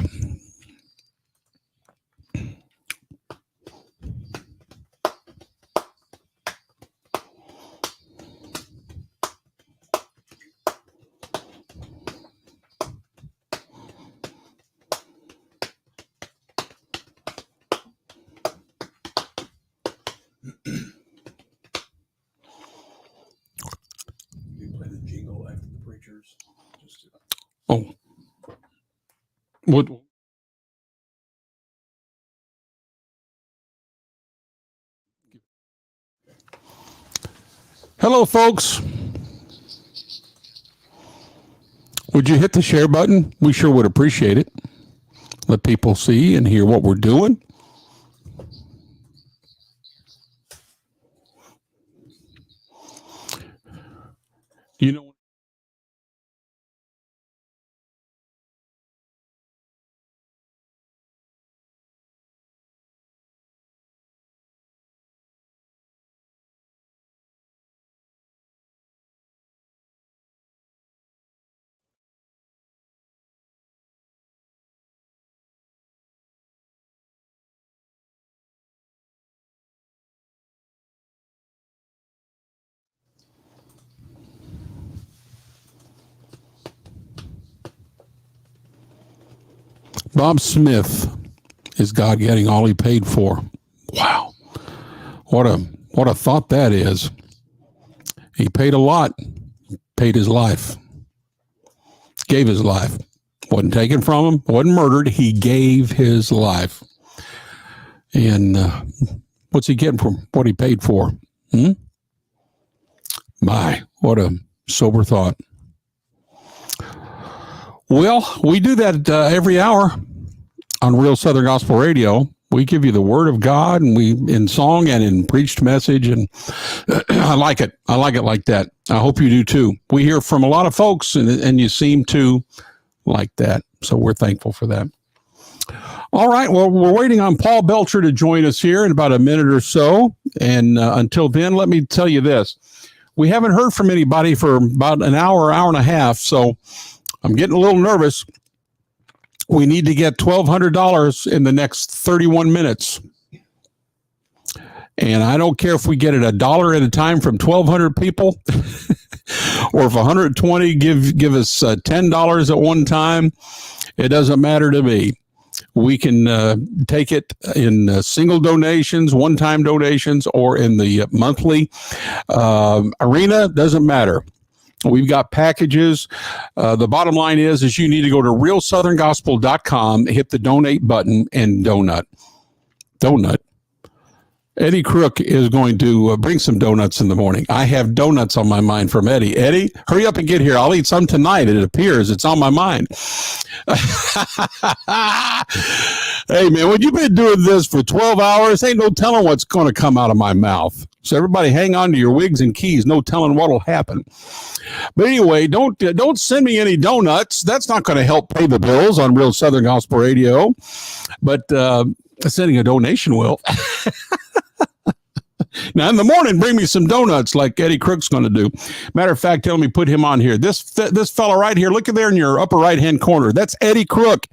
Oh, what? Hello, folks. Would you hit the share button? We sure would appreciate it. Let people see and hear what we're doing. You know. Bob Smith, is God getting all he paid for? Wow. What a thought that is. He paid a lot, paid his life, gave his life. Wasn't taken from him, wasn't murdered. He gave his life. And what's he getting for what he paid for? My, what a sober thought. Well, we do that every hour on Real Southern Gospel Radio. We give you the Word of God, and we in song and in preached message, and I like it. I like it like that. I hope you do too. We hear from a lot of folks, and you seem to like that, so we're thankful for that. All right, well, we're waiting on Paul Belcher to join us here in about a minute or so, and until then, let me tell you this. We haven't heard from anybody for about an hour and a half, so I'm getting a little nervous. We need to get $1,200 in the next 31 minutes. And I don't care if we get it $1 at a time from 1,200 people, or if 120 give us $10 at one time. It doesn't matter to me. We can take it in single donations, one-time donations, or in the monthly arena. Doesn't matter. We've got packages. The bottom line is you need to go to realsoutherngospel.com, hit the donate button, and donut. Eddie Crook is going to bring some donuts in the morning. I have donuts on my mind from Eddie. Eddie, hurry up and get here. I'll eat some tonight. It appears it's on my mind. Hey, man, when you've been doing this for 12 hours, ain't no telling what's going to come out of my mouth. So everybody hang on to your wigs and keys. No telling what'll happen. But anyway, don't send me any donuts. That's not going to help pay the bills on Real Southern Gospel Radio. But sending a donation will. Now, in the morning, bring me some donuts like Eddie Crook's going to do. Matter of fact, tell me, put him on here. This fella right here, look at there in your upper right-hand corner. That's Eddie Crook.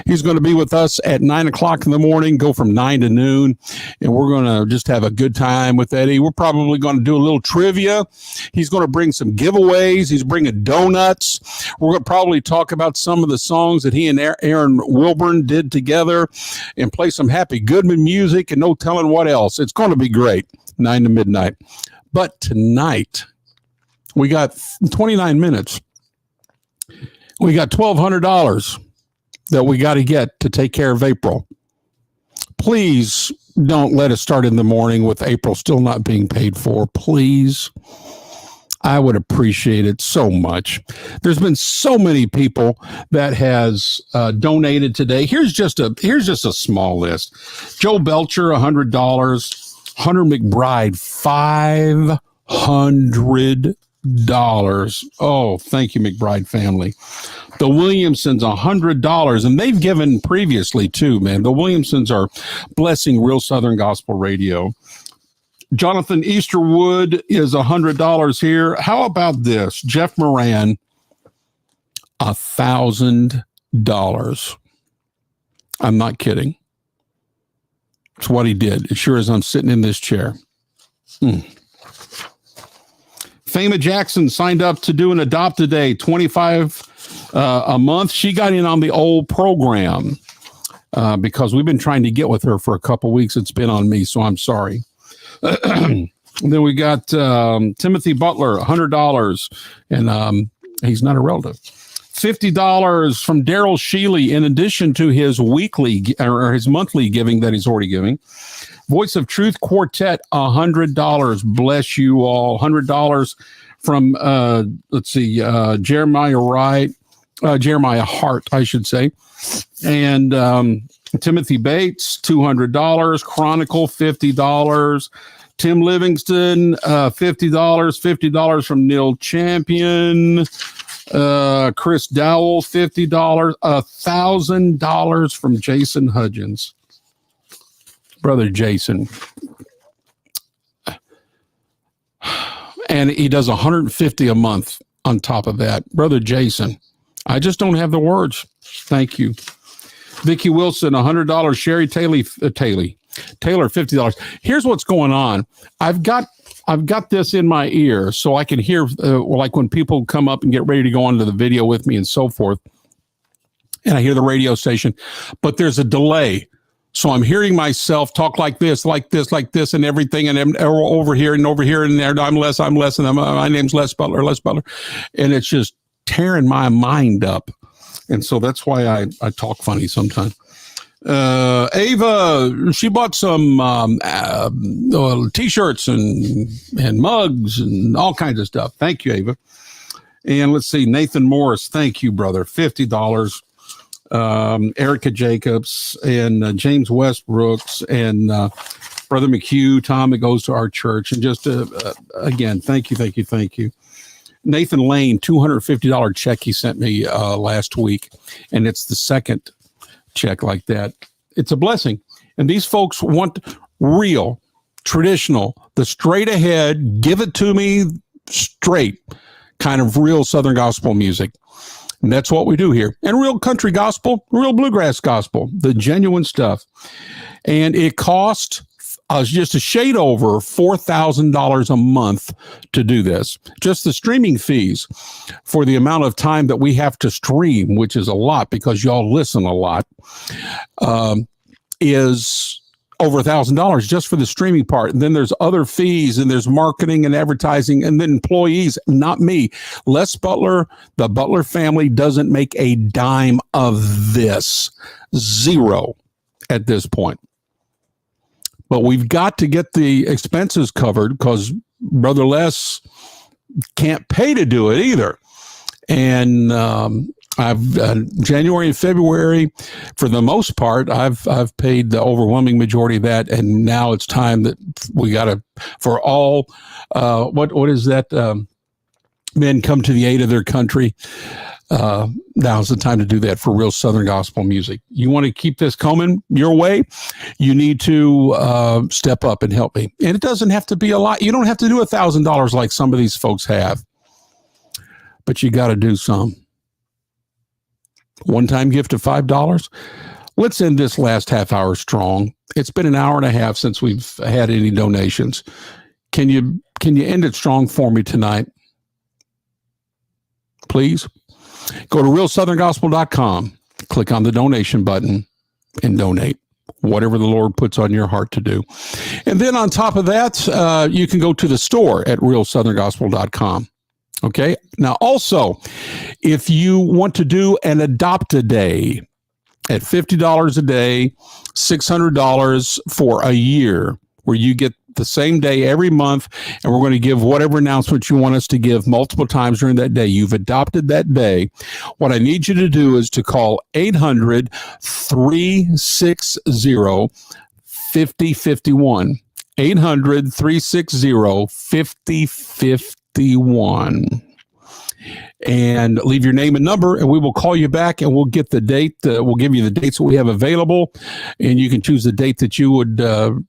He's going to be with us at 9 o'clock in the morning, go from 9 to noon, and we're going to just have a good time with Eddie. We're probably going to do a little trivia. He's going to bring some giveaways. He's bringing donuts. We're going to probably talk about some of the songs that he and Aaron Wilburn did together and play some Happy Goodman music and no telling what else. It's going to be great. 9 to midnight. But tonight, we got 29 minutes. We got $1,200 that we got to get to take care of April. Please don't let us start in the morning with April still not being paid for. Please. I would appreciate it so much. There's been so many people that has donated today. Here's just a small list. Joe Belcher, $100. Hunter McBride, Oh, thank you, McBride family. The Williamsons, $100, and they've given previously too, man. The Williamsons are blessing Real Southern Gospel Radio. Jonathan Easterwood is $100 here. How about this? Jeff Moran, $1,000. I'm not kidding. It's what he did. As sure as I'm sitting in this chair. Fama Jackson signed up to do an Adopt-A-Day, $25 a month. She got in on the old program because we've been trying to get with her for a couple weeks. It's been on me, so I'm sorry. Then we got Timothy Butler, $100, and he's not a relative. $50 from Daryl Sheely, in addition to his weekly or his monthly giving that he's already giving. Voice of Truth Quartet, $100. Bless you all. $100 from Jeremiah Hart, I should say, and Timothy Bates, $200. Chronicle, $50. Tim Livingston, $50. $50 from Neil Champion. Chris Dowell, $50. $1,000 from Jason Hudgens. Brother Jason. And he does $150 a month on top of that. Brother Jason, I just don't have the words. Thank you. Vicki Wilson, $100. Sherry Taylor, $50. Here's what's going on. I've got this in my ear so I can hear, like when people come up and get ready to go onto the video with me and so forth. And I hear the radio station, but there's a delay. So I'm hearing myself talk like this, and everything, and I'm over here and there. I'm Les, and my name's Les Butler. And it's just tearing my mind up. And so that's why I talk funny sometimes. Ava, she bought some T-shirts and mugs and all kinds of stuff. Thank you, Ava. And let's see, Nathan Morris, thank you, brother, $50. Erica Jacobs and James Westbrooks and Brother McHugh, Tom that goes to our church. And just again, thank you. Nathan Lane, $250 check he sent me last week. And it's the second check like that. It's a blessing. And these folks want real, traditional, the straight ahead, give it to me straight kind of real Southern gospel music. And that's what we do here. And real country gospel, real bluegrass gospel, the genuine stuff. And it cost us just a shade over $4,000 a month to do this. Just the streaming fees for the amount of time that we have to stream, which is a lot because y'all listen a lot, is over $1,000 just for the streaming part. And then there's other fees, and there's marketing and advertising, and then employees, not me. Les Butler, the Butler family doesn't make a dime of this. Zero at this point. But we've got to get the expenses covered because Brother Les can't pay to do it either. And I've January and February, for the most part, I've paid the overwhelming majority of that, and now it's time that we got to, for all what is that? Men come to the aid of their country. Now's the time to do that for real Southern gospel music. You want to keep this coming your way, you need to step up and help me. And it doesn't have to be a lot. You don't have to do $1,000 like some of these folks have, but you got to do some. One-time gift of $5. Let's end this last half hour strong. It's been an hour and a half since we've had any donations. Can you end it strong for me tonight? Please go to realsoutherngospel.com, click on the donation button, and donate whatever the Lord puts on your heart to do. And then on top of that, you can go to the store at realsoutherngospel.com. Okay. Now, also, if you want to do an Adopt-A-Day at $50 a day, $600 for a year, where you get the same day every month, and we're going to give whatever announcement you want us to give multiple times during that day. You've adopted that day. What I need you to do is to call 800-360-5051. 800-360-5051. And leave your name and number, and we will call you back, and we'll get the date. We'll give you the dates that we have available, and you can choose the date that you would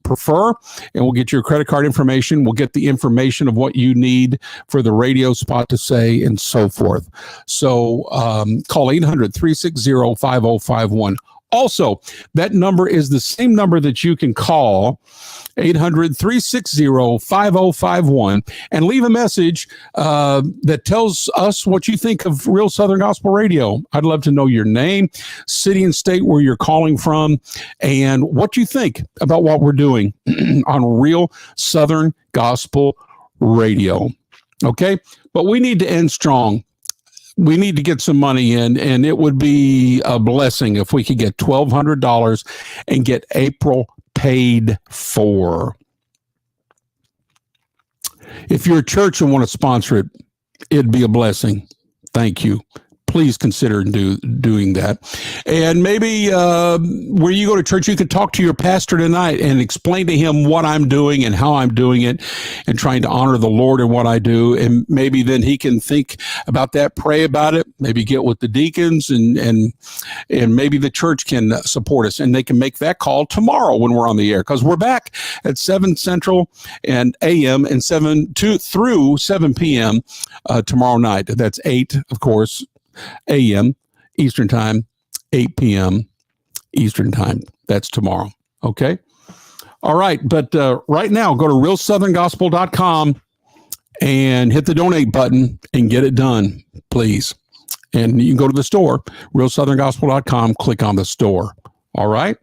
prefer, and we'll get your credit card information. We'll get the information of what you need for the radio spot to say and so forth. So call 800-360-5051. Also, that number is the same number that you can call, 800-360-5051, and leave a message that tells us what you think of Real Southern Gospel Radio. I'd love to know your name, city and state where you're calling from, and what you think about what we're doing on Real Southern Gospel Radio. Okay? But we need to end strong. We need to get some money in, and it would be a blessing if we could get $1,200 and get April paid for. If you're a church and want to sponsor it, it'd be a blessing. Thank you. Please consider doing that. And maybe where you go to church, you could talk to your pastor tonight and explain to him what I'm doing and how I'm doing it and trying to honor the Lord in what I do. And maybe then he can think about that, pray about it, maybe get with the deacons, and maybe the church can support us, and they can make that call tomorrow when we're on the air, because we're back at 7 Central and AM and 7 through 7 p.m. Tomorrow night. That's 8, of course, AM Eastern Time, 8 p.m. Eastern Time. That's tomorrow. Okay? All right. But right now, go to realsoutherngospel.com and hit the donate button and get it done, please. And you can go to the store, realsoutherngospel.com, click on the store. All right?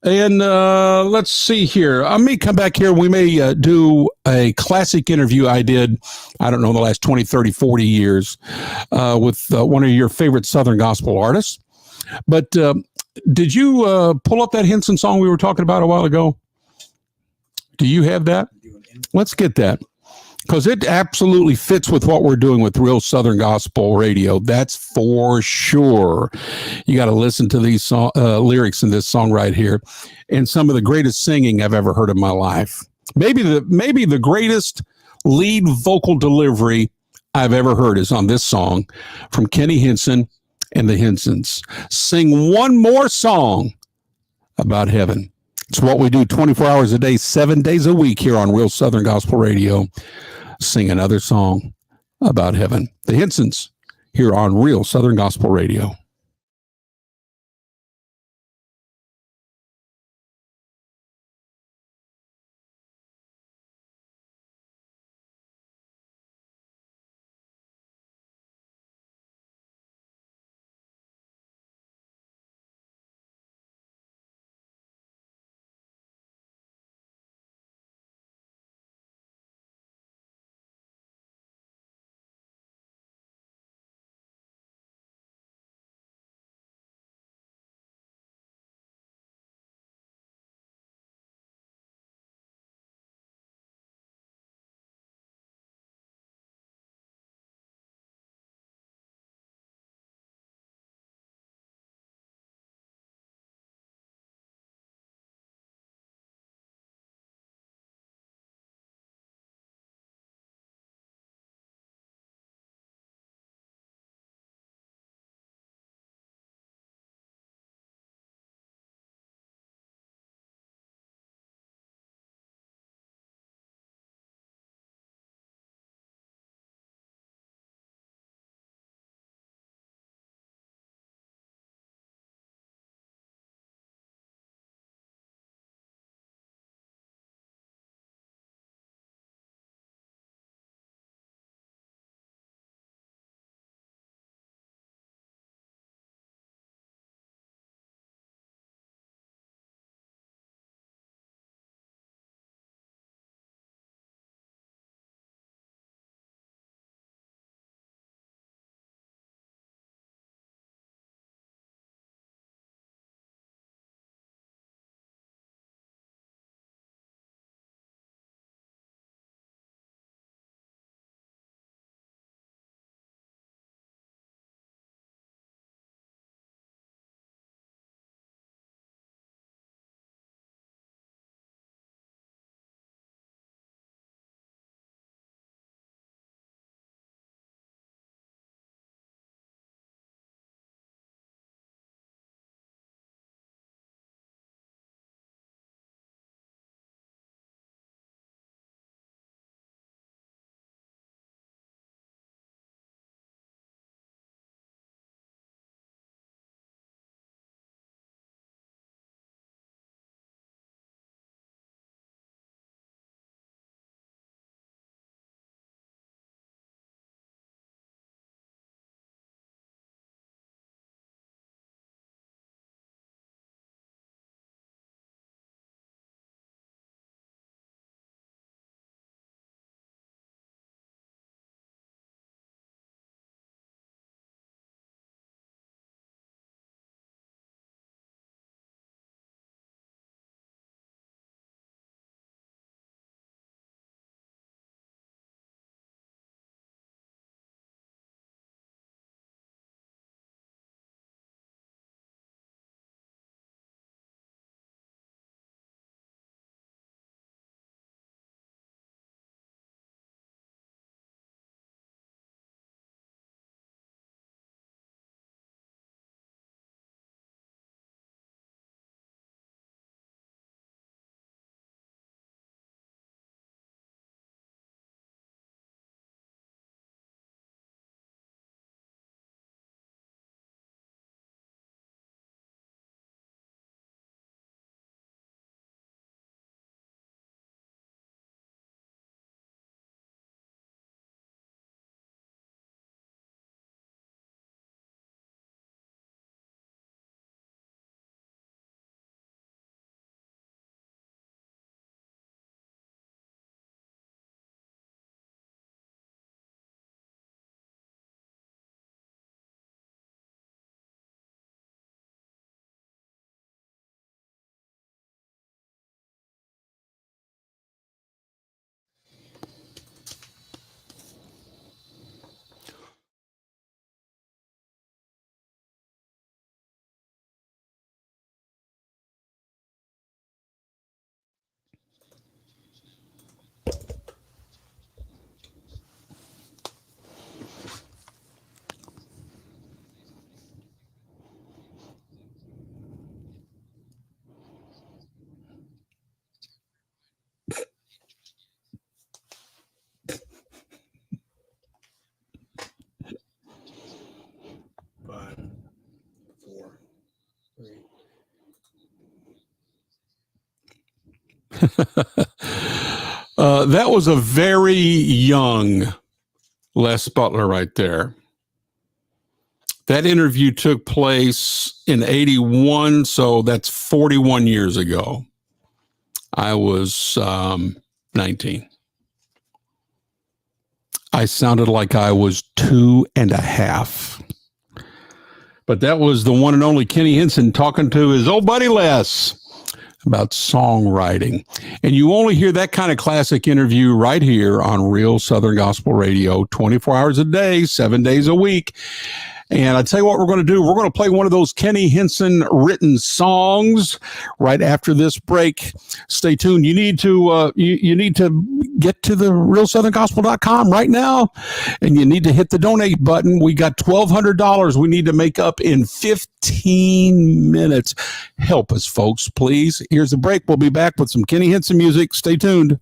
And let's see here. I may come back here. We may do a classic interview I did, I don't know, the last 20, 30, 40 years with one of your favorite Southern gospel artists. But did you pull up that Henson song we were talking about a while ago? Do you have that? Let's get that, because it absolutely fits with what we're doing with Real Southern Gospel Radio. That's for sure. You got to listen to these lyrics in this song right here, and some of the greatest singing I've ever heard in my life. Maybe the greatest lead vocal delivery I've ever heard is on this song from Kenny Henson and the Hensons. Sing one more song about heaven. It's what we do 24 hours a day, 7 days a week here on Real Southern Gospel Radio. Sing another song about heaven. The Hensons here on Real Southern Gospel Radio. That was a very young Les Butler right there. That interview took place in 81, so that's 41 years ago. I was 19. I sounded like I was 2.5. But that was the one and only Kenny Henson talking to his old buddy Les about songwriting. And you only hear that kind of classic interview right here on Real Southern Gospel Radio, 24 hours a day, 7 days a week. And I tell you what we're going to do. We're going to play one of those Kenny Henson written songs right after this break. Stay tuned. You need to you need to get to the realsoutherngospel.com right now, and you need to hit the donate button. We got $1,200 we need to make up in 15 minutes. Help us, folks, please. Here's the break. We'll be back with some Kenny Henson music. Stay tuned.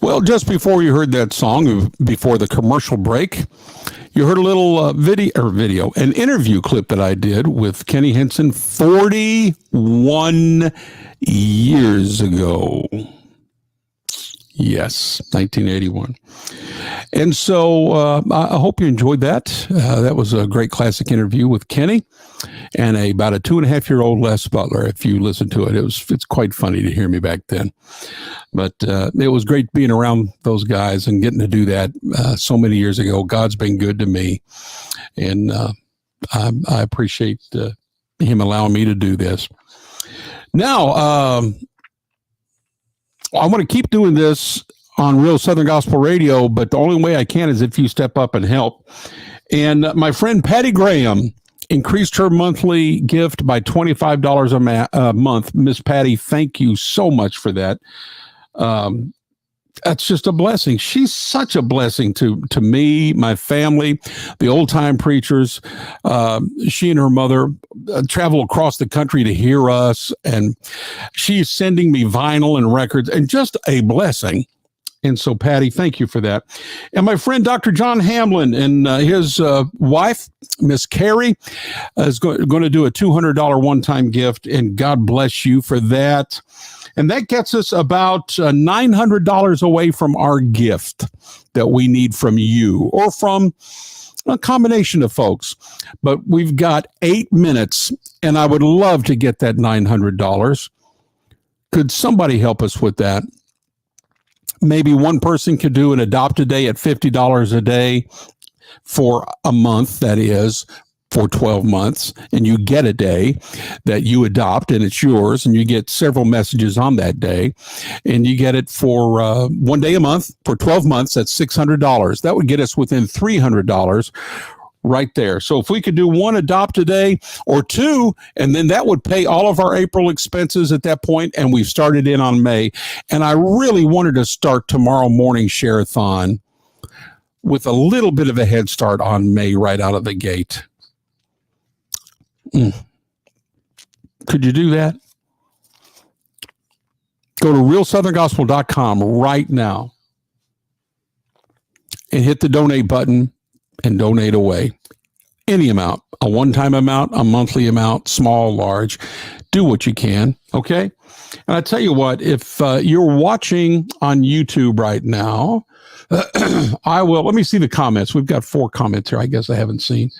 Well, just before you heard that song, before the commercial break, you heard a little an interview clip that I did with Kenny Henson 41 years ago. Yes, 1981. And so I hope you enjoyed that. That was a great classic interview with Kenny and about a 2.5-year-old Les Butler. If you listen to it, it's quite funny to hear me back then. But it was great being around those guys and getting to do that so many years ago. God's been good to me, and I appreciate him allowing me to do this. Now, I want to keep doing this on Real Southern Gospel Radio, but the only way I can is if you step up and help. And my friend Patty Graham increased her monthly gift by $25 a month. Miss Patty, thank you so much for that. That's just a blessing. She's such a blessing to me, my family, the old time preachers. She and her mother travel across the country to hear us, and she's sending me vinyl and records, and just a blessing. And so, Patty, thank you for that. And my friend, Dr. John Hamlin, and his wife, Miss Carrie, is going to do a $200 one-time gift, and God bless you for that. And that gets us about $900 away from our gift that we need from you or from a combination of folks. But we've got 8 minutes, and I would love to get that $900. Could somebody help us with that? Maybe one person could do an adopt a day at $50 a day for a month, that is, for 12 months, and you get a day that you adopt, and it's yours, and you get several messages on that day, and you get it for 1 day a month for 12 months. That's $600. That would get us within $300 right there. So if we could do one adopt a day or two, and then that would pay all of our April expenses at that point, and we've started in on May. And I really wanted to start tomorrow morning Sharethon with a little bit of a head start on May right out of the gate. Could you do that? Go to realsoutherngospel.com right now and hit the donate button and donate away. Any amount, a one-time amount, a monthly amount, small, large. Do what you can, okay? And I tell you what, if you're watching on YouTube right now, let me see the comments. We've got 4 comments here I guess I haven't seen.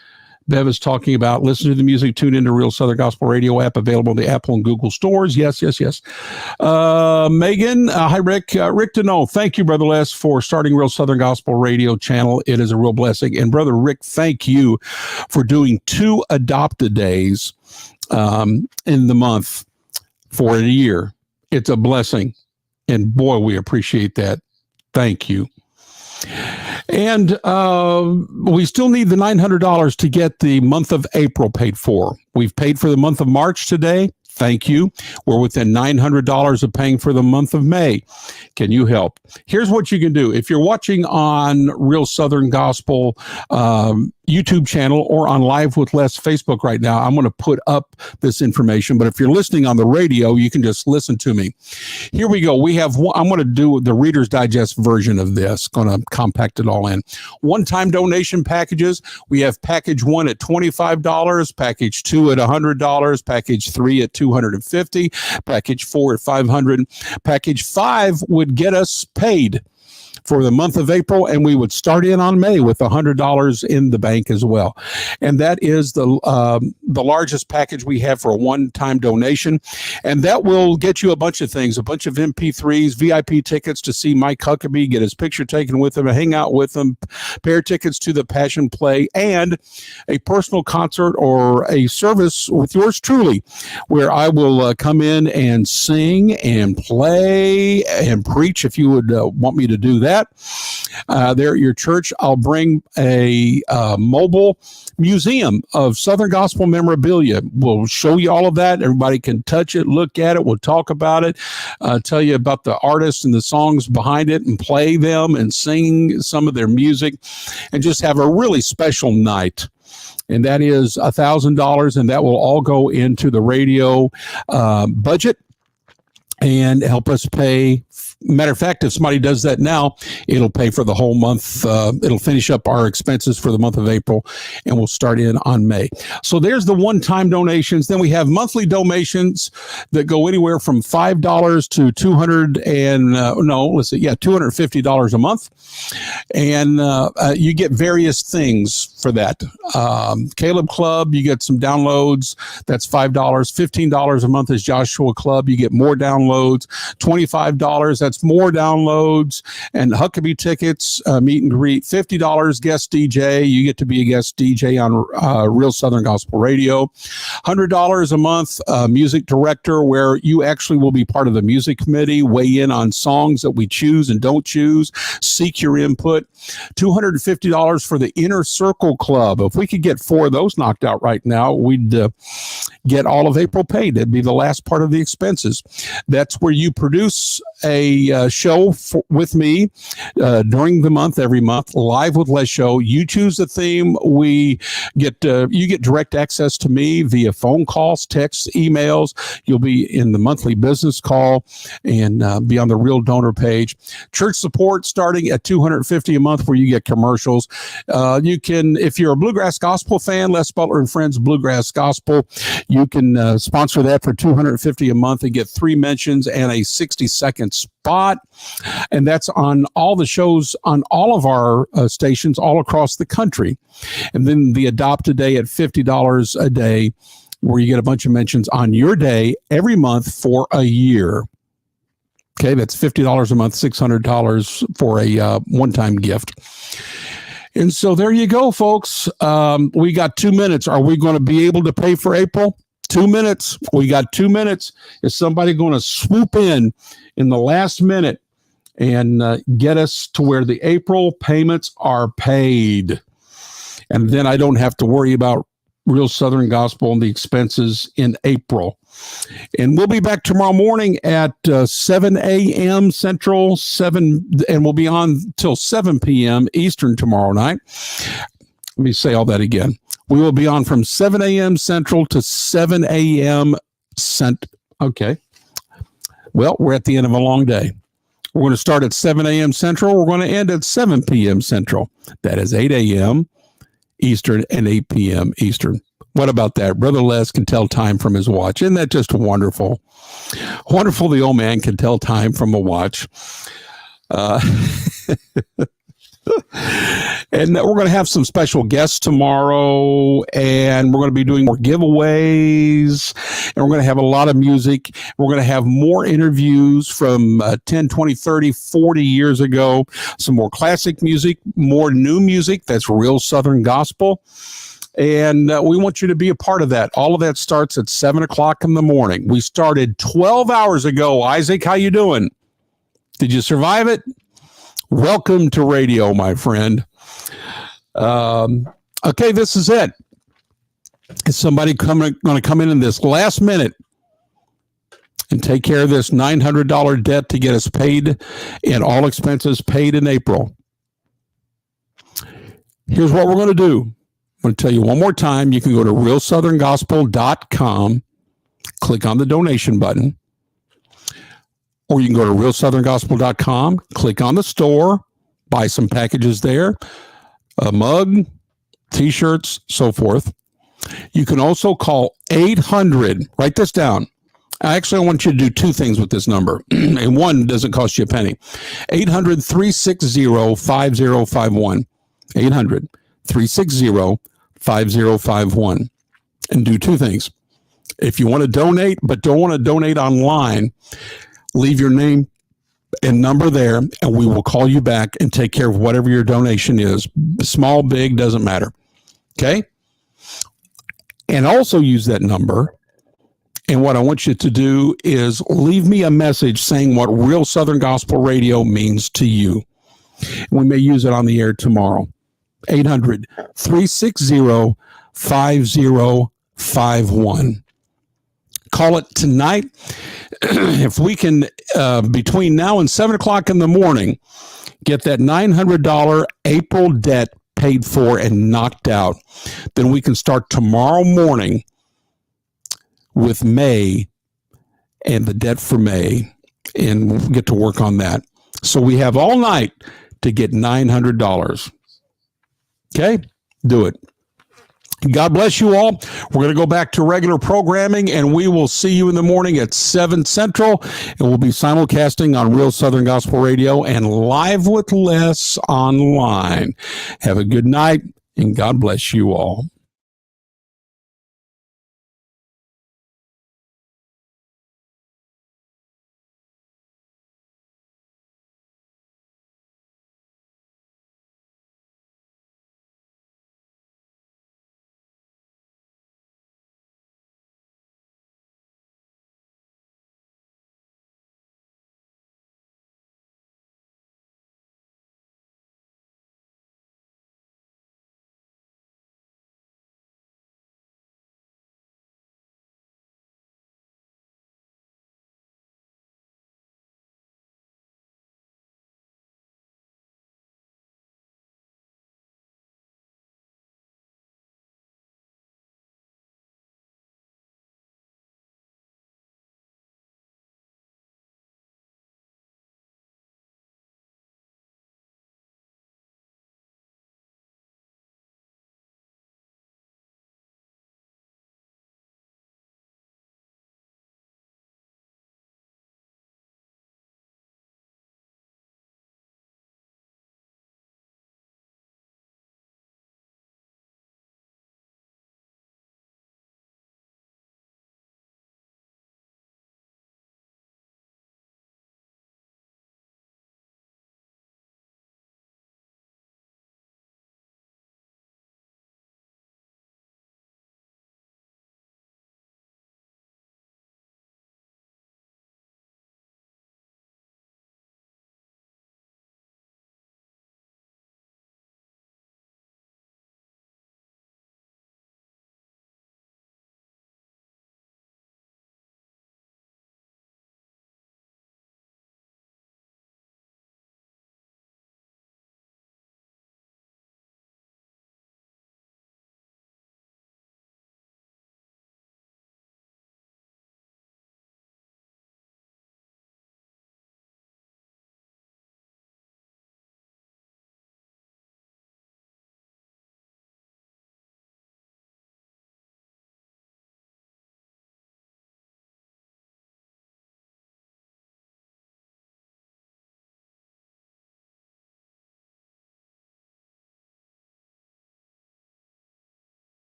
Bev is talking about listen to the music, tune into Real Southern Gospel Radio app, available in the Apple and Google stores. Yes. Megan, hi, Rick. Rick Deneau, thank you, Brother Les, for starting Real Southern Gospel Radio channel. It is a real blessing. And Brother Rick, thank you for doing 2 adopt-a days in the month for a year. It's a blessing. And boy, we appreciate that. Thank you. And we still need the $900 to get the month of April paid for. We've paid for the month of March today. Thank you. We're within $900 of paying for the month of May. Can you help? Here's what you can do. If you're watching on Real Southern Gospel YouTube channel or on Live with Les Facebook right now, I'm going to put up this information. But if you're listening on the radio, you can just listen to me. Here we go. I'm going to do the Reader's Digest version of this. Going to compact it all in. One-time donation packages. We have package 1 at $25, package 2 at $100, package 3 at $250, package 4 at $500. Package 5 would get us paid for the month of April, and we would start in on May with $100 in the bank as well. And that is the largest package we have for a one-time donation. And that will get you a bunch of things, a bunch of MP3s, VIP tickets to see Mike Huckabee, get his picture taken with him, hang out with him, pair tickets to the Passion Play, and a personal concert or a service with yours truly, where I will come in and sing and play and preach if you would want me to do that. There at your church, I'll bring a mobile museum of Southern Gospel memorabilia. We'll show you all of that. Everybody can touch it, look at it. We'll talk about it, tell you about the artists and the songs behind it, and play them and sing some of their music, and just have a really special night. And that is $1,000, and that will all go into the radio budget and help us pay Matter of fact, if somebody does that now, it'll pay for the whole month. It'll finish up our expenses for the month of April, and we'll start in on May. So there's the one-time donations. Then we have monthly donations that go anywhere from $5 to $250 a month, and you get various things for that. Caleb Club, you get some downloads. That's $5. $15 a month is Joshua Club. You get more downloads. $25. That's more downloads. And Huckabee tickets, meet and greet. $50 guest DJ. You get to be a guest DJ on Real Southern Gospel Radio. $100 a month, music director, where you actually will be part of the music committee, weigh in on songs that we choose and don't choose, seek your input. $250 for the Inner Circle Club. If we could get 4 of those knocked out right now, we'd get all of April paid. It'd be the last part of the expenses. That's where you produce a show with me during the month, every month, live with Les Show. You choose the theme. You get direct access to me via phone calls, texts, emails. You'll be in the monthly business call and be on the Real Donor page. Church support starting at $250 a month, where you get commercials. You can, if you're a Bluegrass Gospel fan, Les Butler and Friends Bluegrass Gospel, you can sponsor that for $250 a month and get 3 mentions and a 60-second spot. And that's on all the shows on all of our stations all across the country. And then the Adopt a Day at $50 a day, where you get a bunch of mentions on your day every month for a year. Okay, that's $50 a month, $600 for a one-time gift. And so there you go, folks. We got 2 minutes. Are we going to be able to pay for April? 2 minutes. We got 2 minutes. Is somebody going to swoop in the last minute and get us to where the April payments are paid? And then I don't have to worry about Real Southern Gospel and the expenses in April. And we'll be back tomorrow morning at 7 a.m. Central, and we'll be on till 7 p.m. Eastern tomorrow night. Let me say all that again. We will be on from 7 a.m. Central to 7 a.m. Okay. Well, we're at the end of a long day. We're going to start at 7 a.m. Central. We're going to end at 7 p.m. Central. That is 8 a.m. Eastern and 8 p.m. Eastern. What about that? Brother Les can tell time from his watch. Isn't that just wonderful? Wonderful, the old man can tell time from a watch. And we're going to have some special guests tomorrow, and we're going to be doing more giveaways, and we're going to have a lot of music. We're going to have more interviews from 10, 20, 30, 40 years ago, some more classic music, more new music that's real Southern gospel. And we want you to be a part of that. All of that starts at 7 o'clock in the morning. We started 12 hours ago. Isaac, how you doing? Did you survive it? Welcome to radio, my friend. Okay, this is it. Is somebody going to come in this last minute and take care of this $900 debt to get us paid and all expenses paid in April? Here's what we're going to do. I'm going to tell you one more time. You can go to realsoutherngospel.com, click on the donation button, or you can go to realsoutherngospel.com, click on the store, buy some packages there, a mug, T-shirts, so forth. You can also call 800. Write this down. Actually, I want you to do 2 things with this number, and one doesn't cost you a penny. 800-360-5051. 800-360-5051. And do 2 things. If you want to donate, but don't want to donate online, leave your name and number there, and we will call you back and take care of whatever your donation is. Small, big, doesn't matter. Okay? And also use that number. And what I want you to do is leave me a message saying what Real Southern Gospel Radio means to you. We may use it on the air tomorrow. 800-360-5051. Call it tonight. If we can, between now and 7 o'clock in the morning, get that $900 April debt paid for and knocked out, then we can start tomorrow morning with May and the debt for May. and get to work on that. So we have all night to get $900. Okay? Do it. God bless you all. We're going to go back to regular programming, and we will see you in the morning at 7 Central. And we'll be simulcasting on Real Southern Gospel Radio and Live with Les online. Have a good night, and God bless you all.